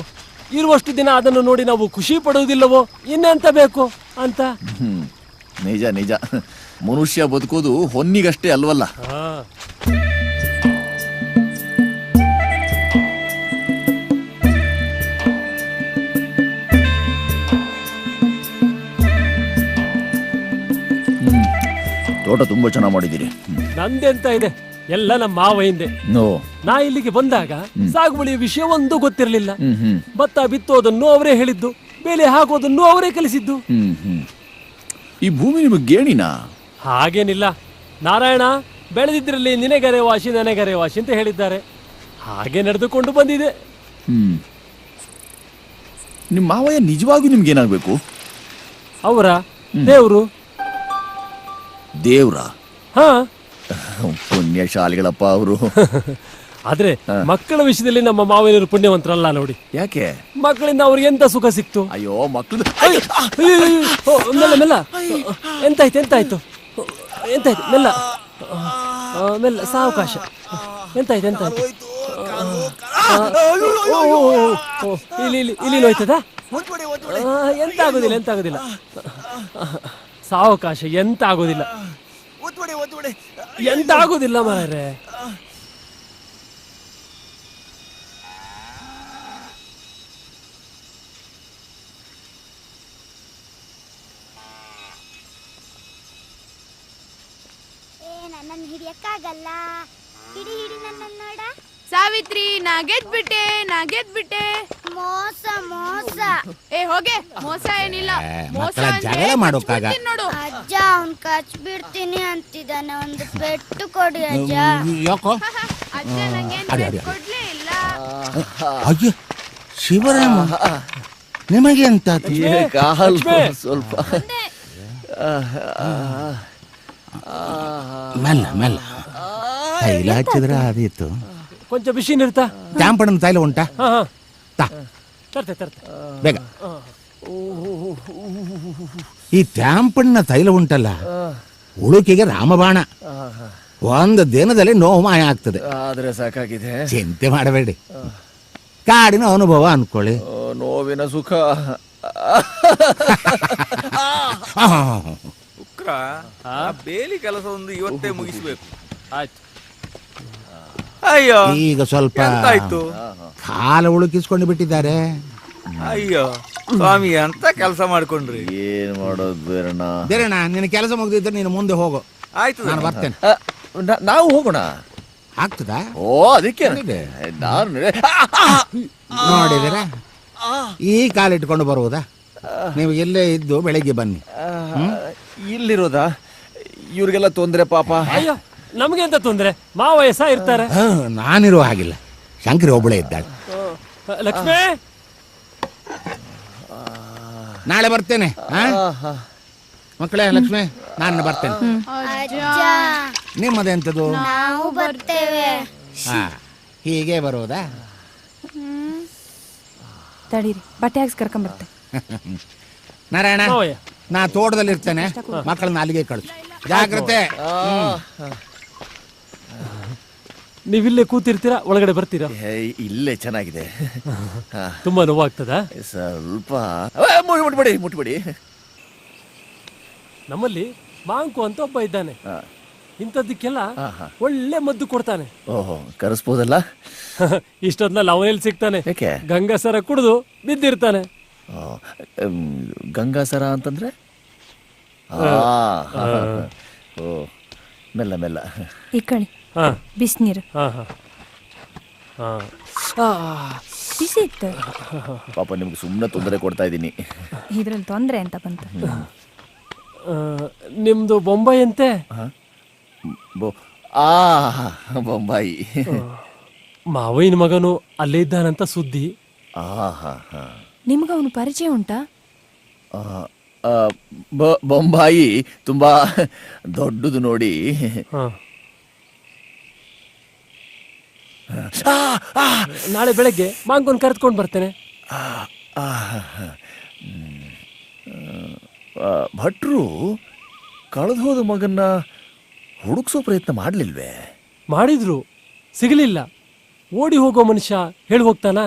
ಇರುವಷ್ಟು ದಿನ ಅದನ್ನು ನೋಡಿ ನಾವು ಖುಷಿ ಪಡುವುದಿಲ್ಲವೋ? ಇನ್ನೆಂತ ಬೇಕು ಅಂತ. ನಿಜ ನಿಜ, ಮನುಷ್ಯ ಬದುಕೋದು ಹೊನ್ನಿಗಷ್ಟೇ ಅಲ್ವಲ್ಲ. ತೋಟ ತುಂಬಾ ಚೆನ್ನಾಗಿ ಮಾಡಿದ್ದೀರಿ. ನಂದೆಂತ ಇದೆ, ಎಲ್ಲ ನಮ್ಮ ಮಾವಯ್ಯಂದೆ. ನಾ ಇಲ್ಲಿಗೆ ಬಂದಾಗ ಸಾಗುವಳಿಯ ವಿಷಯ ಒಂದು ಗೊತ್ತಿರಲಿಲ್ಲ. ಭತ್ತ ಬಿತ್ತೋದನ್ನು ಅವರೇ ಹೇಳಿದ್ದು, ಬೇಳೆ ಹಾಕೋದನ್ನು ಅವರೇ ಕಲಿಸಿದ್ದು. ಈ ಭೂಮಿ ನಿಮಗೆ ಗೇಣಿನಾ? ಹಾಗೇನಿಲ್ಲ ನಾರಾಯಣ, ಬೆಳೆದಿದ್ರಲ್ಲಿ ನಿನಗರೆ ವಾಸಿ ನನಗರೆ ವಾಸಿ ಅಂತ ಹೇಳಿದ್ದಾರೆ. ಹಾಗೆ ನಡೆದುಕೊಂಡು ಬಂದಿದೆ. ನಿಮ್ಮ ಮಾವಯ್ಯ ನಿಜವಾಗಿಯೂ ನಿಮ್ಗೆ ಏನಾಗಬೇಕು? ಅವರ ದೇವ್ರು. ದೇವ್ರ? ಪುಣ್ಯಶಾಲಿಗಳಪ್ಪ ಅವರು. ಆದ್ರೆ ಮಕ್ಕಳ ವಿಷಯದಲ್ಲಿ ನಮ್ಮ ಮಾವಯ್ಯನವರು ಪುಣ್ಯವಂತರಲ್ಲ ನೋಡಿ. ಯಾಕೆ? ಮಕ್ಕಳಿಂದ ಅವ್ರಿಗೆ ಎಂತ ಸುಖ ಸಿಕ್ತು? ಅಯ್ಯೋ, ಮಕ್ಕಳು ಮೆಲ್ಲ ಮೆಲ್ಲ. ಎಂತಾಯ್ತು ಎಂತಾಯ್ತು ಎಂತಾಯ್ತು? ಮೆಲ್ಲ. ಮೆಲ್ಲ ಸಾವಕಾಶ. ಎಂತಾಯ್ತು ಎಂತಾಯ್ತು? ಇಲ್ಲಿ ಹೋಯ್ತದ? ಎಂತ ಆಗೋದಿಲ್ಲ ಎಂತ ಆಗೋದಿಲ್ಲ, ಸಾವಕಾಶ, ಎಂತ ಆಗೋದಿಲ್ಲ ಎಂತ ಆಗೋದಿಲ್ಲ ಮಾರ್ರೆ. ನನ್ನ ಹಿಡಿಯಕ್ಕಾಗಲ್ಲ, ಹಿಡಿ ಹಿಡಿ ನನ್ನ ನೋಡ. ಸಾವಿತ್ರಿ, ನಾ ಗೆದ್ಬಿಟ್ಟೆ. ಮೋಸ ಮೋಸ. ಏ ಹೋಗೆ, ಮೋಸ ಏನಿಲ್ಲ. ಮಕ್ಕಳ ಜಗಳ ಮಾಡೋಕ್ಕಾಗ. ನೋಡು ಅಜ್ಜ ಅವ್ನ್ ಕಚ್ ಬಿಡ್ತೀನಿ ಅಂತಿದ್ದಾನೆ, ಒಂದು ಪೆಟ್ಟು ಕೊಡಿ ಅಜ್ಜ. ಯಾಕೋ ಅಜ್ಜ ನಂಗೆ ಕೊಡ್ಲೇ ಇಲ್ಲ. ಅಯ್ಯೋ ಶಿವರಾಮ, ನಿಮಗೆ ಎಂತ ಸ್ವಲ್ಪ ಮೆಲ್ಲ ಮೆಲ್ಲ ತೈಲ ಹಚ್ಚಿದ್ರೆ ಆದೀತು. ಕೊಂಚ ಬಿಸಿ ನಿರ್ತಾ? ತ್ಯಾಂಪಣ್ಣನ ತೈಲ ಉಂಟಾ? ತರ್ತೆ ಬೇಗ. ಈ ತ್ಯಾಂಪಣ್ಣ ತೈಲ ಉಂಟಲ್ಲ, ಉಳುಕಿಗೆ ರಾಮಬಾಣ. ಒಂದು ದಿನದಲ್ಲಿ ನೋವು ಮಾಯ ಆಗ್ತದೆ. ಆದ್ರೆ ಸಾಕಾಗಿದೆ. ಚಿಂತೆ ಮಾಡಬೇಡಿ, ಕಾಡಿನ ಅನುಭವ ಅನ್ಕೊಳ್ಳಿ. ನೋವಿನ ಸುಖ. ಉಕ್ರ ಬೇಲಿ ಕೆಲಸ ಒಂದು ಇವತ್ತೇ ಮುಗಿಸ್ಬೇಕು. ಆಯ್ತು. ಅಯ್ಯೋ, ಈಗ ಸ್ವಲ್ಪ ಎಂತಾಯ್ತು? ಕಾಲ ಉಳುಕಿಸ್ಕೊಂಡು ಬಿಟ್ಟಿದ್ದಾರೆ. ಅಯ್ಯೋ ಸ್ವಾಮಿ, ಅಂತ ಕೆಲಸ ಮಾಡ್ಕೊಂಡ್ರಿ. ಏನ್ ಮಾಡೋದು ಬೇರೆಣ್ಣ, ನಿನ್ನ ಕೆಲಸ ಮುಗಿದಿದ್ರೆ ನೀನು ಮುಂದೆ ಹೋಗು. ಆಯ್ತು, ನಾನು ಬರ್ತೇನೆ. ನಾವು ಹೋಗೋಣ. ಆಗ್ತದಾ? ಓ ಅದಕ್ಕೆ ನಾನು ನೋಡಿದಿರ, ಈ ಕಾಲಿಟ್ಕೊಂಡು ಬರುವುದಾ? ನೀವು ಇಲ್ಲೇ ಇದ್ದು ಬೆಳಿಗ್ಗೆ ಬನ್ನಿ. ಇಲ್ಲಿರೋದಾ? ಇವ್ರಿಗೆಲ್ಲ ತೊಂದ್ರೆ ಪಾಪ. ಅಯ್ಯೋ, ನಮ್ಗೆ ಎಂತ ತೊಂದ್ರೆ? ಮಾವಯ್ಯ ಇರ್ತಾರೆ. ನಾನಿರುವ ಹಾಗಿಲ್ಲ, ಶಂಕರಿ ಒಬ್ಬಳೇ ಇದ್ದಾಳೆ. ಲಕ್ಷ್ಮೇ, ನಾಳೆ ಬರ್ತೇನೆ ಮಕ್ಕಳೇ. ಲಕ್ಷ್ಮೇ, ನಾನು ಬರ್ತೇನೆ. ಅಜ್ಜ ನಿಮ್ಮದೆಂತದು? ನಾವು ಬರ್ತೇವೆ. ಹೀಗೆ ಬರುವುದಾ? ತಡೀರಿ, ಬಟ್ಟೆ ಹಾಕ್ಸಿ ಕರ್ಕೊಂಬರ್ತೆ. ನಾರಾಯಣ, ಮಾವಯ್ಯ ನಾ ತೋಟದಲ್ಲಿ ಇರ್ತೇನೆ, ಮಕ್ಕಳನ್ನ ಅಲ್ಲಿಗೆ ಕಳಿಸು. ಜಾಗ್ರತೆ. ನೀವಿಲ್ಲೇ ಕೂತಿರ್ತೀರಾ, ಒಳಗಡೆ ಬರ್ತೀರಾ? ಇಲ್ಲೇ ಚೆನ್ನಾಗಿದೆ. ತುಂಬಾ ನೋವಾಗ್ತದಾ? ಸ್ವಲ್ಪ ಮುಟ್ಬಿಡಿ. ನಮ್ಮಲ್ಲಿ ಮಾಂಕು ಅಂತ ಒಬ್ಬ ಇದ್ದಾನೆ, ಇಂಥದ್ದಕ್ಕೆಲ್ಲ ಒಳ್ಳೆ ಮದ್ದು ಕೊಡ್ತಾನೆ. ಓಹೋ, ಕರೆಸ್ಬೋದಲ್ಲ? ಇಷ್ಟೊತ್ನಲ್ಲಿ ಅವನೆಲ್ಲಿ ಸಿಗ್ತಾನೆ? ಯಾಕೆ? ಗಂಗಾಸರ ಕುಡಿದು ಬಿದ್ದಿರ್ತಾನೆ. ಗಂಗಾಸರ ಅಂತಂದ್ರೆ? ಓ, ಮೆಲ್ಲ ಮೆಲ್ಲ ಇಕ್ಕಳಿ, ಬಿಸಿನೀರು ಬಿಸಿ ಇತ್ತು. ಪಾಪ ನಿಮ್ಗೆ ಸುಮ್ಮನೆ ತೊಂದರೆ ಕೊಡ್ತಾ ಇದ್ದೀನಿ. ಇದ್ರಲ್ಲಿ ತೊಂದರೆ ಅಂತ ಬಂತು. ನಿಮ್ದು ಬೊಂಬೈ ಅಂತೆ? ಬೊಂಬಾಯಿ. ಮಾವಯ್ಯನ ಮಗನು ಅಲ್ಲೇ ಇದ್ದಾನಂತ ಸುದ್ದಿ. ನಿಮ್ಗೆ ಅವನು ಪರಿಚಯ ಉಂಟಾ? ಬೊಂಬಾಯಿ ತುಂಬಾ ದೊಡ್ಡದು ನೋಡಿ. ನಾಳೆ ಬೆಳಗ್ಗೆ ಮಾಂಗೋನ್ ಕರೆದುಕೊಂಡು ಬರ್ತೇನೆ. ಭಟ್ರು ಕಳೆದು ಹೋದ ಮಗನ್ನ ಹುಡುಕ್ಸೋ ಪ್ರಯತ್ನ ಮಾಡಲಿಲ್ವೇ? ಮಾಡಿದ್ರು, ಸಿಗಲಿಲ್ಲ. ಓಡಿ ಹೋಗೋ ಮನುಷ್ಯ ಹೇಳಿ ಹೋಗ್ತಾನ?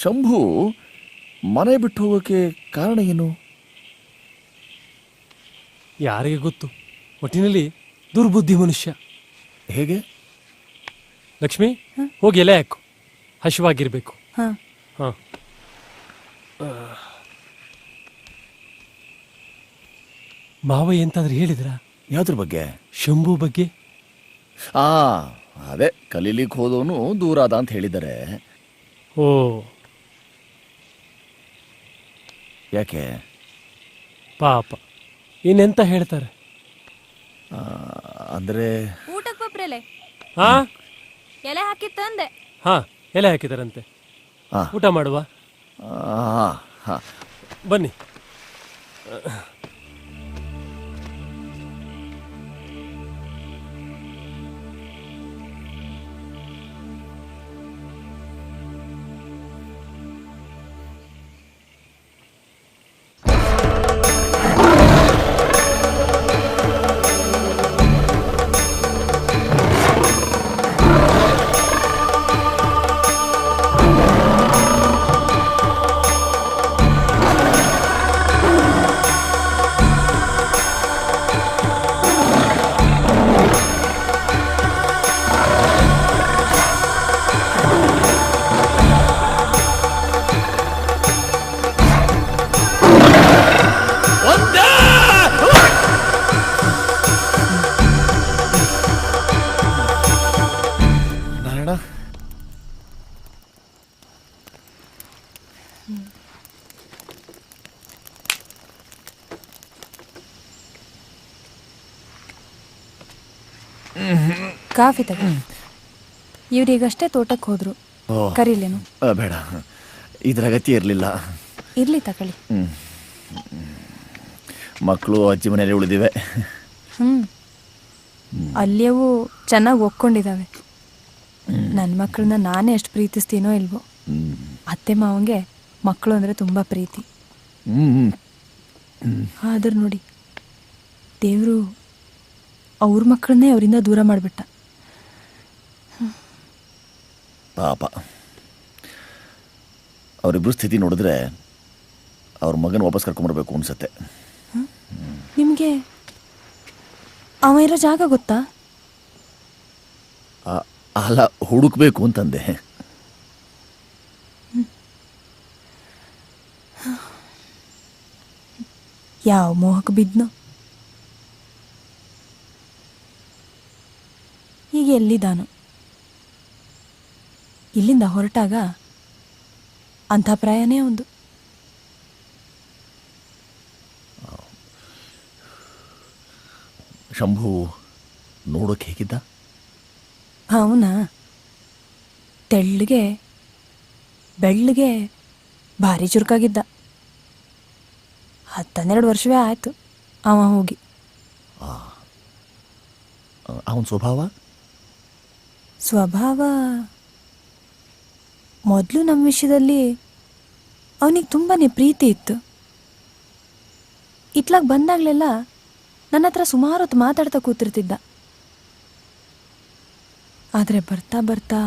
ಶಂಭು ಮನೆ ಬಿಟ್ಟು ಹೋಗೋಕೆ ಕಾರಣ ಏನು? ಯಾರಿಗೆ ಗೊತ್ತು. ಒಟ್ಟಿನಲ್ಲಿ ದುರ್ಬುದ್ಧಿ ಮನುಷ್ಯ. ಹೇಗೆ? ಲಕ್ಷ್ಮಿ, ಹೋಗಿ ಎಲೆ ಹಾಕು, ಹಸಿವಾಗಿರ್ಬೇಕು. ಮಾವಯ್ಯ ಎಂತಾದ್ರೂ ಹೇಳಿದ್ರ? ಯಾವ್ದ್ರ ಬಗ್ಗೆ? ಶಂಭು ಬಗ್ಗೆ. ಅದೇ ಕಲೀಲಿಕ್ಕೆ ಹೋದವನು ದೂರ ಆದ ಅಂತ ಹೇಳಿದ್ದಾರೆ. ಓ, ಯಾಕೆ? ಪಾಪ, ಇನ್ನೆಂತ ಹೇಳ್ತಾರೆ? ಅಂದ್ರೆ ಊಟಕ್ಕೆ ಬಪ್ರಲೆ ಹಾ, ಎಲೆ ಹಾಕಿ ತಂದೆ. ಎಲೆ ಹಾಕಿದಾರಂತೆ. ಊಟ ಮಾಡುವ, ಬನ್ನಿ. ನಾರಾಯಣ. ಕಾಫಿ ತಗ. ಇವ್ರೀಗಷ್ಟೇ ತೋಟಕ್ಕೆ ಹೋದ್ರು. ಕರೀಲೇನು? ಬೇಡ, ಇದ್ರ ಅಗತ್ಯ ಇರಲಿಲ್ಲ. ಇರ್ಲಿ ತಗೊಳ್ಳಿ. ಮಕ್ಕಳು ಅಜ್ಜಿ ಮನೇಲಿ ಉಳಿದಿವೆ. ಅಲ್ಲಿಯವು ಚೆನ್ನಾಗಿ ಒಕ್ಕೊಂಡಿದ್ದಾವೆ. ನನ್ನ ಮಕ್ಕಳನ್ನ ನಾನೇ ಎಷ್ಟು ಪ್ರೀತಿಸ್ತೀನೋ ಇಲ್ವೋ. ಅತ್ತೆ ಮಾವಂಗೆ ಮಕ್ಕಳು ಅಂದರೆ ತುಂಬ ಪ್ರೀತಿ. ಆದ್ರೆ ನೋಡಿ, ದೇವರು ಅವ್ರ ಮಕ್ಕಳನ್ನೇ ಅವರಿಂದ ದೂರ ಮಾಡಿಬಿಟ್ಟ. ಪಾಪ, ಅವರಿಬ್ಬರು ಸ್ಥಿತಿ ನೋಡಿದ್ರೆ ಅವ್ರ ಮಗನ ವಾಪಸ್ ಕರ್ಕೊಂಬರ್ಬೇಕು ಅನ್ಸತ್ತೆ. ನಿಮಗೆ ಅವ ಇರೋ ಜಾಗ ಗೊತ್ತಾ? ಅಲ್ಲ, ಹುಡುಕ್ಬೇಕು ಅಂತಂದೆ. ಯಾವ ಮೋಹಕ್ಕೆ ಬಿದ್ನೋ. ಈಗ ಎಲ್ಲಿದ್ದಾನು? ಇಲ್ಲಿಂದ ಹೊರಟಾಗ ಅಂಥ ಪ್ರಾಯನೇ ಒಂದು. ಶಂಭು ನೋಡೋಕೆ ಹೇಗಿದ್ದ? ಅವನಾ ತೆಳ್ಳಗೆ ಬೆಳ್ಳಗೆ ಭಾರಿ ಚುರುಕಾಗಿದ್ದ. 12 ವರ್ಷವೇ ಆಯಿತು ಅವ ಹೋಗಿ. ಅವನ ಸ್ವಭಾವ ಮೊದಲು ನಮ್ಮ ವಿಷಯದಲ್ಲಿ ಅವನಿಗೆ ತುಂಬಾ ಪ್ರೀತಿ ಇತ್ತು. ಇತ್ಲಾಗ ಬಂದಾಗಲೆಲ್ಲ ನನ್ನ ಹತ್ರ ಸುಮಾರು ಹೊತ್ತು ಮಾತಾಡ್ತಾ ಕೂತಿರ್ತಿದ್ದ. ಆದರೆ ಬರ್ತಾ ಬರ್ತಾ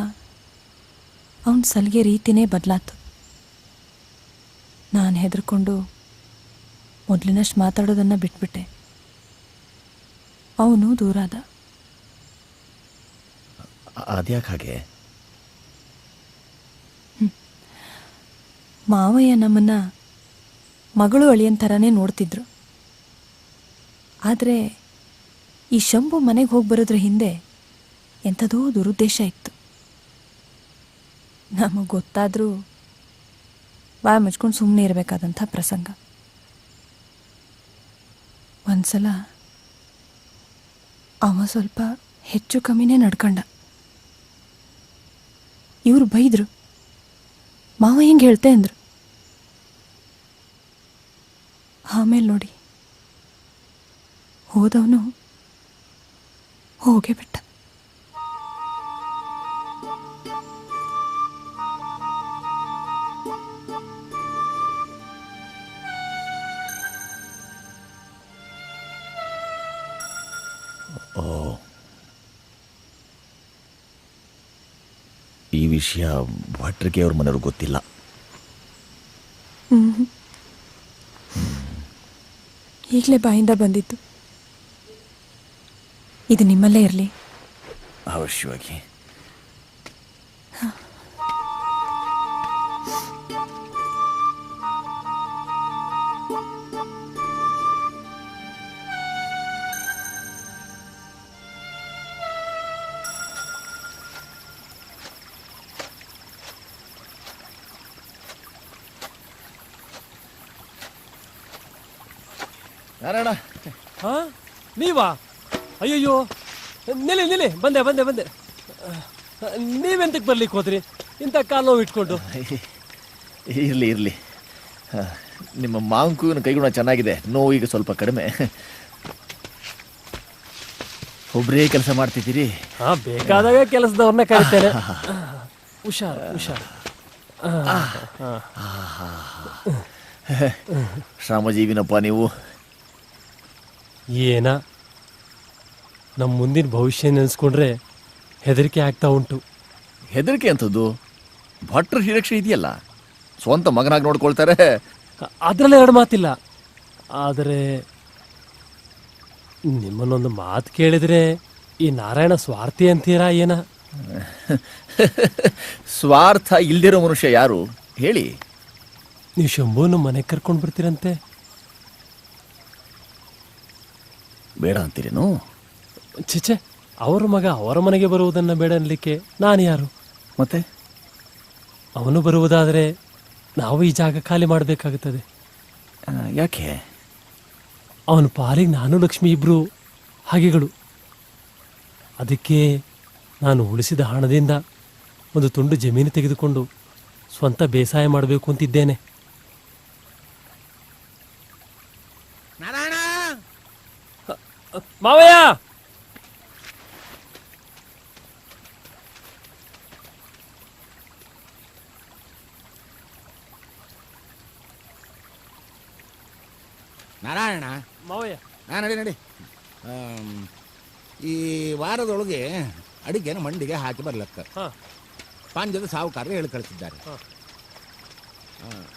ಅವನ ಸಲಿಗೆ ರೀತಿನೇ ಬದಲಾತು. ನಾನು ಹೆದರ್ಕೊಂಡು ಮೊದಲಿನಷ್ಟು ಮಾತಾಡೋದನ್ನು ಬಿಟ್ಬಿಟ್ಟೆ. ಅವನು ದೂರಾದ. ಅದ್ಯಾಕೆ ಹಾಗೆ? ಮಾವಯ್ಯ ನಮ್ಮನ್ನ ಮಗಳು ಅಳಿಯನ್ ಥರನೇ ನೋಡ್ತಿದ್ರು. ಆದರೆ ಈ ಶಂಭು ಮನೆಗೆ ಹೋಗಿ ಬರೋದ್ರ ಹಿಂದೆ ಎಂಥದೋ ದುರುದ್ದೇಶ ಇತ್ತು. ನಮಗೆ ಗೊತ್ತಾದರೂ ಬಾಯಿ ಮುಚ್ಕೊಂಡು ಸುಮ್ಮನೆ ಇರಬೇಕಾದಂಥ ಪ್ರಸಂಗ. ಒಂದ್ಸಲ ಅವ ಸ್ವಲ್ಪ ಹೆಚ್ಚು ಕಮ್ಮಿನೇ ನಡ್ಕಂಡ. ಇವರು ಬೈದರು. ಮಾವ ಹೆಂಗೆ ಹೇಳ್ತೆ ಅಂದರು. ಆಮೇಲೆ ನೋಡಿ, ಹೋದವನು ಹೋಗೇ ಬಿಟ್ಟ. ಈ ವಿಷಯ ಭಟ್ರಿಗೆ ಅವ್ರ ಮನೆಯವ್ರಿಗೆ ಗೊತ್ತಿಲ್ಲ. ಈಗಲೇ ಬಾಯಿಂದ ಬಂದಿತ್ತು. ಇದು ನಿಮ್ಮಲ್ಲೇ ಇರಲಿ. ಅವಶ್ಯವಾಗಿ. ನಾರಾಯಣ, ಹಾ ನೀವಾ? ಅಯ್ಯಯ್ಯೋ, ನಿಲ್ಲಿ ಬಂದೆ ಬಂದೆ ಬಂದೆ. ನೀವೆಂತಕ್ಕೆ ಬರ್ಲಿಕ್ಕೆ ಹೋದ್ರಿ ಇಂಥ ಕಾಲು ನೋವು ಇಟ್ಕೊಂಡು? ಇರಲಿ, ನಿಮ್ಮ ಮಾಂಕುವಿನ ಕೈಗುಣ ಚೆನ್ನಾಗಿದೆ, ನೋವು ಈಗ ಸ್ವಲ್ಪ ಕಡಿಮೆ. ಒಬ್ಬರೇ ಕೆಲಸ ಮಾಡ್ತಿದ್ದೀರಿ? ಹಾ, ಬೇಕಾದಾಗ ಕೆಲಸದವ್ರನ್ನ ಕರಿತೇನೆ. ಹುಷಾರು. ಶ್ರಮಜೀವಿನಪ್ಪ ನೀವು. ಏನ ನಮ್ಮ ಮುಂದಿನ ಭವಿಷ್ಯ ನೆನೆಸ್ಕೊಂಡ್ರೆ ಹೆದರಿಕೆ ಆಗ್ತಾ ಉಂಟು. ಹೆದರಿಕೆ ಅಂತದ್ದು? ಭಟ್ರ ಹಿರಕ್ಷೆ ಇದೆಯಲ್ಲ, ಸ್ವಂತ ಮಗನಾಗಿ ನೋಡ್ಕೊಳ್ತಾರೆ. ಅದರಲ್ಲೇ ಎರಡು ಮಾತಿಲ್ಲ. ಆದರೆ ನಿಮ್ಮನ್ನೊಂದು ಮಾತು ಕೇಳಿದ್ರೆ ಈ ನಾರಾಯಣ ಸ್ವಾರ್ಥಿ ಅಂತೀರಾ ಏನ? ಸ್ವಾರ್ಥ ಇಲ್ದಿರೋ ಮನುಷ್ಯ ಯಾರು ಹೇಳಿ? ನೀವು ಶಂಭುನ ಮನೆಗೆ ಕರ್ಕೊಂಡು ಬರ್ತೀರಂತೆ. ಬೇಡ ಅಂತೀರೇನು? ಚಿಚೆ, ಅವರ ಮಗ ಅವರ ಮನೆಗೆ ಬರುವುದನ್ನು ಬೇಡ ಅನ್ಲಿಕ್ಕೆ ನಾನು ಯಾರು? ಮತ್ತೆ ಅವನು ಬರುವುದಾದರೆ ನಾವು ಈ ಜಾಗ ಖಾಲಿ ಮಾಡಬೇಕಾಗುತ್ತದೆ. ಯಾಕೆ? ಅವನ ಪಾಲಿಗೆ ನಾನು ಲಕ್ಷ್ಮಿ ಇಬ್ರು ಹಾಗೆಗಳು. ಅದಕ್ಕೆ ನಾನು ಉಳಿಸಿದ ಹಣದಿಂದ ಒಂದು ತುಂಡು ಜಮೀನು ತೆಗೆದುಕೊಂಡು ಸ್ವಂತ ಬೇಸಾಯ ಮಾಡಬೇಕು ಅಂತಿದ್ದೇನೆ. ಮಾವಯ್ಯ, ನಾರಾಯಣ, ಮಾವಯ್ಯ, ನಡಿ ನಡಿ. ಈ ವಾರದೊಳಗೆ ಅಡಿಗೆನ ಮಂಡಿಗೆ ಹಾಕಿ ಬರ್ಲಕ್ಕ ಪಾಂಜದ ಸಾಹುಕಾರ ಹೇಳಿ ಕಳಿಸಿದ್ದಾರೆ.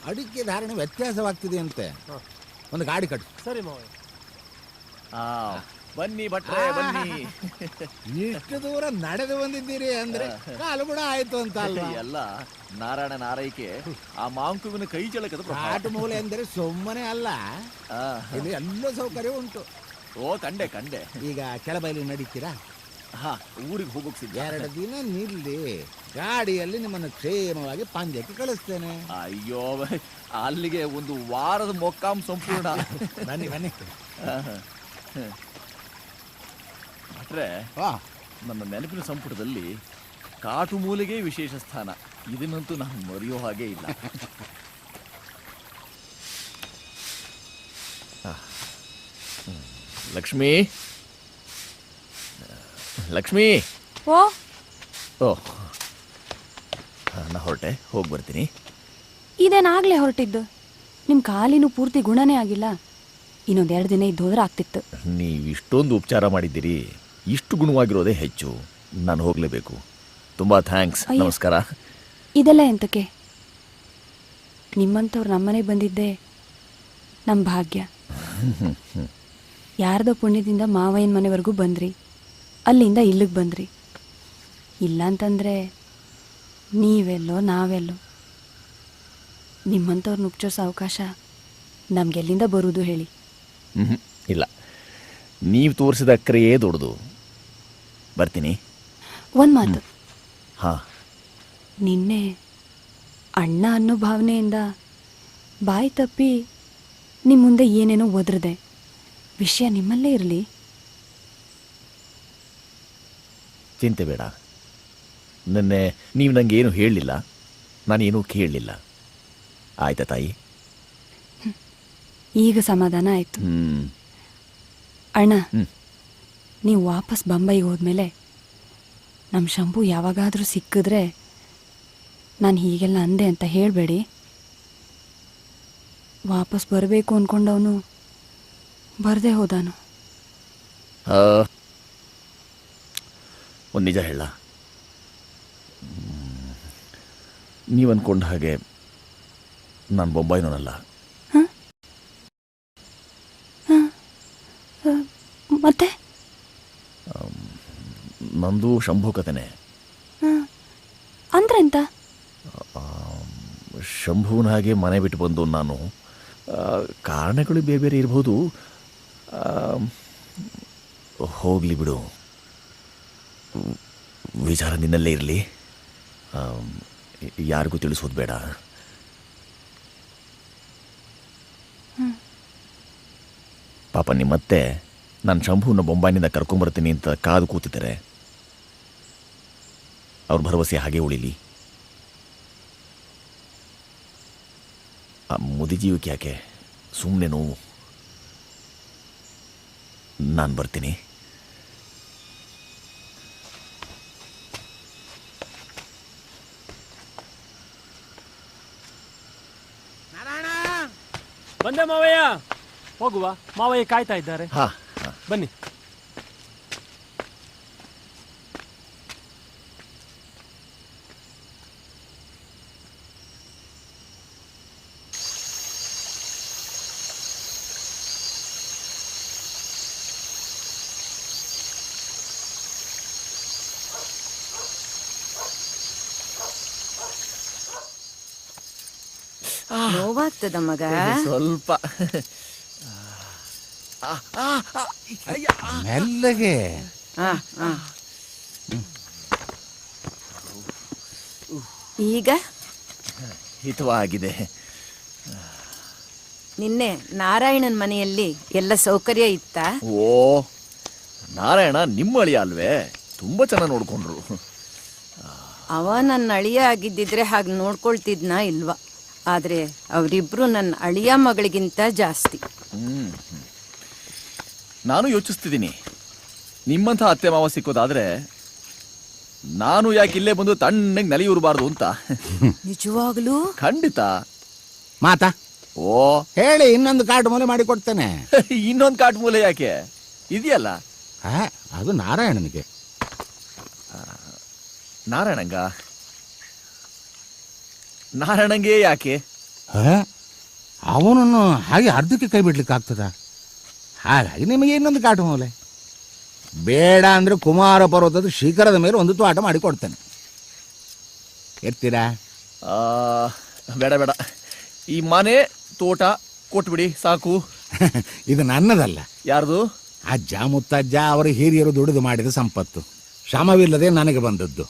ಅಡಿಕೆ ಧಾರಣೆ ವ್ಯತ್ಯಾಸವಾಗ್ತಿದೆ ಅಂತೆ. ಒಂದು ಗಾಡಿ ಕಟ್ಟು. ಸರಿ ಮಾವಯ್ಯ. ಬನ್ನಿ ಭಟ್ರೆ ಬನ್ನಿ. ಇಷ್ಟು ದೂರ ನಡೆದು ಬಂದಿದ್ದೀರಿ ಅಂದ್ರೆ ಕಾಲು ಕೂಡ ಆಯ್ತು ಅಂತ ಅಲ್ವಾ? ಎಲ್ಲ ನಾರಾಯಣನ ಆರೈಕೆ, ಆ ಮಾಂಕುವಿನ ಕೈ ಚಳಕದ ಕಾಟು ಮೂಲೆ ಅಂದರೆ ಸುಮ್ಮನೆ ಅಲ್ಲ, ಇಲ್ಲಿ ಎಲ್ಲ ಸೌಕರ್ಯ ಉಂಟು. ಓ ಕಂಡೆ ಕಂಡೆ. ಈಗ ಕೆಳಬೈಲಿ ನಡೀತೀರಾ? ಊರಿಗೆ ಹೋಗೋಕ್ಸಿದ್ದೆ. 2 ದಿನ ನಿಲ್ಲಿ, ಗಾಡಿಯಲ್ಲಿ ನಿಮ್ಮನ್ನು ಕ್ಷೇಮವಾಗಿ ಪಾಂದ್ಯಕ್ಕೆ ಕಳಿಸ್ತೇನೆ. ಅಯ್ಯೋ, ಅಲ್ಲಿಗೆ ಒಂದು ವಾರದ ಮೊಕ್ಕಾಂ ಸಂಪೂರ್ಣ. ಬನ್ನಿ ಬನ್ನಿ. ಭಟ್ರೆ, ನನ್ನ ನೆನಪಿನ ಸಂಪುಟದಲ್ಲಿ ಕಾಟು ಮೂಲೆಗೆ ವಿಶೇಷ ಸ್ಥಾನ. ಇದನ್ನಂತೂ ನಾನು ಮರೆಯೋ ಹಾಗೆ ಇಲ್ಲ. ಲಕ್ಷ್ಮಿ, ಲಕ್ಷ್ಮಿ. ಓ ಓ, ನಾ ಹೊರಟೆ, ಹೋಗಿ ಬರ್ತೀನಿ. ಇದೇನಾಗ್ಲೇ ಹೊರಟಿದ್ದು? ನಿಮ್ಮ ಕಾಲಿನೂ ಪೂರ್ತಿ ಗುಣನೇ ಆಗಿಲ್ಲ. ಇನ್ನೊಂದು 2 ದಿನ ಇದ್ದು ಹೋದ್ರೆ ಆಗ್ತಿತ್ತು. ನೀವು ಇಷ್ಟೊಂದು ಉಪಚಾರ ಮಾಡಿದ್ದೀರಿ, ಇಷ್ಟು ಗುಣವಾಗಿರೋದೇ ಹೆಚ್ಚು. ನಾನು ಹೋಗಲೇಬೇಕು. ತುಂಬ ಥ್ಯಾಂಕ್ಸ್. ನಮಸ್ಕಾರ. ಇದೆಲ್ಲ ಎಂತಕ್ಕೆ? ನಿಮ್ಮಂಥವ್ರು ನಮ್ಮನೆಗೆ ಬಂದಿದ್ದೆ ನಮ್ಮ ಭಾಗ್ಯ. ಯಾರ್ದೋ ಪುಣ್ಯದಿಂದ ಮಾವಯ್ಯನ ಮನೆವರೆಗೂ ಬಂದ್ರಿ, ಅಲ್ಲಿಂದ ಇಲ್ಲಿಗೆ ಬಂದ್ರಿ. ಇಲ್ಲ ಅಂತಂದರೆ ನೀವೆಲ್ಲೋ ನಾವೆಲ್ಲೋ. ನಿಮ್ಮಂಥವ್ರನ್ನ ಉಪಚರಿಸೋ ಅವಕಾಶ ನಮಗೆಲ್ಲಿಂದ ಬರುವುದು ಹೇಳಿ? ಇಲ್ಲ, ನೀವು ತೋರಿಸಿದ ಅಕ್ಕರೆಯೇ ದೊಡ್ಡದು. ಬರ್ತೀನಿ. ಒಂದು ಮಾತು. ಹಾಂ. ನಿನ್ನೆ ಅಣ್ಣ ಅನ್ನೋ ಭಾವನೆಯಿಂದ ಬಾಯಿ ತಪ್ಪಿ ನಿಮ್ಮ ಮುಂದೆ ಏನೇನೋ ಒದ್ರದೆ. ವಿಷಯ ನಿಮ್ಮಲ್ಲೇ ಇರಲಿ. ಚಿಂತೆ ಬೇಡ. ನಿನ್ನೆ ನೀವು ನನಗೆ ಏನು ಹೇಳಲಿಲ್ಲ, ನಾನೇನೂ ಕೇಳಲಿಲ್ಲ. ಆಯ್ತಾ ತಾಯಿ? ಈಗ ಸಮಾಧಾನ ಆಯಿತು. ಅಣ್ಣ, ನೀವು ವಾಪಸ್ ಬೊಂಬೈಗೆ ಹೋದ್ಮೇಲೆ ನಮ್ಮ ಶಂಭು ಯಾವಾಗಾದರೂ ಸಿಕ್ಕಿದ್ರೆ ನಾನು ಹೀಗೆಲ್ಲ ಅಂದೆ ಅಂತ ಹೇಳಬೇಡಿ. ವಾಪಸ್ ಬರಬೇಕು ಅಂದ್ಕೊಂಡವನು ಬರದೆ ಹೋದಾನು. ಒಂದು ನಿಜ ಹೇಳ, ನೀವು ಅಂದ್ಕೊಂಡ ಹಾಗೆ ನಾನು ಬೊಂಬೈನವನಲ್ಲ. ಮತ್ತೆ ನಂದು ಶಂಭು ಕಥೆನೆ. ಅಂದ್ರೆ ಎಂತ? ಶಂಭುವಿನ ಹಾಗೆ ಮನೆ ಬಿಟ್ಟು ಬಂದು ನಾನು. ಕಾರಣಗಳು ಬೇರೆ ಬೇರೆ ಇರ್ಬೋದು. ಹೋಗಲಿ ಬಿಡು, ವಿಚಾರ ನಿನ್ನಲ್ಲೇ ಇರಲಿ. ಯಾರಿಗೂ ತಿಳಿಸೋದು ಬೇಡ. ಪಾಪ ನಿಮ್ಮತ್ತೆ ನಾನು ಶಂಭುನ ಬೊಂಬೈನಿಂದ ಕರ್ಕೊಂಬರ್ತೀನಿ ಅಂತ ಕಾದು ಕೂತಿದ್ದಾರೆ. ಅವ್ರ ಭರವಸೆ ಹಾಗೆ ಉಳಿಲಿ. ಆ ಮುದಿ ಜೀವಕ್ಕೆ ಯಾಕೆ ಸುಮ್ಮನೆ ನೋವು? ನಾನು ಬರ್ತೀನಿ. ಬಂದೆ ಮಾವಯ್ಯ. ಹೋಗುವ, ಮಾವಯ್ಯ ಕಾಯ್ತಾ ಇದ್ದಾರೆ. ಬನ್ನಿ. ನೋವಾಗ್ತದ ಮಗ? ಸ್ವಲ್ಪ ಮೆಲ್ಲಗೆ ಈಗ ಹಿತವಾಗಿದೆ. ನಿನ್ನೆ ನಾರಾಯಣನ್ ಮನೆಯಲ್ಲಿ ಎಲ್ಲ ಸೌಕರ್ಯ ಇತ್ತಾ? ಓ, ನಾರಾಯಣ ನಿಮ್ಮ ಅಳಿಯ ಅಲ್ವೇ? ತುಂಬಾ ಚೆನ್ನಾಗಿ ನೋಡ್ಕೊಂಡ್ರು. ಅವ ನನ್ನ ಅಳಿಯ ಆಗಿದ್ದಿದ್ರೆ ಹಾಗೆ ನೋಡ್ಕೊಳ್ತಿದ್ನಾ ಇಲ್ವಾ? ಆದ್ರೆ ಅವರಿಬ್ರು ನನ್ನ ಅಳಿಯ ಮಗಳಿಗಿಂತ ಜಾಸ್ತಿ. ನಾನು ಯೋಚಿಸ್ತಿದ್ದೀನಿ, ನಿಮ್ಮಂಥ ಅತ್ತೆ ಮಾವ ಸಿಕ್ಕೋದಾದ್ರೆ ನಾನು ಯಾಕೆ ಇಲ್ಲೇ ಬಂದು ತಣ್ಣಗೆ ನಲಿಯೂರಬಾರ್ದು ಅಂತ. ನಿಜವಾಗ್ಲೂ? ಖಂಡಿತ. ಮಾತಾ ಓ ಹೇಳಿ, ಇನ್ನೊಂದು ಕಾಟು ಮೂಲೆ ಮಾಡಿ ಕೊಡ್ತೇನೆ. ಇನ್ನೊಂದು ಕಾಟು ಮೂಲೆ ಯಾಕೆ? ಇದೆಯಲ್ಲ. ಅದು ನಾರಾಯಣನಿಗೆ. ನಾರಾಯಣಂಗೆ ಯಾಕೆ? ಅವನನ್ನು ಹಾಗೆ ಅರ್ಧಕ್ಕೆ ಕೈ ಬಿಡ್ಲಿಕ್ಕೆ ಆಗ್ತದ? ಹಾಗಾಗಿ ನಿಮಗೆ ಇನ್ನೊಂದು ಕಾಟು ಮೂಲೆ ಬೇಡ ಅಂದ್ರೆ ಕುಮಾರ ಪರ್ವತದ ಶಿಖರದ ಮೇಲೆ ಒಂದು ತೋಟ ಮಾಡಿ ಕೊಡ್ತೇನೆ. ಇರ್ತೀರಾ? ಬೇಡ ಬೇಡ, ಈ ಮನೆ ತೋಟ ಕೊಟ್ಬಿಡಿ ಸಾಕು. ಇದು ನನ್ನದಲ್ಲ. ಯಾರ್ದು? ಅಜ್ಜ ಮುತ್ತಜ್ಜ ಅವರ ಹಿರಿಯರು ದುಡಿದು ಮಾಡಿದ ಸಂಪತ್ತು. ಶ್ರಮವಿಲ್ಲದೆ ನನಗೆ ಬಂದದ್ದು.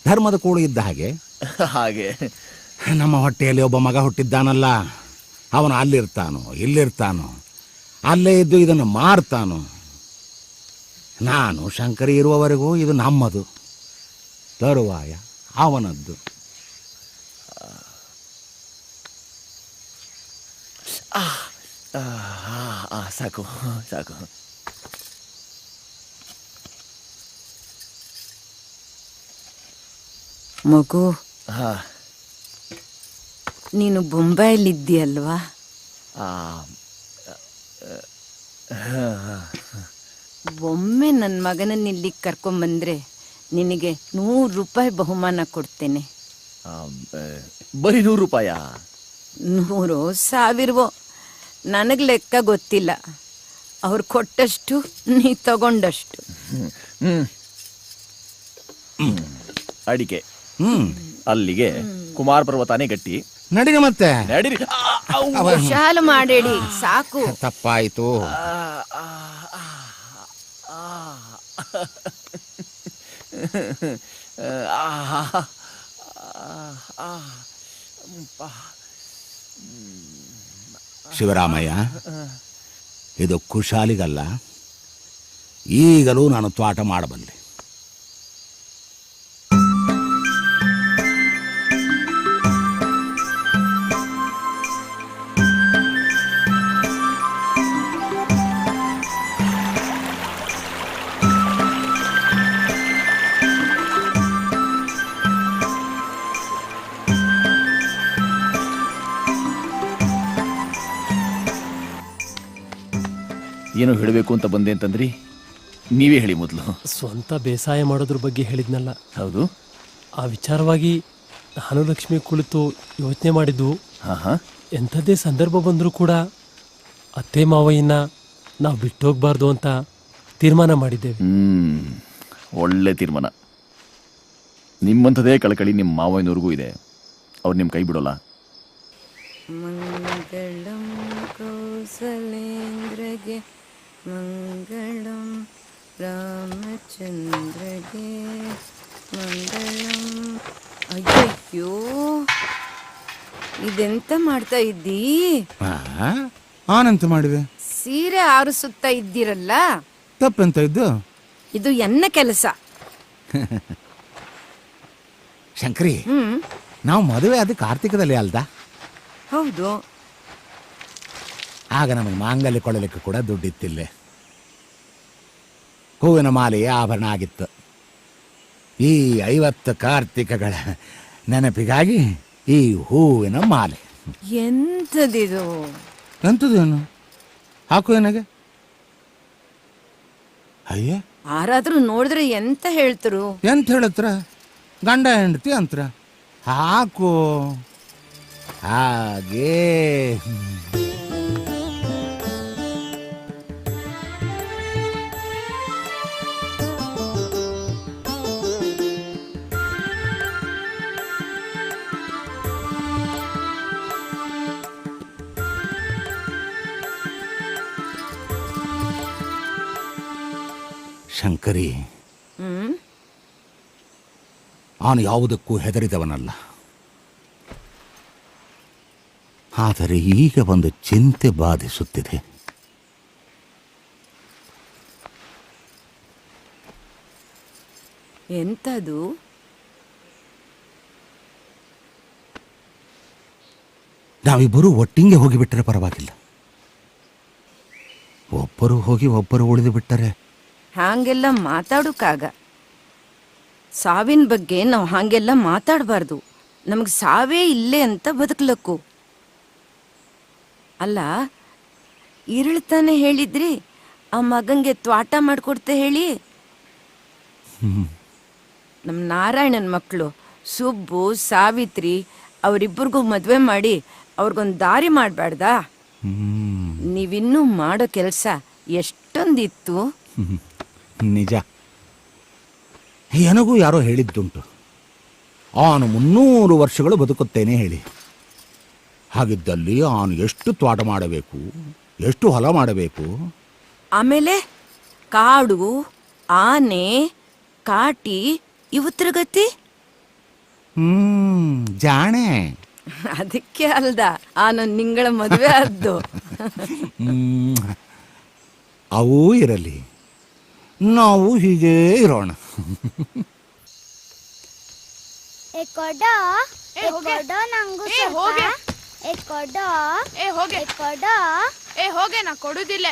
ಧರ್ಮದ ಕೂಡು ಇದ್ದ ಹಾಗೆ. ಹಾಗೆ ನಮ್ಮ ಹೊಟ್ಟೆಯಲ್ಲಿ ಒಬ್ಬ ಮಗ ಹುಟ್ಟಿದ್ದಾನಲ್ಲ, ಅವನು ಅಲ್ಲಿರ್ತಾನೋ ಇಲ್ಲಿರ್ತಾನೋ, ಅಲ್ಲೇ ಇದ್ದು ಇದನ್ನು ಮಾರ್ತಾನೋ. ನಾನು ಶಂಕರಿ ಇರುವವರೆಗೂ ಇದು ನಮ್ಮದು, ತರುವಾಯ ಅವನದ್ದು. ಸಾಕು ಸಾಕು. ಮಗು, ನೀನು ಬೊಂಬಾಯಲ್ಲಿದ್ದೀಯಲ್ವಾ? ಒಮ್ಮೆ ನನ್ನ ಮಗನನ್ನ ಇಲ್ಲಿಗೆ ಕರ್ಕೊಂಬಂದ್ರೆ ನಿನಗೆ 100 ರೂಪಾಯಿ ಬಹುಮಾನ ಕೊಡ್ತೇನೆ. ಬರೀ 100 ರೂಪಾಯ? 100 1000 ನನಗೆ ಲೆಕ್ಕ ಗೊತ್ತಿಲ್ಲ. ಅವ್ರು ಕೊಟ್ಟಷ್ಟು ನೀ ತಗೊಂಡಷ್ಟು. ಅಡಿಕೆ ಅಲ್ಲಿಗೆ ಕುಮಾರ ಪರ್ವತಾನೇ ಗಟ್ಟಿ. ನಡೀರಿ ಮತ್ತೆ ನಡೀರಿ. ಶಾಲು ಮಾಡೇಳಿ ಸಾಕು. ತಪ್ಪಾಯಿತು. ಶಿವರಾಮಯ್ಯ, ಇದು ಕುಶಾಲಿಗಲ್ಲ. ಈಗಲೂ ನಾನು ತ್ವಾಟ ಮಾಡಬಲ್ಲೆ. ಏನೋ ಹೇಳಬೇಕು ಅಂತ ಬಂದೆ ಅಂತಂದ್ರಿ, ನೀವೇ ಹೇಳಿ ಮೊದಲು. ಸ್ವಂತ ಬೇಸಾಯ ಮಾಡೋದ್ರ ಬಗ್ಗೆ ಹೇಳಿದ್ನಲ್ಲ. ಹೌದು. ಆ ವಿಚಾರವಾಗಿ ಹನುಲಕ್ಷ್ಮಿ ಕುಳಿತು ಯೋಚನೆ ಮಾಡಿದ್ದು. ಎಂಥದ್ದೇ ಸಂದರ್ಭ ಬಂದರೂ ಕೂಡ ಅತ್ತೆ ಮಾವಯ್ಯನ ನಾವು ಬಿಟ್ಟೋಗ್ಬಾರ್ದು ಅಂತ ತೀರ್ಮಾನ ಮಾಡಿದ್ದೇವೆ. ಒಳ್ಳೆ ತೀರ್ಮಾನ. ನಿಮ್ಮಂಥದೇ ಕಳಕಳಿ ನಿಮ್ಮ ಮಾವಯ್ಯನವ್ರಿಗೂ ಇದೆ. ಅವ್ರು ನಿಮ್ಮ ಕೈ ಬಿಡೋಲ್ಲ. ಮಂಗಳಂ ಕೌಸಲೇಂದ್ರಗೆ ಮಂಗಳಂ ರಾಮಚಂದ್ರಗೆ ಮಂಗಳಂ. ಅಯ್ಯಯ್ಯೋ, ಇದೆಂತ ಮಾಡ್ತಾ ಇದ್ದೀ? ಆನಂತ ಮಾಡಿದೆ. ಸೀರೆ ಆರಿಸುತ್ತಾ ಇದ್ದೀರಲ್ಲ, ತಪ್ಪೆಂತ ಇದ್ದು? ಇದು ಎನ್ನ ಕೆಲಸ. ಶಂಕರಿ, ನಾವು ಮದುವೆ ಅದು ಕಾರ್ತಿಕದಲ್ಲಿ ಅಲ್ದ? ಹೌದು. ಆಗ ನಮಗೆ ಮಾಂಗಲ್ಯ ಕೊಳ್ಳಲಿಕ್ಕೆ ಕೂಡ ದುಡ್ಡಿತ್ತಿಲ್ಲೇ. ಹೂವಿನ ಮಾಲೆಯೇ ಆಭರಣ ಆಗಿತ್ತು. ಈ 50 ಕಾರ್ತಿಕಗಳ ನೆನಪಿಗಾಗಿ ಈ ಹೂವಿನ ಮಾಲೆ. ಎಂಥದಿದು? ಎಂಥದೇನು? ಹಾಕು ಏನಾಗೆ. ಅಯ್ಯ, ಯಾರಾದ್ರೂ ನೋಡಿದ್ರೆ ಎಂತ ಹೇಳ್ತರು? ಎಂತ ಹೇಳತ್ರ? ಗಂಡ ಹೆಂಡತಿ ಅಂತರ. ಹಾಕು ಹಾಗೇ. ಶಂಕರಿ, ಅವನು ಯಾವುದಕ್ಕೂ ಹೆದರಿದವನಲ್ಲ. ಆದರೆ ಈಗ ಒಂದು ಚಿಂತೆ ಬಾಧಿಸುತ್ತಿದೆ. ಎಂತದು? ನಾವಿಬ್ಬರು ಒಟ್ಟಿಗೆ ಹೋಗಿಬಿಟ್ಟರೆ ಪರವಾಗಿಲ್ಲ. ಒಬ್ಬರು ಹೋಗಿ ಒಬ್ಬರು ಉಳಿದು ಬಿಟ್ಟರೆ ಹಾಗೆಲ್ಲ ಮಾತಾಡೋಕ್ಕಾಗ. ಸಾವಿನ ಬಗ್ಗೆ ನಾವು ಹಾಗೆಲ್ಲ ಮಾತಾಡಬಾರ್ದು. ನಮಗೆ ಸಾವೇ ಇಲ್ಲೇ ಅಂತ ಬದುಕಲಕ್ಕು. ಅಲ್ಲ, ಇರಳ್ತಾನೆ ಹೇಳಿದ್ರಿ ಆ ಮಗಂಗೆ ತ್ವಾಟ ಮಾಡಿಕೊಡ್ತೆ ಹೇಳಿ. ನಮ್ಮ ನಾರಾಯಣನ ಮಕ್ಕಳು ಸುಬ್ಬು, ಸಾವಿತ್ರಿ ಅವರಿಬ್ಬರಿಗೂ ಮದುವೆ ಮಾಡಿ ಅವ್ರಿಗೊಂದು ದಾರಿ ಮಾಡಬೇಡ್ದಾ? ನೀವಿನ್ನೂ ಮಾಡೋ ಕೆಲಸ ಎಷ್ಟೊಂದಿತ್ತು. ನಿಜ. ನನಗೂ ಯಾರೋ ಹೇಳಿದ್ದುಂಟು, ಅವನು 300 ವರ್ಷಗಳು ಬದುಕುತ್ತೇನೆ ಹೇಳಿ. ಹಾಗಿದ್ದಲ್ಲಿ ಅವನು ಎಷ್ಟು ತ್ವಾಟ ಮಾಡಬೇಕು, ಎಷ್ಟು ಹೊಲ ಮಾಡಬೇಕು. ಆಮೇಲೆ ಕಾಡು, ಆನೆ, ಕಾಟಿ ಇವತ್ರ ಗತಿ. ಜಾಣೆ. ಅದಕ್ಕೆ ಅಲ್ದ ಆನ ನಿಂಗಳ ಮದುವೆ ಆದ್ದು. ಅವೂ ಇರಲಿ, ನಾವು ಹೀಗೇ ಇರೋಣ. ಹೋಗೆ, ನಾ ಕೊಡುದಿಲ್ಲ.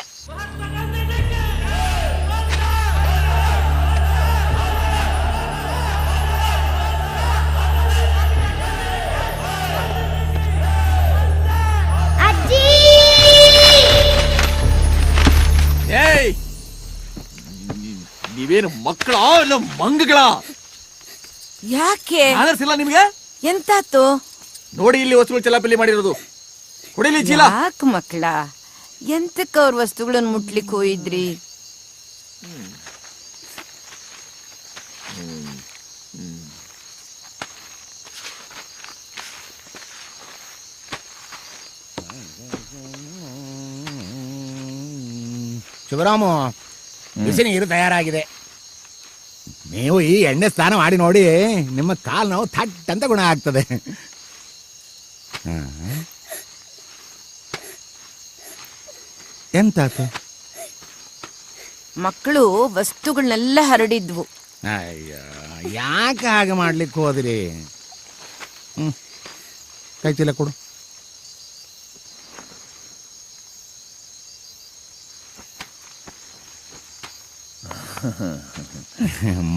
ನೀವೇನು ಮಕ್ಕಳ ಇಲ್ಲ ಮಂಗಗಳ? ಯಾಕೆ ಆದರ್ಸಿಲ್ಲ ನಿಮ್ಗೆ? ಎಂತಾತು ನೋಡಿ, ಇಲ್ಲಿ ವಸ್ತುಗಳು ಚಲಾಪಲ್ಲಿ ಮಾಡಿರೋದು. ಹೊಡಿಲಿ ಚೀಲ. ಯಾಕೆ ಮಕ್ಕಳ, ಎಂತಕ್ಕ ಅವ್ರ ವಸ್ತುಗಳನ್ನ ಮುಟ್ಲಿಕ್ಕೆ ಹೋಯಿದ್ರಿ? ಶಿವರಾಮು, ಬಿಸಿ ನೀರು ತಯಾರಾಗಿದೆ. ನೀವು ಈ ಎಣ್ಣೆ ಸ್ನಾನ ಮಾಡಿ ನೋಡಿ, ನಿಮ್ಮ ಕಾಲು ನೋವು ಥಟ್ ಅಂತ ಗುಣ ಆಗ್ತದೆ. ಎಂತಾತು? ಮಕ್ಕಳು ವಸ್ತುಗಳನ್ನೆಲ್ಲ ಹರಡಿದ್ವು. ಅಯ್ಯ, ಯಾಕೆ ಹಾಗೆ ಮಾಡ್ಲಿಕ್ಕೆ ಹೋದ್ರಿ? ಕೈ ಚೀಲ ಕೊಡು.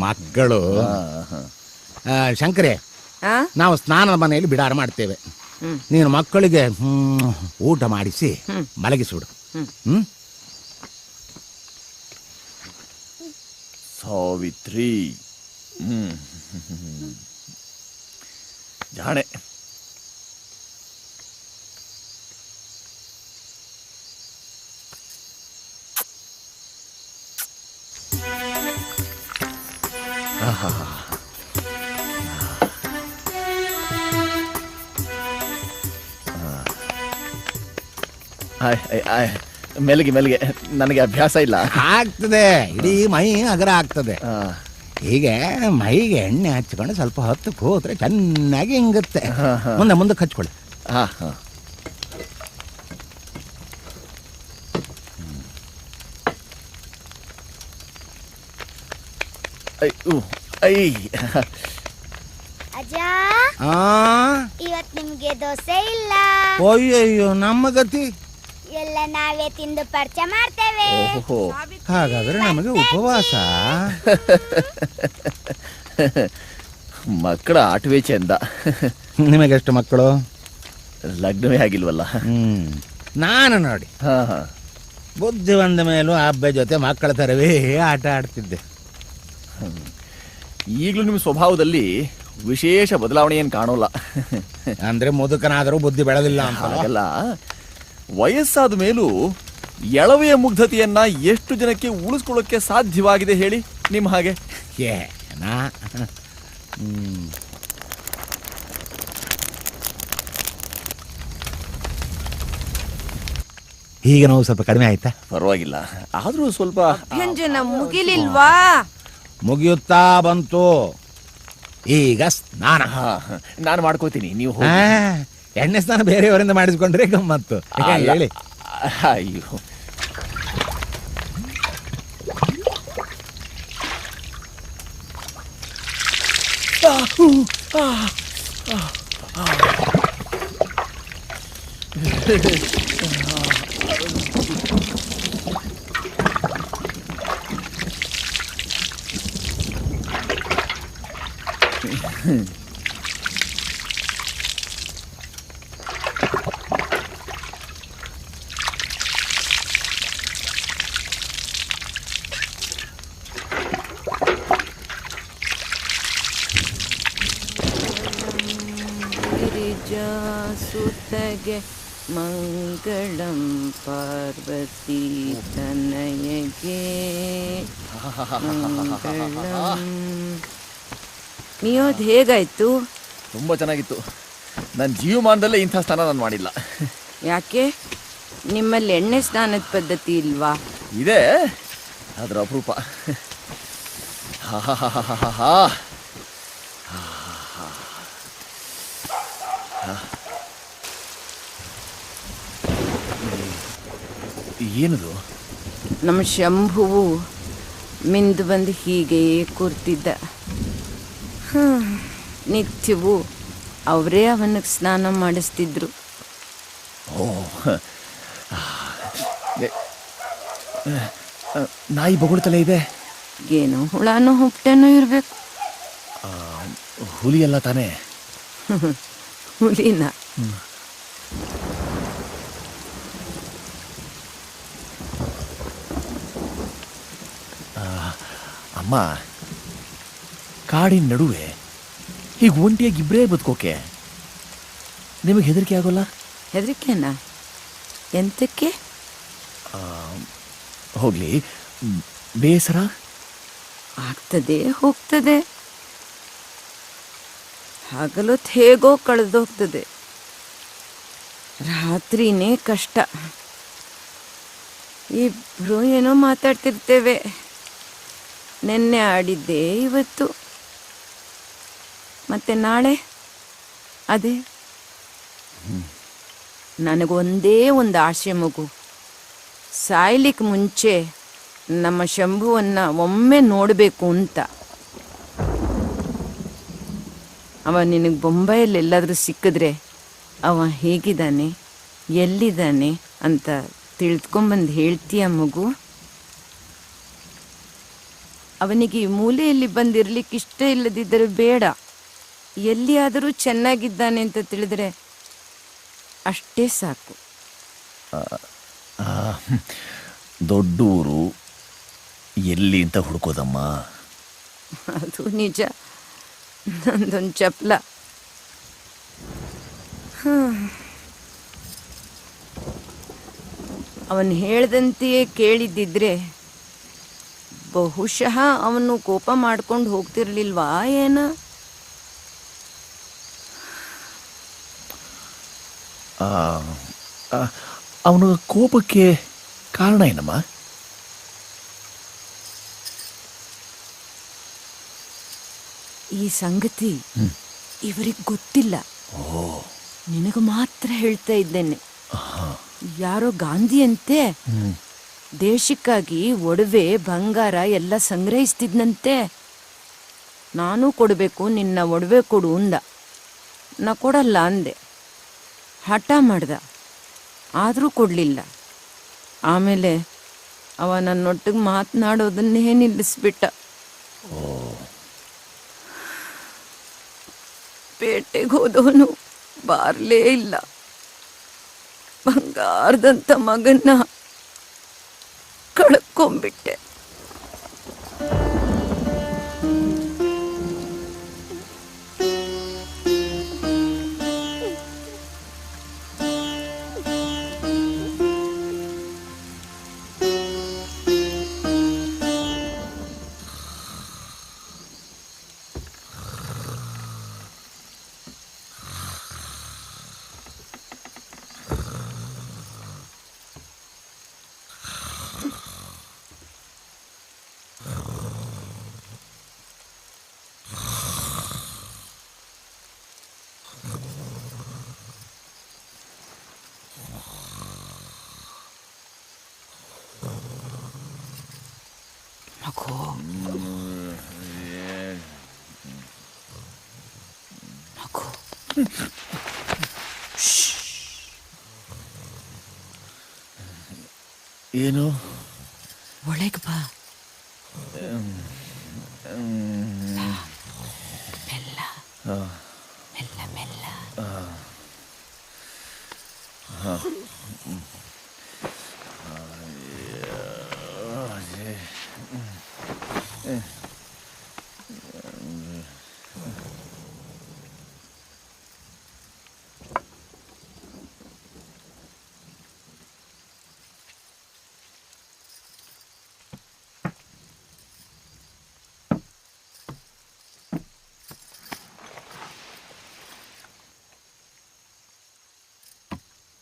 ಮಕ್ಕಳು. ಶಂಕರೇ, ನಾವು ಸ್ನಾನದ ಮನೆಯಲ್ಲಿ ಬಿಡಾರ ಮಾಡ್ತೇವೆ. ನೀನು ಮಕ್ಕಳಿಗೆ ಊಟ ಮಾಡಿಸಿ ಮಲಗಿಸಿಬಿಡು. ಸಾವಿತ್ರಿ ಜಾಣೆ. ಮೆಲ್ಗೆ ಮೆಲ್ಗೆ, ನನಗೆ ಅಭ್ಯಾಸ ಇಲ್ಲ. ಆಗ್ತದೆ, ಇಡೀ ಮೈ ಅಗರ ಆಗ್ತದೆ. ಹೀಗೆ ಮೈಗೆ ಎಣ್ಣೆ ಹಚ್ಕೊಂಡು ಸ್ವಲ್ಪ ಹೊತ್ತಕ್ಕೆ ಹೋದ್ರೆ ಚೆನ್ನಾಗಿ ಹಿಂಗುತ್ತೆ. ಮುಂದೆ ಮುಂದಕ್ಕೆ ಹಚ್ಕೊಳ್ಳಿ. ಇವತ್ ನಿಮ್ಗೆ ದೋಸೆ ಇಲ್ಲ. ಅಯ್ಯಯ್ಯೋ, ನಮ್ಮ ಗತಿ ಎಲ್ಲ ನಾವೇ ತಿಂದು ಪರಿಚಯ ಮಾಡ್ತೇವೆ. ಹಾಗಾದ್ರೆ ನಮಗೆ ಉಪವಾಸ. ಮಕ್ಕಳ ಆಟವೇ ಚೆಂದ. ನಿಮಗೆಷ್ಟು ಮಕ್ಕಳು? ಲಗ್ನವೇ ಆಗಿಲ್ವಲ್ಲ. ನಾನು ನೋಡಿ ಬುದ್ಧಿ ಬಂದ ಮೇಲೂ ಹಬ್ಬ ಜೊತೆ ಮಕ್ಕಳ ತರವೇ ಆಟ ಆಡ್ತಿದ್ದೆ. ಈಗಲೂ ನಿಮ್ಮ ಸ್ವಭಾವದಲ್ಲಿ ವಿಶೇಷ ಬದಲಾವಣೆ ಏನು ಕಾಣೋಲ್ಲ. ಅಂದ್ರೆ ಮುದುಕನಾದರೂ ಬುದ್ಧಿ ಬೆಳೆದಿಲ್ಲ ಅಂತಲ್ಲ. ವಯಸ್ಸಾದ ಮೇಲೂ ಎಳವೆಯ ಮುಗ್ಧತೆಯನ್ನ ಎಷ್ಟು ಜನಕ್ಕೆ ಉಳಿಸ್ಕೊಳ್ಳೋಕೆ ಸಾಧ್ಯವಾಗಿದೆ ಹೇಳಿ? ನಿಮ್ಮ ಹಾಗೆ ಈಗ ನೋವು ಸ್ವಲ್ಪ ಕಡಿಮೆ ಆಯ್ತಾ? ಪರವಾಗಿಲ್ಲ, ಆದ್ರೂ ಸ್ವಲ್ಪ ಅಭ್ಯಂಜನ ಮುಗಿಲಿಲ್ವಾ? ಮುಗಿಯುತ್ತಾ ಬಂತು. ಈಗ ಸ್ನಾನ ನಾನು ಮಾಡ್ಕೋತೀನಿ, ನೀವು ಎಣ್ಣೆ ಸ್ನಾನ ಬೇರೆಯವರಿಂದ ಮಾಡಿಸ್ಕೊಂಡ್ರೆ ಗಮ್ಮತ್ತು. ಹೇಳಿ. ಅಯ್ಯೋ, ಸುತಗೆ ಮಂಗಳಂ ಪಾರ್ವತಿ ತನಯಗೆ ಮಂಗಳಂ. ಮಿಯೋದ್ ಹೇಗಾಯ್ತು? ತುಂಬ ಚೆನ್ನಾಗಿತ್ತು. ನನ್ನ ಜೀವಮಾನದಲ್ಲೇ ಇಂಥ ಸ್ನಾನ ನಾನು ಮಾಡಿಲ್ಲ. ಯಾಕೆ, ನಿಮ್ಮಲ್ಲಿ ಎಣ್ಣೆ ಸ್ನಾನದ ಪದ್ಧತಿ ಇಲ್ವಾ? ಇದೆ, ಅದರ ಅಪರೂಪ. ಏನದು? ನಮ್ಮ ಶಂಭುವು ಮಿಂದು ಬಂದು ಹೀಗೆ ಕೂರ್ತಿದ್ದ. ನಿತ್ಯವೂ ಅವರೇ ಅವನಿಗೆ ಸ್ನಾನ ಮಾಡಿಸ್ತಿದ್ರು. ನಾಯಿ ಬೊಗಳ್ತಲೇ ಇದೆ. ಏನೋ ಹುಳನೋ ಹುಟ್ಟೆನೋ ಇರಬೇಕು. ಹುಲಿ ಎಲ್ಲ ತಾನೇ? ಹುಲಿನ? ಅಮ್ಮ, ಕಾಡಿನ ನಡುವೆ ಹೀಗೆ ಒಂಟಿಯಾಗಿ ಇಬ್ಬರೇ ಬದುಕೋಕೆ ನಿಮಗೆ ಹೆದರಿಕೆ ಆಗೋಲ್ಲ? ಹೆದರಿಕೆನಾ? ಎಂತಕ್ಕೆ? ಹೋಗ್ಲಿ, ಬೇಸರ ಆಗ್ತದೆ, ಹೋಗ್ತದೆ. ಹಗಲೊತ್ತು ಹೇಗೋ ಕಳೆದೋಗ್ತದೆ, ರಾತ್ರಿನೇ ಕಷ್ಟ. ಇಬ್ರು ಏನೋ ಮಾತಾಡ್ತಿರ್ತೇವೆ. ನೆನ್ನೆ ಆಡಿದ್ದೆ ಇವತ್ತು, ಮತ್ತೆ ನಾಳೆ ಅದೇ. ನನಗೊಂದೇ ಒಂದು ಆಸೆ ಮಗು, ಸಾಯ್ಲಿಕ್ಕೆ ಮುಂಚೆ ನಮ್ಮ ಶಂಭುವನ್ನು ಒಮ್ಮೆ ನೋಡಬೇಕು ಅಂತ. ಅವ ನಿನಗೆ ಬೊಂಬೈಯಲ್ಲಿ ಎಲ್ಲಾದರೂ ಸಿಕ್ಕಿದ್ರೆ ಅವ ಹೇಗಿದ್ದಾನೆ, ಎಲ್ಲಿದ್ದಾನೆ ಅಂತ ತಿಳಿದ್ಕೊಂಬಂದು ಹೇಳ್ತೀಯ ಮಗು? ಅವನಿಗೆ ಈ ಮೂಲೆಯಲ್ಲಿ ಬಂದಿರಲಿಕ್ಕೆ ಇಷ್ಟ ಇಲ್ಲದಿದ್ದರೆ ಬೇಡ, ಎಲ್ಲಿಯಾದರೂ ಚೆನ್ನಾಗಿದ್ದಾನೆ ಅಂತ ತಿಳಿದ್ರೆ ಅಷ್ಟೇ ಸಾಕು. ದೊಡ್ಡೂರು ಎಲ್ಲಿ ಅಂತ ಹುಡುಕೋದಮ್ಮ? ಅದು ನಿಜ, ನಂದೊಂದು ಚಪ್ಲ. ಅವನು ಹೇಳ್ದಂತೆಯೇ ಕೇಳಿದ್ದಿದ್ರೆ ಬಹುಶಃ ಅವನು ಕೋಪ ಮಾಡ್ಕೊಂಡು ಹೋಗ್ತಿರ್ಲಿಲ್ವಾ ಏನ? ಅವನ ಕೋಪಕ್ಕೆ ಕಾರಣ ಏನಮ್ಮ? ಈ ಸಂಗತಿ ಇವರಿಗೆ ಗೊತ್ತಿಲ್ಲ, ನಿನಗೆ ಮಾತ್ರ ಹೇಳ್ತಾ ಇದ್ದೇನೆ. ಯಾರೋ ಗಾಂಧಿಯಂತೆ ದೇಶಕ್ಕಾಗಿ ಒಡವೆ ಬಂಗಾರ ಎಲ್ಲ ಸಂಗ್ರಹಿಸ್ತಿದ್ನಂತೆ. ನಾನು ಕೊಡಬೇಕು, ನಿನ್ನ ಒಡವೆ ಕೊಡು ಅಂದ. ನಾ ಕೊಡಲ್ಲ ಅಂದೆ. ಹಠ ಮಾಡ್ದ, ಆದರೂ ಕೊಡಲಿಲ್ಲ. ಆಮೇಲೆ ಅವ ನನ್ನೊಟ್ಟಿಗೆ ಮಾತನಾಡೋದನ್ನೇ ನಿಲ್ಲಿಸ್ಬಿಟ್ಟ. ಪೇಟೆಗೆ ಹೋದವನು ಬಾರ್ಲೇ ಇಲ್ಲ. ಬಂಗಾರದಂಥ ಮಗನ್ನ ಕಳ್ಕೊಂಡ್ಬಿಟ್ಟೆ. ಏನು? ಒಳಗೆ ಬಾ. ಮೆಲ್ಲ ಮೆಲ್ಲ ಮೆಲ್ಲ.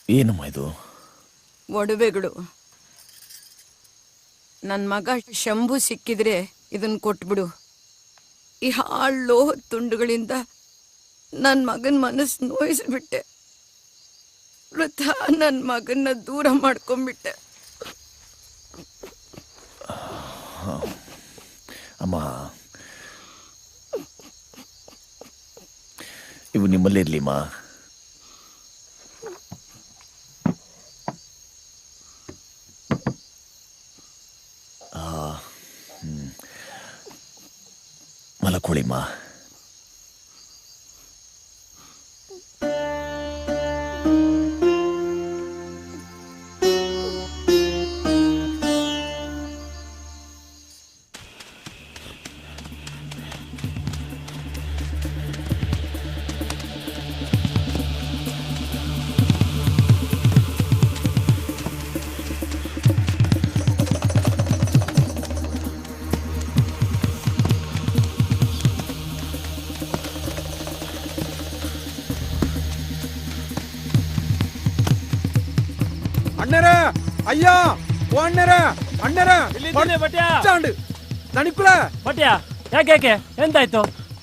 ಏನಮ್ಮ ಇದು? ಒಡವೆಗಳು. ನನ್ನ ಮಗ ಶಂಭು ಸಿಕ್ಕಿದ್ರೆ ಇದನ್ನ ಕೊಟ್ಬಿಡು. ಈ ಹಾಳು ತುಂಡುಗಳಿಂದ ನನ್ನ ಮಗನ ಮನಸ್ಸು ನೋಯಿಸ್ಬಿಟ್ಟೆ. ವೃಥಾ ನನ್ನ ಮಗನ್ನ ದೂರ ಮಾಡ್ಕೊಂಡ್ಬಿಟ್ಟೆ. ಅಮ್ಮ, ಇವು ನಿಮ್ಮಲ್ಲೇ ಇರ್ಲಿಮ್ಮ. ಮಲಕೋಳಿಮ್ಮ. ಅಣ್ಣರ ಅಯ್ಯ ಓ ಅಣ್ಣರ ಅಣ್ಣರ ಬಟ್ಯ ದಣಿಕುಳ ಬಟ್ಯ ಯಾಕೆ ಎಂತಾಯ್ತು?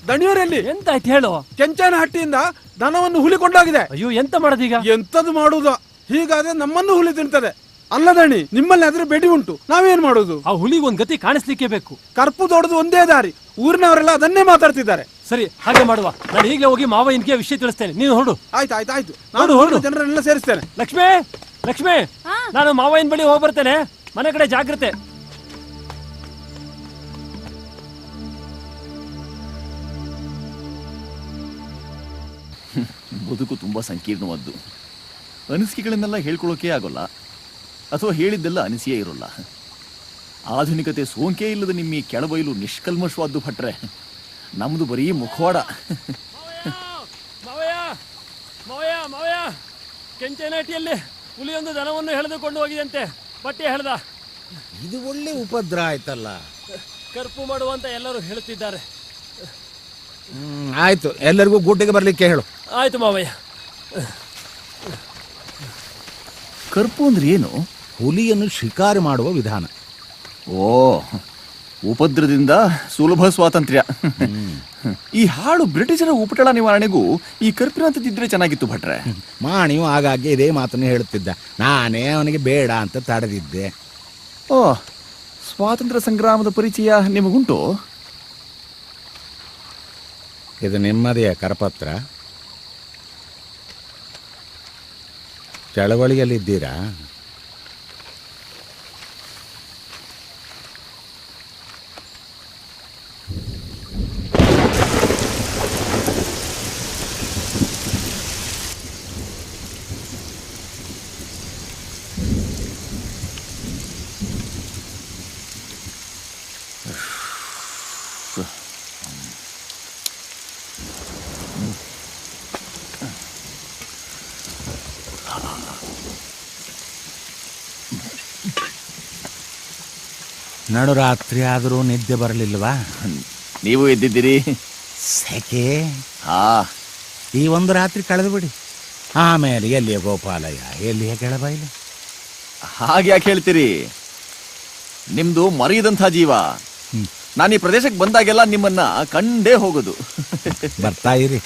ದಣಿಯವರಲ್ಲಿ ಎಂತಾಯ್ತು ಹೇಳು. ಕೆಂಚನ ಹಟ್ಟಿಯಿಂದ ದನವನ್ನು ಹುಲಿ ಕೊಂಡೋಗಿದೆ. ಅಯ್ಯೋ ಎಂತ ಮಾಡೋದೀಗ? ಎಂತದ್ದು ಮಾಡುದು? ಹೀಗಾದ್ರೆ ನಮ್ಮನ್ನು ಹುಲಿ ತಿಂತದೆ. ಅಲ್ಲ ದಣಿ, ನಿಮ್ಮಲ್ಲಿ ಆದ್ರೆ ಬೆಡಿ ಉಂಟು, ನಾವೇನ್ ಮಾಡುದು? ಆ ಹುಲಿಗೆ ಒಂದ್ ಗತಿ ಕಾಣಿಸ್ಲಿಕ್ಕೆ ಬೇಕು. ಕರ್ಪು ದೊಡ್ಡದು ಒಂದೇ ದಾರಿ. ಊರಿನವರೆಲ್ಲ ಅದನ್ನೇ ಮಾತಾಡ್ತಿದ್ದಾರೆ. ಸರಿ, ಹಾಗೆ ಮಾಡುವ. ನಾನು ಈಗಲೇ ಹೋಗಿ ಮಾವಯ್ಯನಿಗೆ ವಿಷಯ ತಿಳಿಸ್ತೇನೆ. ನೀನು ಹೊರಡು. ಆಯ್ತು ನಾನು ಜನರನ್ನೆಲ್ಲ ಸೇರಿಸ್ತೇನೆ. ಲಕ್ಷ್ಮಿ, ನಾನು ಮಾವಯ್ಯನ ಬಳಿ ಹೋಗಿ ಬರ್ತೇನೆ. ಮನೆ ಕಡೆ ಜಾಗ್ರತೆ. ಬದುಕು ತುಂಬಾ ಸಂಕೀರ್ಣವಾದ್ದು. ಅನಿಸಿಕೆಗಳನ್ನೆಲ್ಲ ಹೇಳ್ಕೊಳ್ಳೋಕೆ ಆಗೋಲ್ಲ, ಅಥವಾ ಹೇಳಿದ್ದೆಲ್ಲ ಅನಿಸಿಯೇ ಇರೋಲ್ಲ. ಆಧುನಿಕತೆ ಸೋಂಕೇ ಇಲ್ಲದ ನಿಮ್ಮ ಈ ಕೆಳಬೈಲು ನಿಷ್ಕಲ್ಮಶವಾದ್ದು ಭಟ್ರೆ, ನಮ್ದು ಬರೀ ಮುಖವಾಡ. ಮಾವಯ್ಯ, ಕೆಂಚನಹಟ್ಟಿಯಲ್ಲಿ ಹುಲಿಯೊಂದು ದನವನ್ನು ಎಳೆದುಕೊಂಡು ಹೋಗಿದಂತೆ ಬಟ್ಟೆ ಹೇಳ್ದ. ಇದು ಒಳ್ಳೆ ಉಪದ್ರ ಆಯ್ತಲ್ಲ. ಕರ್ಪು ಮಾಡುವಂತ ಎಲ್ಲರೂ ಹೇಳುತ್ತಿದ್ದಾರೆ. ಆಯ್ತು, ಎಲ್ಲರಿಗೂ ಗೂಟಿಗೆ ಬರ್ಲಿಕ್ಕೆ ಹೇಳು. ಆಯ್ತು ಮಾವಯ್ಯ. ಕರ್ಪು ಅಂದ್ರೆ ಏನು? ಹುಲಿಯನ್ನು ಶಿಕಾರಿ ಮಾಡುವ ವಿಧಾನ. ಓ, ಉಪದ್ರದಿಂದ ಸುಲಭ ಸ್ವಾತಂತ್ರ್ಯ. ಈ ಹಾಳು ಬ್ರಿಟಿಷರ ಉಪಟಳ ನಿವಾರಣೆಗೂ ಈ ಕರ್ಪಿನಂತದಿದ್ರೆ ಚೆನ್ನಾಗಿತ್ತು ಭಟ್ರೆ. ಮಾಣಿಯು ಆಗಾಗ್ಗೆ ಇದೇ ಮಾತನ್ನು ಹೇಳುತ್ತಿದ್ದ. ನಾನೇ ಅವನಿಗೆ ಬೇಡ ಅಂತ ತಡೆದಿದ್ದೆ. ಓ, ಸ್ವಾತಂತ್ರ್ಯ ಸಂಗ್ರಾಮದ ಪರಿಚಯ ನಿಮಗುಂಟು? ಇದು ನಿಮ್ಮದೇ ಕರಪತ್ರ? ಚಳವಳಿಯಲ್ಲಿದ್ದೀರಾ? ನಡು ರಾತ್ರಿ ಆದರೂ ನಿದ್ದೆ ಬರಲಿಲ್ವಾ? ನೀವು ಎದ್ದಿದ್ದೀರಿ? ಸೆಕೆ. ಈ ಒಂದು ರಾತ್ರಿ ಕಳೆದು ಬಿಡಿ. ಆಮೇಲೆ ಎಲ್ಲಿಯ ಗೋಪಾಲಯ್ಯ, ಎಲ್ಲಿಯ ಕೆಳಬೈಲು. ಹಾಗೆ ಯಾಕೆ ಹೇಳ್ತೀರಿ? ನಿಮ್ದು ಮರೆಯದಂಥ ಜೀವ. ನಾನು ಈ ಪ್ರದೇಶಕ್ಕೆ ಬಂದಾಗೆಲ್ಲ ನಿಮ್ಮನ್ನ ಕಂಡೇ ಹೋಗೋದು. ಬರ್ತಾ ಇರಿ.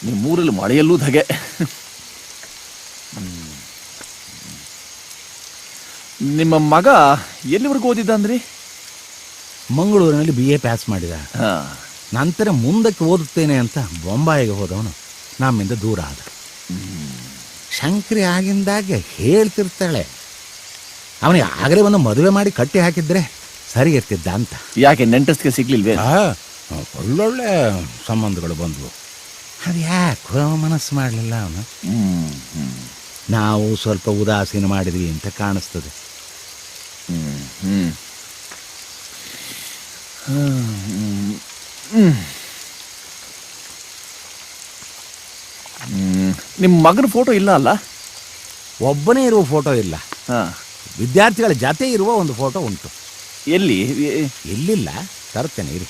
ನಿಮ್ಮೂರಲ್ಲಿ ಮಳೆಯಲ್ಲೂ ಧಗೆ. ನಿಮ್ಮ ಮಗ ಎಲ್ಲಿವರೆಗೂ ಓದಿದ್ದ ಅಂದ್ರಿ? ಮಂಗಳೂರಿನಲ್ಲಿ BA ಪಾಸ್ ಮಾಡಿದ. ಹಾಂ. ನಂತರ ಮುಂದಕ್ಕೆ ಓದುತ್ತೇನೆ ಅಂತ ಬೊಂಬಾಯಿಗೆ ಹೋದವನು ನಮ್ಮಿಂದ ದೂರ ಆದ. ಶಂಕರಿ ಆಗಿಂದಾಗೆ ಹೇಳ್ತಿರ್ತಾಳೆ, ಅವನಿಗೆ ಆಗಲೇ ಒಂದು ಮದುವೆ ಮಾಡಿ ಕಟ್ಟಿ ಹಾಕಿದ್ರೆ ಸರಿ ಇರ್ತಿದ್ದ ಅಂತ. ಯಾಕೆ ನೆಂಟಸ್ಗೆ ಸಿಗ್ಲಿಲ್ವೇ? ಒಳ್ಳೊಳ್ಳೆ ಸಂಬಂಧಗಳು ಬಂದವು. ಅದು ಯಾಕೋ ಮನಸ್ಸು ಮಾಡಲಿಲ್ಲ ಅವನು. ನಾವು ಸ್ವಲ್ಪ ಉದಾಸೀನ ಮಾಡಿದ್ವಿ ಅಂತ ಕಾಣಿಸ್ತದೆ. ನಿಮ್ಮ ಮಗನ ಫೋಟೋ ಇಲ್ಲ ಅಲ್ಲ? ಒಬ್ಬನೇ ಇರುವ ಫೋಟೋ ಇಲ್ಲ. ವಿದ್ಯಾರ್ಥಿಗಳ ಜೊತೆ ಇರುವ ಒಂದು ಫೋಟೋ ಉಂಟು. ಎಲ್ಲಿ? ಇಲ್ಲಿಲ್ಲ, ತರ್ತೇನೆ ಇರಿ.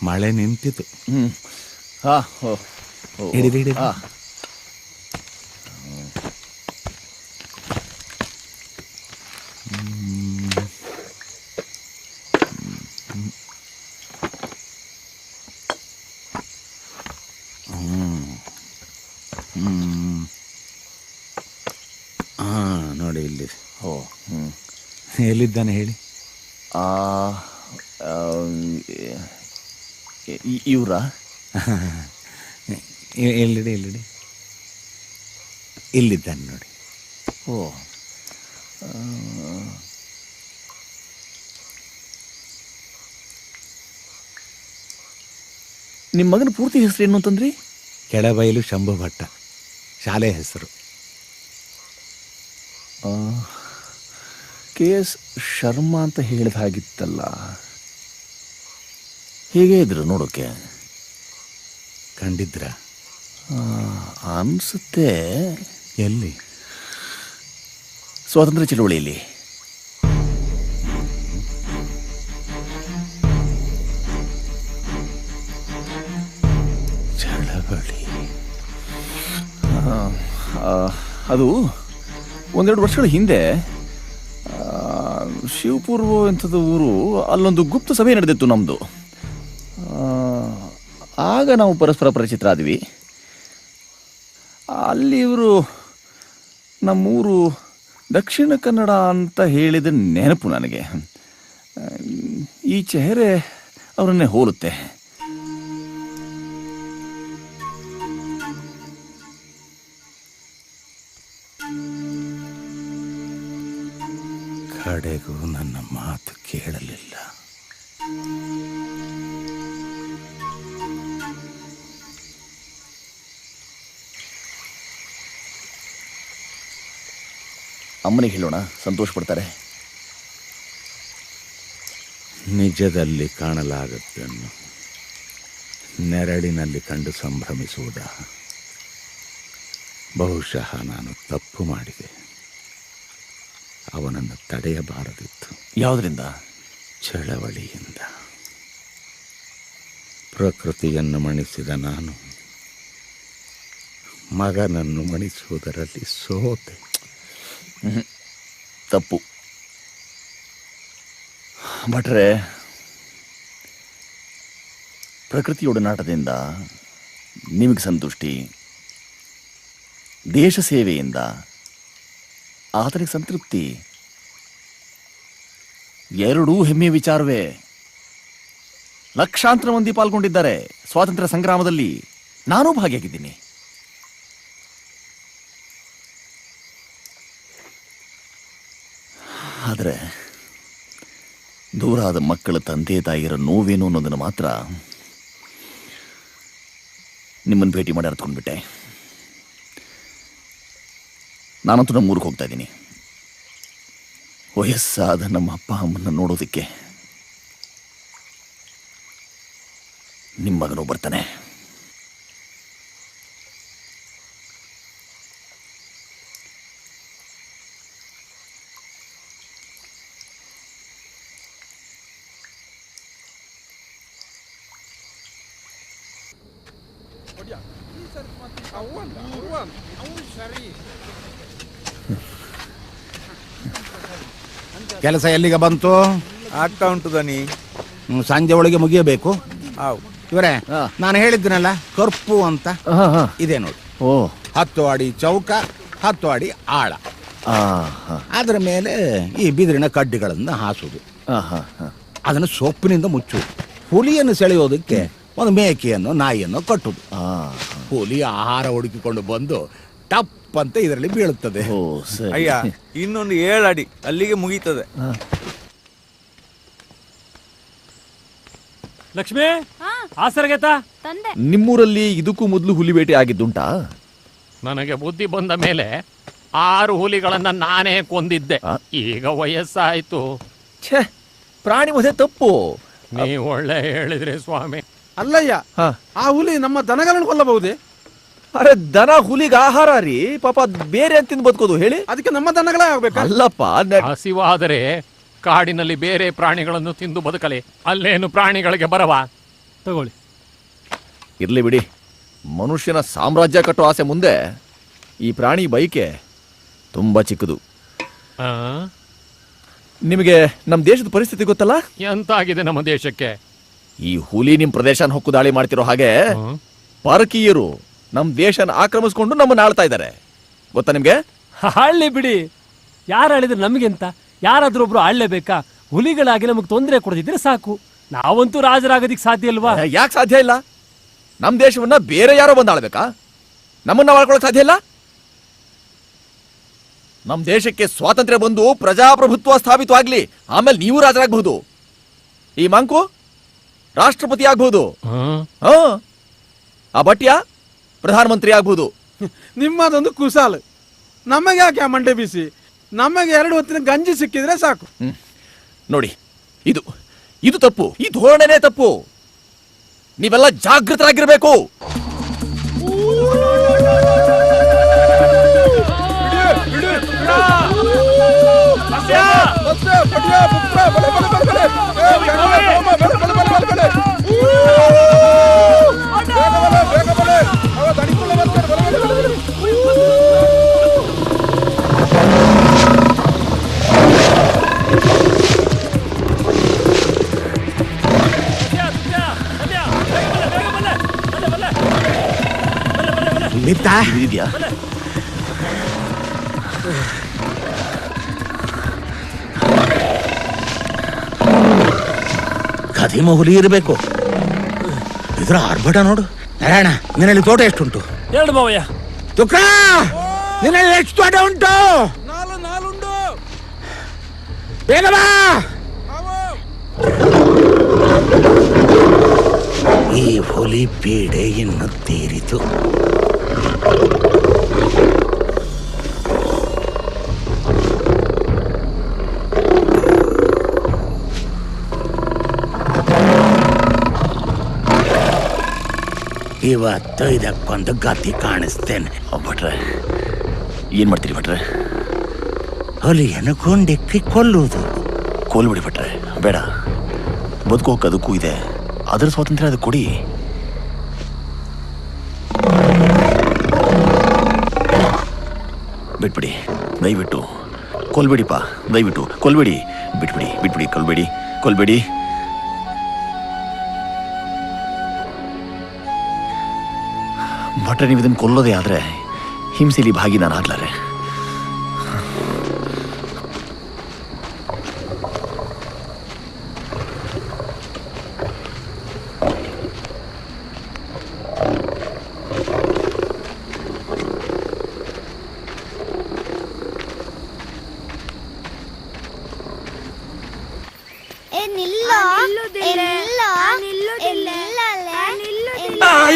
ಮಳೆ ನಿಂತಿತು. ಹಿಡಿದು ಹಿಡಿದು ನೋಡಿ ಇಲ್ಲಿ. ಎಲ್ಲಿದ್ದಾನೆ ಹೇಳಿ? ಇವರ ಎಲ್ಲಿಡಿ ಇಲ್ಲಿದ್ದಾನೆ ನೋಡಿ. ನಿಮ್ಮ ಮಗನ ಪೂರ್ತಿ ಹೆಸರು ಏನು ಅಂತಂದ್ರಿ? ಕೆಳಬೈಲು ಶಂಭು ಭಟ್ಟ, ಶಾಲೆ ಹೆಸರು. KS ಶರ್ಮಾ ಅಂತ ಹೇಳಿದ ಹಾಗಿತ್ತಲ್ಲ. ಹೇಗೆ ಇದ್ರು ನೋಡೋಕೆ? ಕಂಡಿದ್ರ ಅನ್ಸುತ್ತೆ. ಎಲ್ಲಿ? ಸ್ವಾತಂತ್ರ್ಯ ಚಳವಳಿಯಲ್ಲಿ. ಚಳವಳಿ? ಅದು ಒಂದೆರಡು ವರ್ಷಗಳ ಹಿಂದೆ ಶಿವಪುರ ಎಂಥದ್ದು ಊರು, ಅಲ್ಲೊಂದು ಗುಪ್ತ ಸಭೆ ನಡೆದಿತ್ತು ನಮ್ಮದು. ಆಗ ನಾವು ಪರಸ್ಪರ ಪರಿಚಿತರಾದ್ವಿ. ಅಲ್ಲಿ ಇವರು ನಮ್ಮೂರು ದಕ್ಷಿಣ ಕನ್ನಡ ಅಂತ ಹೇಳಿದ ನೆನಪು ನನಗೆ. ಈ ಚೆಹರೆ ಅವರನ್ನೇ ಹೋಲುತ್ತೆ. ಕಡೆಗೂ ನನ್ನ ಮಾತು ಕೇಳಲಿಲ್ಲ. ಅಮ್ಮನಿಗೆ ಹೇಳೋಣ, ಸಂತೋಷ ಪಡ್ತಾರೆ. ನಿಜದಲ್ಲಿ ಕಾಣಲಾಗುತ್ತನ್ನು ನೆರಳಿನಲ್ಲಿ ಕಂಡು ಸಂಭ್ರಮಿಸುವುದ? ಬಹುಶಃ ನಾನು ತಪ್ಪು ಮಾಡಿದೆ. ಅವನನ್ನು ತಡೆಯಬಾರದಿತ್ತು. ಯಾವುದರಿಂದ? ಚಳವಳಿಯಿಂದ. ಪ್ರಕೃತಿಯನ್ನು ಮಣಿಸಿದ ನಾನು ಮಗನನ್ನು ಮಣಿಸುವುದರಲ್ಲಿ ಸೋತೆ. ತಪ್ಪು. ಭಟ್ರೆ, ಪ್ರಕೃತಿಯೊಡನಾಟದಿಂದ ನಿಮಗೆ ಸಂತುಷ್ಟಿ, ದೇಶ ಸೇವೆಯಿಂದ ಆತನಿಗೆ ಸಂತೃಪ್ತಿ, ಎರಡೂ ಹೆಮ್ಮೆಯ ವಿಚಾರವೇ. ಲಕ್ಷಾಂತರ ಮಂದಿ ಪಾಲ್ಗೊಂಡಿದ್ದಾರೆ ಸ್ವಾತಂತ್ರ್ಯ ಸಂಗ್ರಾಮದಲ್ಲಿ. ನಾನೂ ಭಾಗಿಯಾಗಿದ್ದೀನಿ. ಆದರೆ ದೂರಾದ ಮಕ್ಕಳ ತಂದೆ ತಾಯಿಯರ ನೋವೇನು ಅನ್ನೋದನ್ನು ಮಾತ್ರ ನಿಮ್ಮನ್ನು ಭೇಟಿ ಮಾಡಿ ಅರ್ಥಕೊಂಡ್ಬಿಟ್ಟೆ. ನಾನಂತೂ ನಮ್ಮ ಊರಿಗೆ ಹೋಗ್ತಾ ಇದ್ದೀನಿ. ವಯಸ್ಸಾದ ನಮ್ಮ ಅಪ್ಪ ಅಮ್ಮನ್ನ ನೋಡೋದಕ್ಕೆ ನಿಮ್ಮ ಮಗನೂ ಬರ್ತಾನೆ. ಕೆಲಸ ಎಲ್ಲಿಗೆ ಬಂತು? ಆಗ್ತಾ ಉಂಟು ದನಿ. ಸಂಜೆ ಒಳಗೆ ಮುಗಿಯಬೇಕು. ಹೌದು ಇವರೇ, ನಾನು ಹೇಳಿದ್ನಲ್ಲ ಕರ್ಪು ಅಂತ, ಇದೆ ನೋಡಿ. 10 ಅಡಿ ಚೌಕ, 10 ಅಡಿ ಆಳ. ಅದರ ಮೇಲೆ ಈ ಬಿದಿರಿನ ಕಡ್ಡಿಗಳನ್ನು ಹಾಸುದು. ಅದನ್ನು ಸೊಪ್ಪಿನಿಂದ ಮುಚ್ಚುವುದು. ಹುಲಿಯನ್ನು ಸೆಳೆಯೋದಕ್ಕೆ ಒಂದು ಮೇಕೆಯನ್ನು ನಾಯಿಯನ್ನು ಕಟ್ಟುದು. ಹುಲಿ ಆಹಾರ ಹುಡುಕಿಕೊಂಡು ಬಂದು ಟಪ್ ಅಂತ ಇದರಲ್ಲಿ ಬೀಳುತ್ತದೆ. ಅಯ್ಯ, ಇನ್ನೊಂದು 7 ಅಡಿ ಅಲ್ಲಿಗೆ ಮುಗೀತದೆ. ಲಕ್ಷ್ಮಿ, ಆಸರಗೆತ ತಂದೆ. ನಿಮ್ಮೂರಲ್ಲಿ ಇದಕ್ಕೂ ಮೊದಲು ಹುಲಿ ಬೇಟೆ ಆಗಿದ್ದುಂಟಾ? ನನಗೆ ಬುದ್ಧಿ ಬಂದ ಮೇಲೆ 6 ಹುಲಿಗಳನ್ನ ನಾನೇ ಕೊಂದಿದ್ದೆ. ಈಗ ವಯಸ್ಸಾಯ್ತು. ಛೇ, ಪ್ರಾಣಿ ವಧೆ ತಪ್ಪು. ನೀವು ಒಳ್ಳೆ ಹೇಳಿದ್ರಿ ಸ್ವಾಮಿ. ಅಲ್ಲಯ್ಯ, ಆ ಹುಲಿ ನಮ್ಮ ದನಗಳನ್ನು ಕೊಲ್ಲಬಹುದೇ? ಅರೆ, ದನ ಹುಲಿಗೆ ಆಹಾರ ರೀ. ಪಾಪ ಬೇರೆ ಅಂತ ಬದುಕೋದು ಹೇಳಿ. ಅದಕ್ಕೆ ನಮ್ಮ ದನಗಳೇ ಆಗ್ಬೇಕು. ಅಲ್ಲಪ್ಪ, ಹಸಿವಾದರೆ ಕಾಡಿನಲ್ಲಿ ಬೇರೆ ಪ್ರಾಣಿಗಳನ್ನು ತಿಂದು ಬದುಕಲಿ. ಅಲ್ಲೇನು ಪ್ರಾಣಿಗಳಿಗೆ ಬರವಾ? ತಗೊಳ್ಳಿ. ಇರ್ಲಿ ಬಿಡಿ. ಮನುಷ್ಯನ ಸಾಮ್ರಾಜ್ಯ ಕಟ್ಟೋ ಆಸೆ ಮುಂದೆ ಈ ಪ್ರಾಣಿ ಬೈಕೆ ತುಂಬಾ ಚಿಕ್ಕದು. ನಿಮಗೆ ನಮ್ಮ ದೇಶದ ಪರಿಸ್ಥಿತಿ ಗೊತ್ತಲ್ಲ? ಎಂತಾಗಿದೆ ನಮ್ಮ ದೇಶಕ್ಕೆ? ಈ ಹುಲಿ ನಿಮ್ ಪ್ರದೇಶನ ಹೊಕ್ಕು ದಾಳಿ ಮಾಡ್ತಿರೋ ಹಾಗೆ ಪರಕೀಯರು ನಮ್ ದೇಶನ ಆಕ್ರಮಿಸ್ಕೊಂಡು ನಮ್ಮನ್ನ ಆಳ್ತಾ ಇದ್ದಾರೆ. ಗೊತ್ತಾ ನಿಮ್ಗೆ? ಆಳ್ಲಿ ಬಿಡಿ. ಯಾರು ಆಳಿದ್ರೆ ನಮ್ಗೆಂತ? ಯಾರಾದ್ರೂ ಒಬ್ರು ಆಳ್ಲೇಬೇಕಾ? ಹುಲಿಗಳಾಗಿ ನಮಗೆ ತೊಂದರೆ ಕೊಡದಿದ್ರೆ ಸಾಕು. ನಾವಂತೂ ರಾಜರಾಗೋದಿಕ್ ಸಾಧ್ಯ ಅಲ್ವಾ? ಯಾಕೆ ಸಾಧ್ಯ ಇಲ್ಲ? ನಮ್ ದೇಶವನ್ನ ಬೇರೆ ಯಾರೋ ಬಂದು ಆಳ್ಬೇಕಾ? ನಮ್ಮನ್ನ ಆಳ್ಕೊಳಕ್ ಸಾಧ್ಯ ಇಲ್ಲ. ನಮ್ ದೇಶಕ್ಕೆ ಸ್ವಾತಂತ್ರ್ಯ ಬಂದು ಪ್ರಜಾಪ್ರಭುತ್ವ ಸ್ಥಾಪಿತವಾಗ್ಲಿ, ಆಮೇಲೆ ನೀವು ರಾಜರಾಗಬಹುದು. ಈ ಮಂಕು ರಾಷ್ಟ್ರಪತಿ ಆಗ್ಬಹುದು. ಆ ಭಟ್ಯ ಪ್ರಧಾನಮಂತ್ರಿ ಆಗ್ಬಹುದು. ನಿಮ್ಮದೊಂದು ಕುಸಾಲು. ನಮಗೆ ಯಾಕೆ ಆ ಮಂಡೆ ಬಿಸಿ? ನಮಗೆ 2 ಹೊತ್ತಿನ ಗಂಜಿ ಸಿಕ್ಕಿದ್ರೆ ಸಾಕು. ನೋಡಿ, ಇದು ತಪ್ಪು. ಈ ಧೋರಣೆನೇ ತಪ್ಪು. ನೀವೆಲ್ಲ ಜಾಗೃತರಾಗಿರ್ಬೇಕು. ಇದೆಯಾ? ಕದಿಮ ಹುಲಿ ಇರಬೇಕು. ಇದ್ರ ಆರ್ಭಟ ನೋಡು. ನಾರಾಯಣ, ನಿನ್ನಲ್ಲಿ ತೋಟ ಎಷ್ಟುಂಟು? 2 ಮಾವಯ್ಯ. ತುಕ್ರ, ನಿನ್ನಲ್ಲಿ ಎಷ್ಟು ತೋಟ ಉಂಟು? 4 ಉಂಟು. ಬೇಗ ಬಾ. ಈ ಹುಲಿ ಪೀಡೆ ಇನ್ನು ತೀರಿತು. ಇವತ್ತು ಇದಕ್ಕೊಂದು ಗತಿ ಕಾಣಿಸ್ತೇನೆ. ಭಟ್ರೆ, ಏನ್ ಮಾಡ್ತೀರಿ ಭಟ್ರೆ? ಹುಲಿಯನ್ನು ಕೊಂಡೆಕ್ಕಿ ಕೊಲ್ಲುವುದು. ಕೋಲ್ಬಿಡಿ ಭಟ್ರೆ, ಬೇಡ. ಬದುಕೋಕೆ ಅದಕ್ಕೂ ಇದೆ. ಅದರ ಸ್ವಾತಂತ್ರ್ಯ ಅದಕ್ಕೆ ಕೊಡಿ. ಬಿಟ್ಬಿಡಿ, ದಯವಿಟ್ಟು ಕೊಲ್ಬೇಡಿಪ್ಪ. ದಯವಿಟ್ಟು ಕೊಲ್ಬೇಡಿ. ಬಿಟ್ಬಿಡಿ, ಕೊಲ್ಬೇಡಿ. ಭಟ್ರೆ, ನೀವು ಇದನ್ನು ಕೊಲ್ಲೋದೇ ಆದ್ರೆ ಹಿಂಸೆಲಿ ಭಾಗಿ ನಾನು ಆಗ್ಲಾರೆ.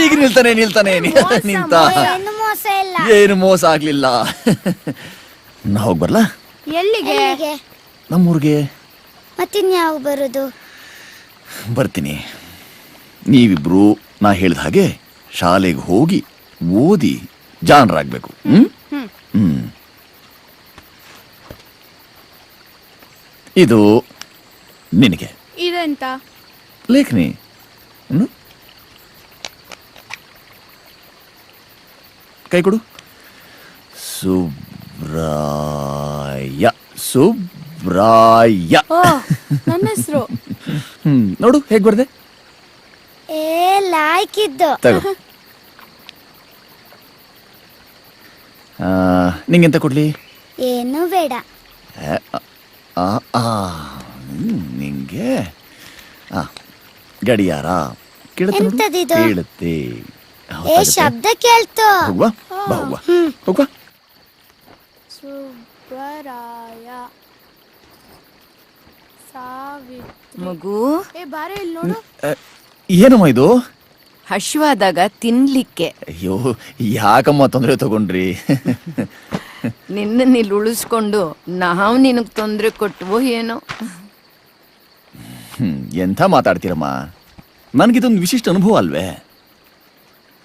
ಈಗ ನಿಲ್ತಾನೆ ನಿಂತ. ಏನು ಮೋಸ ಆಗ್ಲಿಲ್ಲ. ನಾ ಹೋಗಿ ಬರ್ಲಾ? ಎಲ್ಲಿಗೆ? ನಮ್ಮೂರ್ಗೆ. ಮತ್ತಿನ್ಯಾವ ಬರುದು? ಬರ್ತೀನಿ. ನೀವಿಬ್ರು ನಾ ಹೇಳಿದ ಹಾಗೆ ಶಾಲೆಗೆ ಹೋಗಿ ಓದಿ ಜಾಣರಾಗ್ಬೇಕು. ಇದು ನಿನಗೆ. ಇದೆಂತ? ಲೇಖನಿ. ಕೈ ಕೊಡು. ಸುಬ್ರಾಯ. ಸುಬ್ರಾಯ. ನನ್ನ ಹೆಸರು. ನೋಡು ಹೇಗ್ ಬರ್ದೆ. ಲಾಯ್ಕಿದ್ದು. ನಿಂಗೆಂತ ಕೊಡ್ಲಿ. ಏನು ಬೇಡ. ನಿಂಗೆ ಗಡಿಯಾರ ಕೇಳುತ್ತೆ. ಶಬ್ದ ಕೇಳ್ತು. ಹೋಗುವ ಬಾ ಹೋಗುವ ಹೋಗುವ. ಸುಬ್ಬರಾಯ ಮಗು ಬಾರೆ ಇಲ್ಲಿ ನೋಡು. ಏನಮ್ಮ ಇದು. ಹಶ್ವಾದಾಗ ತಿನ್ಲಿಕ್ಕೆ. ಅಯ್ಯೋ ಯಾಕಮ್ಮ ತೊಂದರೆ ತಗೊಂಡ್ರಿ. ನಿನ್ನ ಉಳಿಸ್ಕೊಂಡು ನಾವು ನಿನಗ್ ತೊಂದರೆ ಕೊಟ್ಟವೋ ಏನೋ. ಎಂಥ ಮಾತಾಡ್ತೀರಮ್ಮ. ನನಗಿದೊಂದು ವಿಶಿಷ್ಟ ಅನುಭವ ಅಲ್ವೇ.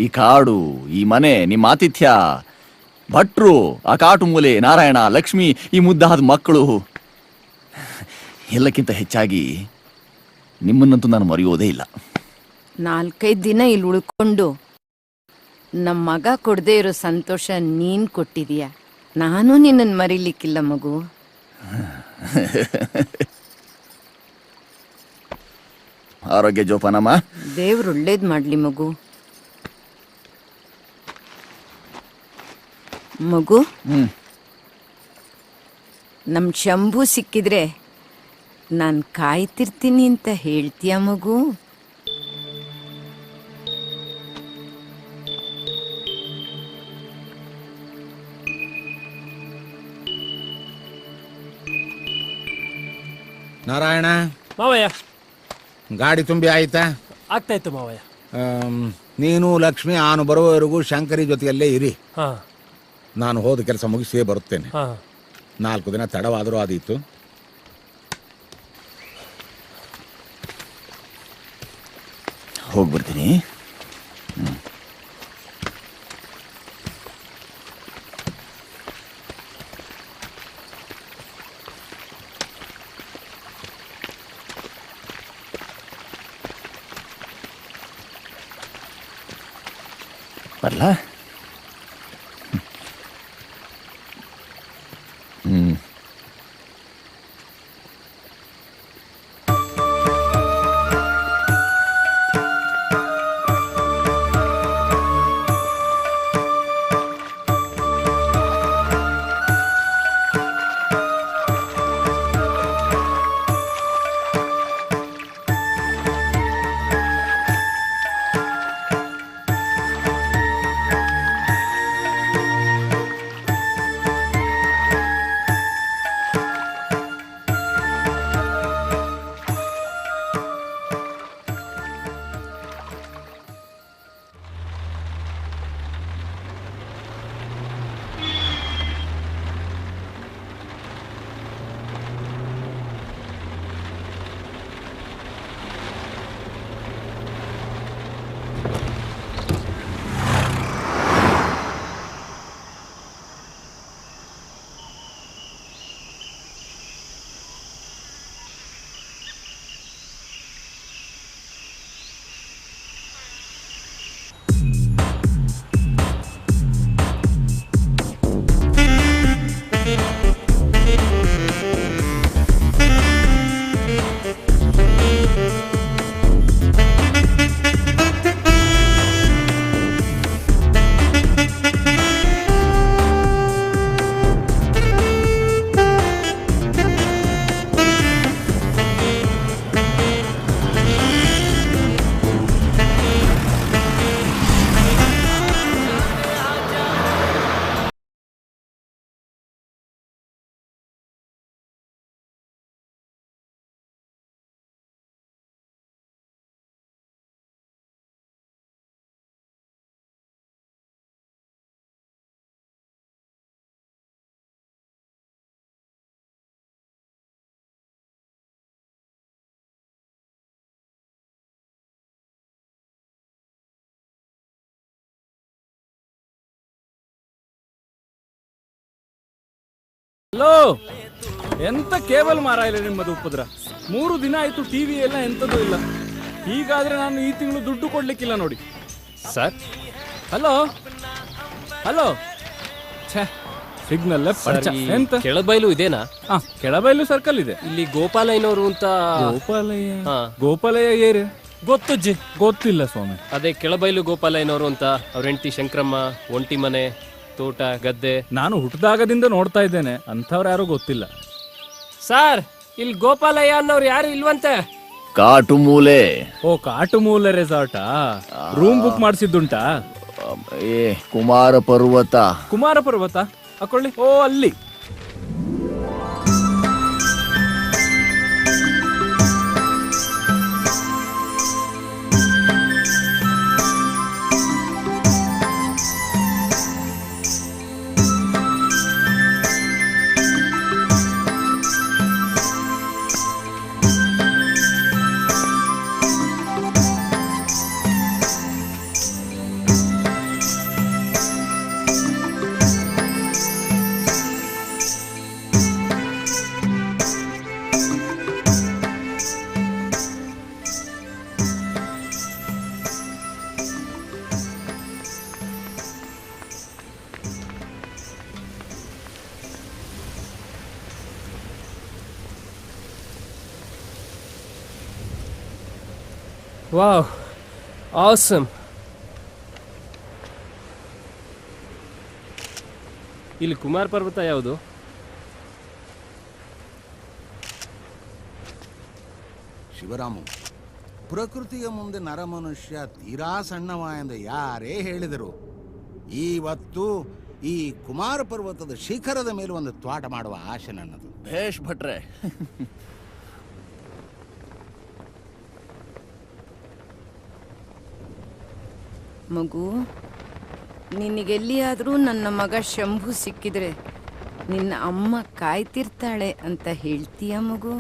ಈ ಕಾಡು, ಈ ಮನೆ, ನಿಮ್ಮ ಆತಿಥ್ಯ, ಭಟ್ರು, ಆ ಕಾಟು ಮೂಲೆ, ನಾರಾಯಣ, ಲಕ್ಷ್ಮಿ, ಈ ಮುದ್ದಾದ ಮಕ್ಕಳು, ಎಲ್ಲಕ್ಕಿಂತ ಹೆಚ್ಚಾಗಿ ನಿಮ್ಮನ್ನಂತೂ ನಾನು ಮರೆಯೋದೇ ಇಲ್ಲ. 4-5 ದಿನ ಇಲ್ಲಿ ಉಳ್ಕೊಂಡು ನಮ್ಮ ಮಗ ಕೊಡದೇ ಇರೋ ಸಂತೋಷ ನೀನ್ ಕೊಟ್ಟಿದೀಯ. ನಾನು ನಿನ್ನನ್ನು ಮರಿಲಿಕ್ಕಿಲ್ಲ ಮಗು. ಆರೋಗ್ಯ ಜೋಪಾನಮ್ಮ. ದೇವ್ರು ಒಳ್ಳೇದ್ ಮಾಡ್ಲಿ ಮಗು. ಮಗು, ನಮ್ ಶಂಭು ಸಿಕ್ಕಿದ್ರೆ ನಾನ್ ಕಾಯ್ತಿರ್ತೀನಿ ಅಂತ ಹೇಳ್ತೀಯ ಮಗು? ನಾರಾಯಣ, ಮಾವಯ್ಯ ಗಾಡಿ ತುಂಬಿ ಆಯ್ತಾ? ಆಗ್ತಾಯ್ತು ಮಾವಯ್ಯ. ನೀನು ಲಕ್ಷ್ಮಿ ಆನು ಬರೋವರೆಗೂ ಶಂಕರಿ ಜೊತೆಯಲ್ಲೇ ಇರಿ. ನಾನು ಹೋದ ಕೆಲಸ ಮುಗಿಸೇ ಬರುತ್ತೇನೆ. 4 ದಿನ ತಡವಾದರೂ ಆದೀತು. ಹೋಗ್ಬರ್ತೀನಿ. ಬರ್ಲಾ? ಹಲೋ, ಎಂತ ಕೇಬಲ್ ಮಾರ ಇಲ್ಲ ನಿಮ್ಮದು ಉಪದ್ರ. 3 ದಿನ ಆಯ್ತು, ಟಿವಿ ಎಲ್ಲ ಎಂತದೂ ಇಲ್ಲ. ಹೀಗಾದ್ರೆ ನಾನು ಈ ತಿಂಗಳು ದುಡ್ಡು ಕೊಡ್ಲಿಕ್ಕಿಲ್ಲ ನೋಡಿ. Sir, hello hello. ಛೇ, ಸಿಗ್ನಲ್ ಎಂತ ಕೆಳಬೈಲು ಇದೇನಾ? ಕೆಳಬೈಲು ಸರ್ಕಲ್ ಇದೆ. ಇಲ್ಲಿ ಗೋಪಾಲಯ್ಯನವರು ಅಂತ. ಗೋಪಾಲಯ್ಯ ಏರಿ ಗೊತ್ತಜ್ಜಿ? ಗೊತ್ತಿಲ್ಲ ಸ್ವಾಮಿ. ಅದೇ ಕೆಳಬೈಲು ಗೋಪಾಲಯ್ಯನವರು ಅಂತ. ಅವ್ರ ಹೆಂಡತಿ ಶಂಕ್ರಮ್ಮ, ಒಂಟಿ ಮನೆ, ತೋಟ, ಗದ್ದೆ. ನಾನು ಹುಟ್ಟದಾಗದಿಂದ ನೋಡ್ತಾ ಇದ್ದೇನೆ, ಅಂಥವ್ರು ಯಾರು ಗೊತ್ತಿಲ್ಲ. ಸರ್, ಇಲ್ಲಿ ಗೋಪಾಲಯ್ಯ ಅನ್ನೋರು ಯಾರು ಇಲ್ವಂತೆ. ಕಾಟು ಮೂಲೆ. ಓ, ಕಾಟು ಮೂಲೆ ರೆಸಾರ್ಟಾ? ರೂಮ್ ಬುಕ್ ಮಾಡಿಸಿದ್ದುಂಟಾ? ಕುಮಾರ ಪರ್ವತ. ಕುಮಾರ ಪರ್ವತ ಹಾಕೊಳ್ಳಿ. ಓ, ಅಲ್ಲಿ. Wow, awesome. ಇಲ್ಲಿ ಕುಮಾರ ಪರ್ವತ ಯಾವುದು? ಶಿವರಾಮು, ಪ್ರಕೃತಿಯ ಮುಂದೆ ನರಮನುಷ್ಯ ತೀರಾ ಸಣ್ಣವ ಎಂದು ಯಾರೇ ಹೇಳಿದರು. ಇವತ್ತು ಈ ಕುಮಾರ ಪರ್ವತದ ಶಿಖರದ ಮೇಲೆ ಒಂದು ತ್ವಾಟ ಮಾಡುವ ಆಶೆ ನನ್ನದು. ಭೇಷ್ ಭಟ್ರೆ. ಮಗು, ನಿನಗೆಲ್ಲಿಯಾದರೂ ನನ್ನ ಮಗ ಶಂಭು ಸಿಕ್ಕಿದ್ರೆ ನಿನ್ನ ಅಮ್ಮ ಕಾಯ್ತಿರ್ತಾಳೆ ಅಂತ ಹೇಳ್ತೀಯ ಮಗು?